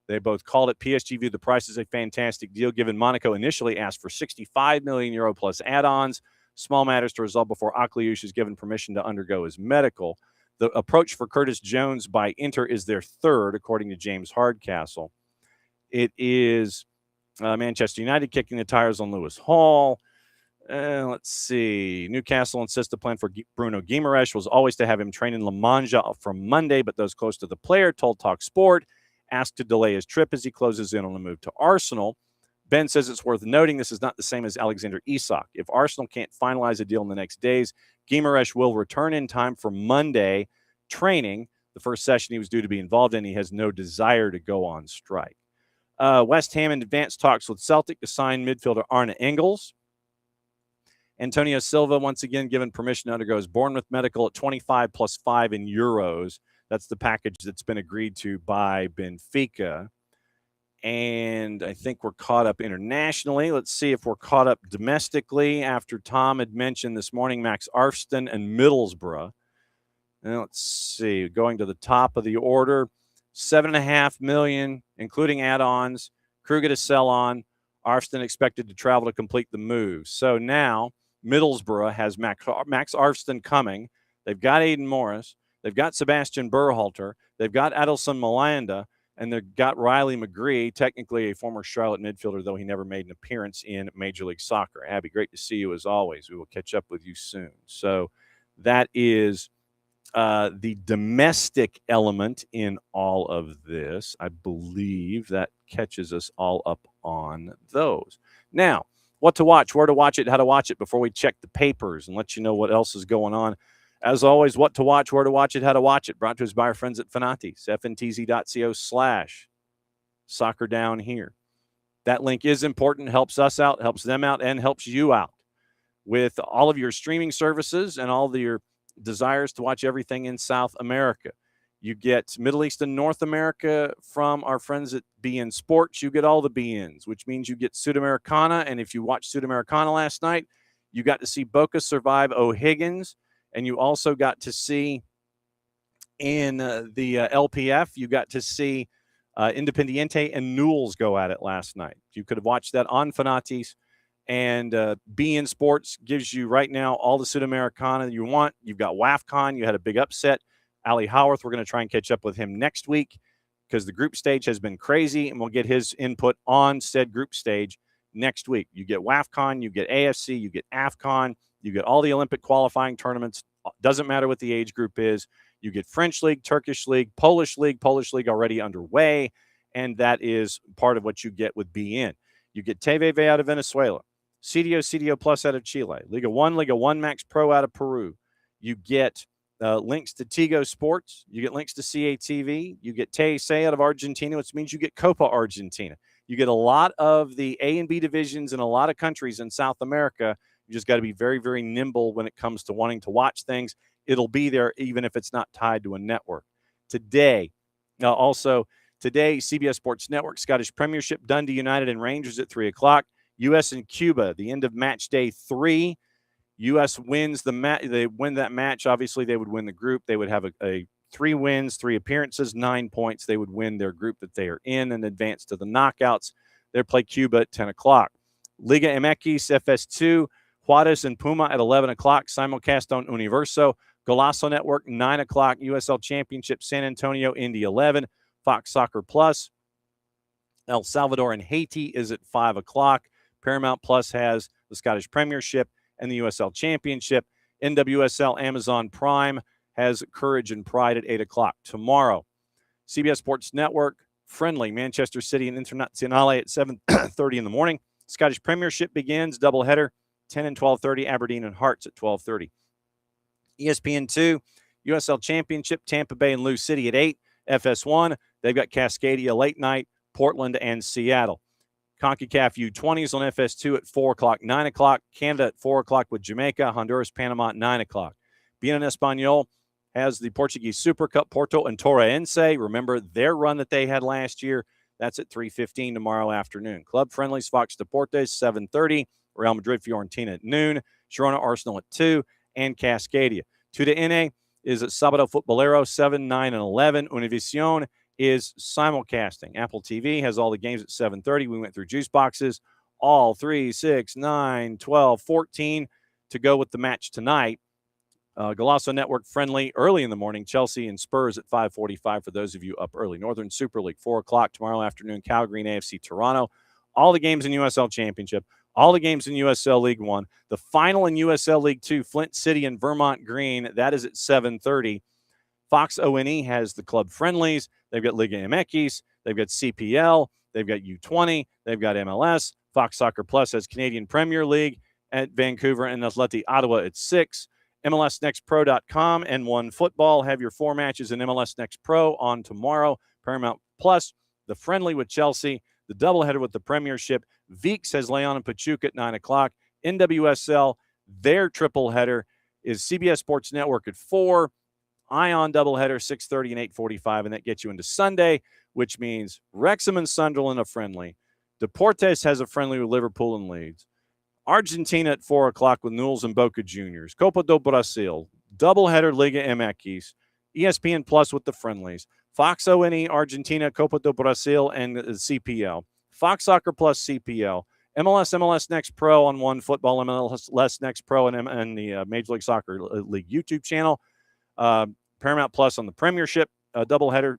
They both called it. PSG viewed the price as a fantastic deal, given Monaco initially asked for €65 million plus add-ons. Small matters to resolve before Akliush is given permission to undergo his medical. The approach for Curtis Jones by Inter is their third, according to James Hardcastle. It is Manchester United kicking the tires on Lewis Hall. Let's see. Newcastle insists the plan for Bruno Guimaraes was always to have him train in La Manja from Monday, but those close to the player told TalkSport asked to delay his trip as he closes in on a move to Arsenal. Ben says it's worth noting this is not the same as Alexander Isak. If Arsenal can't finalize a deal in the next days, Guimaraes will return in time for Monday training, the first session he was due to be involved in. He has no desire to go on strike. West Ham in advanced talks with Celtic to sign midfielder Arne Engels. Antonio Silva, once again, given permission to undergo his Bournemouth medical at 25 plus 5 in euros. That's the package that's been agreed to by Benfica. And I think we're caught up internationally. Let's see if we're caught up domestically after Tom had mentioned this morning Max Arfston and Middlesbrough. And let's see, going to the top of the order, $7.5 million, including add-ons. Kruger to sell on. Arfston expected to travel to complete the move. So now Middlesbrough has Max Arfston coming. They've got Aiden Morris. They've got Sebastian Berhalter. They've got Adelson Malanda. And they've got Riley McGree, technically a former Charlotte midfielder, though he never made an appearance in Major League Soccer. Abby, great to see you as always. We will catch up with you soon. So that is the domestic element in all of this. I believe that catches us all up on those. Now, what to watch, where to watch it, how to watch it before we check the papers and let you know what else is going on. As always, what to watch, where to watch it, how to watch it. Brought to us by our friends at Fanati's, fntz.co/soccer down here. That link is important, helps us out, helps them out, and helps you out with all of your streaming services and all of your desires to watch everything in South America. You get Middle East and North America from our friends at BN Sports. You get all the BNs, which means you get Sudamericana. And if you watched Sudamericana last night, you got to see Boca survive O'Higgins. And you also got to see in the LPF, you got to see Independiente and Newell's go at it last night. You could have watched that on Fanati's. And BN Sports gives you right now all the Sudamericana you want. You've got WAFCON. You had a big upset. Ali Howarth, we're going to try and catch up with him next week because the group stage has been crazy, and we'll get his input on said group stage next week. You get WAFCON, you get AFC, you get AFCON, you get all the Olympic qualifying tournaments. Doesn't matter what the age group is. You get French League, Turkish League, Polish League already underway, and that is part of what you get with BN. You get TVV out of Venezuela, CDO Plus out of Chile, Liga 1 Max Pro out of Peru. You get links to Tigo Sports. You get links to CATV. You get TSA out of Argentina, which means you get Copa Argentina. You get a lot of the A and B divisions in a lot of countries in South America. You just got to be very, very nimble when it comes to wanting to watch things. It'll be there even if it's not tied to a network. Today, CBS Sports Network, Scottish Premiership, Dundee United and Rangers at 3 o'clock. U.S. and Cuba, the end of match day 3. U.S. wins the match. They win that match. Obviously, they would win the group. They would have a 3 wins, 3 appearances, 9 points. They would win their group that they are in and advance to the knockouts. They play Cuba at 10 o'clock. Liga MX, FS2, Juarez and Puma at 11 o'clock. Simulcast on Universo. Golazo Network, 9 o'clock. USL Championship, San Antonio, Indy 11. Fox Soccer Plus. El Salvador and Haiti is at 5 o'clock. Paramount Plus has the Scottish Premiership and the USL Championship. NWSL Amazon Prime has Courage and Pride at 8 o'clock tomorrow. CBS Sports Network, friendly Manchester City and Internazionale at 7:30 in the morning. Scottish Premiership begins, doubleheader, 10 and 12:30, Aberdeen and Hearts at 12:30. ESPN2, USL Championship, Tampa Bay and Lou City at 8. FS1, they've got Cascadia late night, Portland and Seattle. CONCACAF U20s on FS2 at 4 o'clock, 9 o'clock. Canada at 4 o'clock with Jamaica. Honduras, Panama at 9 o'clock. Bien Espanol has the Portuguese Super Cup, Porto and Torreense. Remember their run that they had last year. That's at 3:15 tomorrow afternoon. Club friendlies, Fox Deportes, 7:30. Real Madrid, Fiorentina at noon. Girona, Arsenal at 2. And Cascadia. 2 to NA is at Sábado Futbolero, 7, 9, and 11. Univision is simulcasting. Apple TV has all the games at 7:30. We went through juice boxes, all 3, 6, 9, 12, 14 to go with the match tonight. Golasso Network friendly early in the morning. Chelsea and Spurs at 5:45 for those of you up early. Northern Super League, 4 o'clock tomorrow afternoon. Calgary and AFC Toronto. All the games in USL Championship. All the games in USL League 1. The final in USL League 2, Flint City and Vermont Green. That is at 7:30. Fox ONE has the club friendlies. They've got Liga MX. They've got CPL. They've got U20. They've got MLS. Fox Soccer Plus has Canadian Premier League at Vancouver and ATLUTD Ottawa at 6. MLSNextPro.com and One Football have your 4 matches in MLS Next Pro on tomorrow. Paramount Plus, the friendly with Chelsea, the doubleheader with the Premiership. Veeks has Leon and Pachuca at 9 o'clock. NWSL, their triple header is CBS Sports Network at 4. Ion doubleheader, 6:30 and 8:45, and that gets you into Sunday, which means Wrexham and Sunderland a friendly. Deportes has a friendly with Liverpool and Leeds. Argentina at 4 o'clock with Newell's and Boca Juniors. Copa do Brasil, doubleheader Liga MX. ESPN Plus with the friendlies. Fox ONE, Argentina, Copa do Brasil, and CPL. Fox Soccer Plus, CPL. MLS Next Pro on One Football, MLS Next Pro, and the Major League Soccer League YouTube channel. Paramount Plus on the Premiership, doubleheader.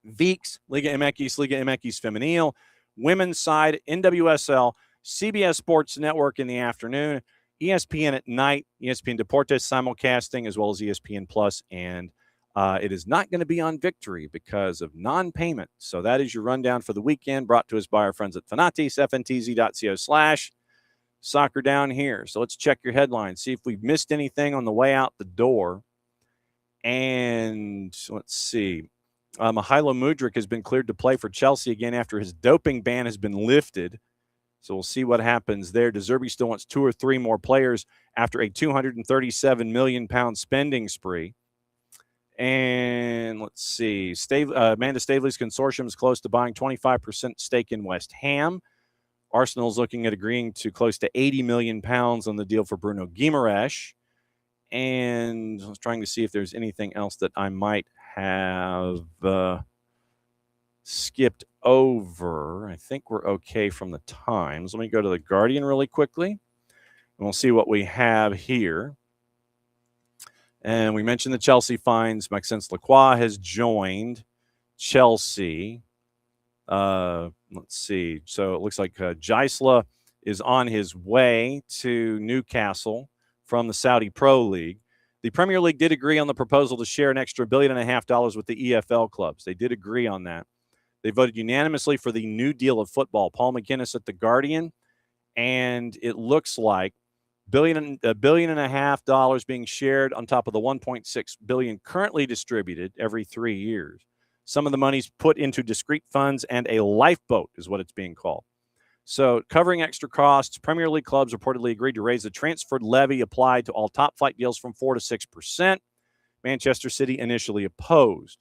Veeks, Liga MX Femenil. Women's side, NWSL. CBS Sports Network in the afternoon, ESPN at night, ESPN Deportes simulcasting, as well as ESPN Plus, and it is not going to be on Victory because of non-payment. So that is your rundown for the weekend, brought to us by our friends at Fanatis, fntz.co/soccer down here. So let's check your headlines, see if we've missed anything on the way out the door. And let's see. Mihajlo Mudryk has been cleared to play for Chelsea again after his doping ban has been lifted. So we'll see what happens there. De Zerbi still wants 2 or 3 more players after a £237 million spending spree. And let's see. Amanda Staveley's consortium is close to buying 25% stake in West Ham. Arsenal's looking at agreeing to close to £80 million on the deal for Bruno Guimaraes. And I was trying to see if there's anything else that I might have skipped over. I think we're okay from the times. Let me go to the Guardian really quickly, and we'll see what we have here. And we mentioned the Chelsea fines. Maxence Lacroix has joined Chelsea. Let's see. So it looks like Gisela is on his way to Newcastle from the Saudi Pro League. The Premier League did agree on the proposal to share an extra $1.5 billion with the EFL clubs. They did agree on that. They voted unanimously for the new deal of football. Paul McGuinness at The Guardian, and it looks like $1.5 billion being shared on top of the $1.6 billion currently distributed every 3 years. Some of the money's put into discrete funds, and a lifeboat is what it's being called. So covering extra costs, Premier League clubs reportedly agreed to raise the transfer levy applied to all top-flight deals from 4% to 6%. Manchester City initially opposed.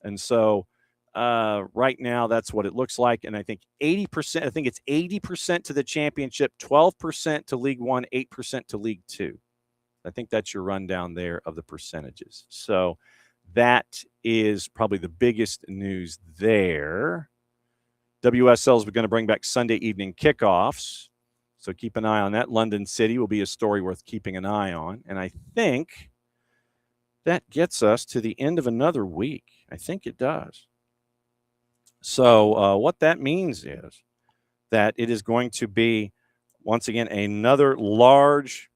And so right now, that's what it looks like. And I think 80%, I think it's 80% to the championship, 12% to League One, 8% to League Two. I think that's your rundown there of the percentages. So that is probably the biggest news there. WSL is going to bring back Sunday evening kickoffs. So keep an eye on that. London City will be a story worth keeping an eye on. And I think that gets us to the end of another week. I think it does. So what that means is that it is going to be, once again, another large.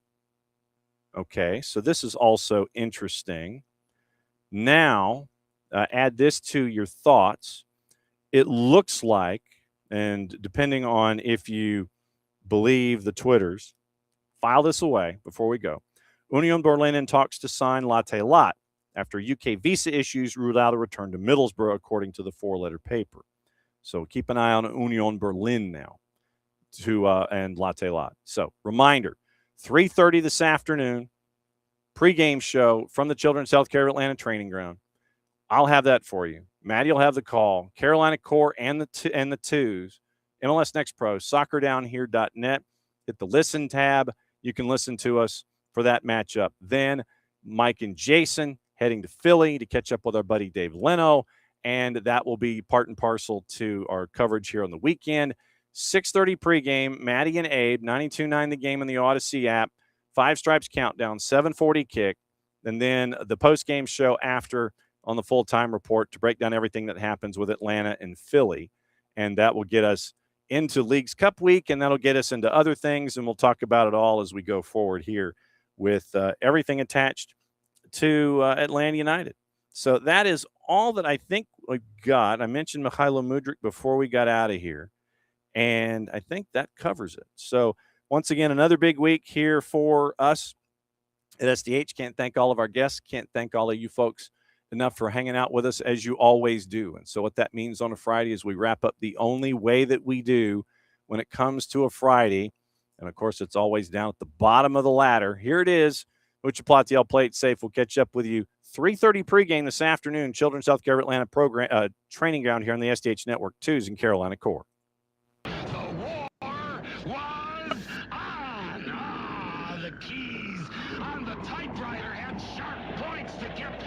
Okay, so this is also interesting. Now, add this to your thoughts. It looks like, and depending on if you believe the Twitters, file this away before we go. Union Berlin in talks to sign Latte Lot after UK visa issues ruled out a return to Middlesbrough, according to the four-letter paper. So keep an eye on Union Berlin now and Latte Lot. So reminder, 3:30 this afternoon, pregame show from the Children's Healthcare of Atlanta training ground. I'll have that for you. Maddie will have the call. Carolina Core and the twos. MLS Next Pro, soccerdownhere.net. Hit the listen tab. You can listen to us for that matchup. Then Mike and Jason heading to Philly to catch up with our buddy Dave Leno, and that will be part and parcel to our coverage here on the weekend. 6:30 pregame, Maddie and Abe, 92.9 The Game in the Odyssey app, Five Stripes Countdown, 7:40 kick, and then the postgame show after on the full-time report to break down everything that happens with Atlanta and Philly, and that will get us into Leagues Cup week, and that'll get us into other things, and we'll talk about it all as we go forward here with everything attached to Atlanta United. So that is all that I think we got. I mentioned Mikhailo Mudryk before we got out of here, and I think that covers it. So once again, another big week here for us at SDH. Can't thank all of our guests. Can't thank all of you folks enough for hanging out with us as you always do. And so what that means on a Friday is we wrap up the only way that we do when it comes to a Friday. And of course, it's always down at the bottom of the ladder. Here it is. Mucha Platiel, play it safe. We'll catch up with you 3:30 pregame this afternoon, Children's Healthcare of Atlanta program training ground here on the SDH Network 2s in Carolina Core. The war was on. The keys on the typewriter had sharp points that kept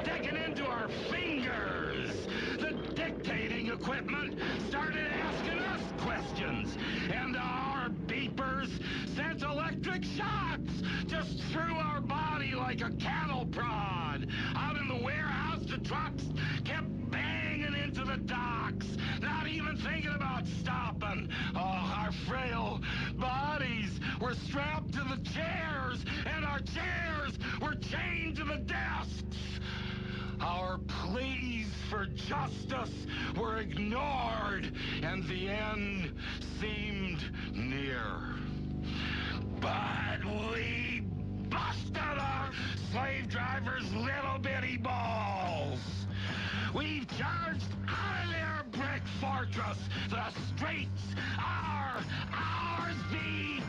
sticking into our fingers. The dictating equipment started asking us questions, and our beepers sent electric shocks just through our body like a cattle prod. Out in the warehouse, the trucks kept banging into the docks, not even thinking about stopping. Oh, our frail bodies were strapped to the chairs, and our chairs were chained to the desks. Our pleas for justice were ignored, and the end seemed near. But we busted our slave drivers' little bitty balls. We've charged out of their brick fortress. The streets are ours. The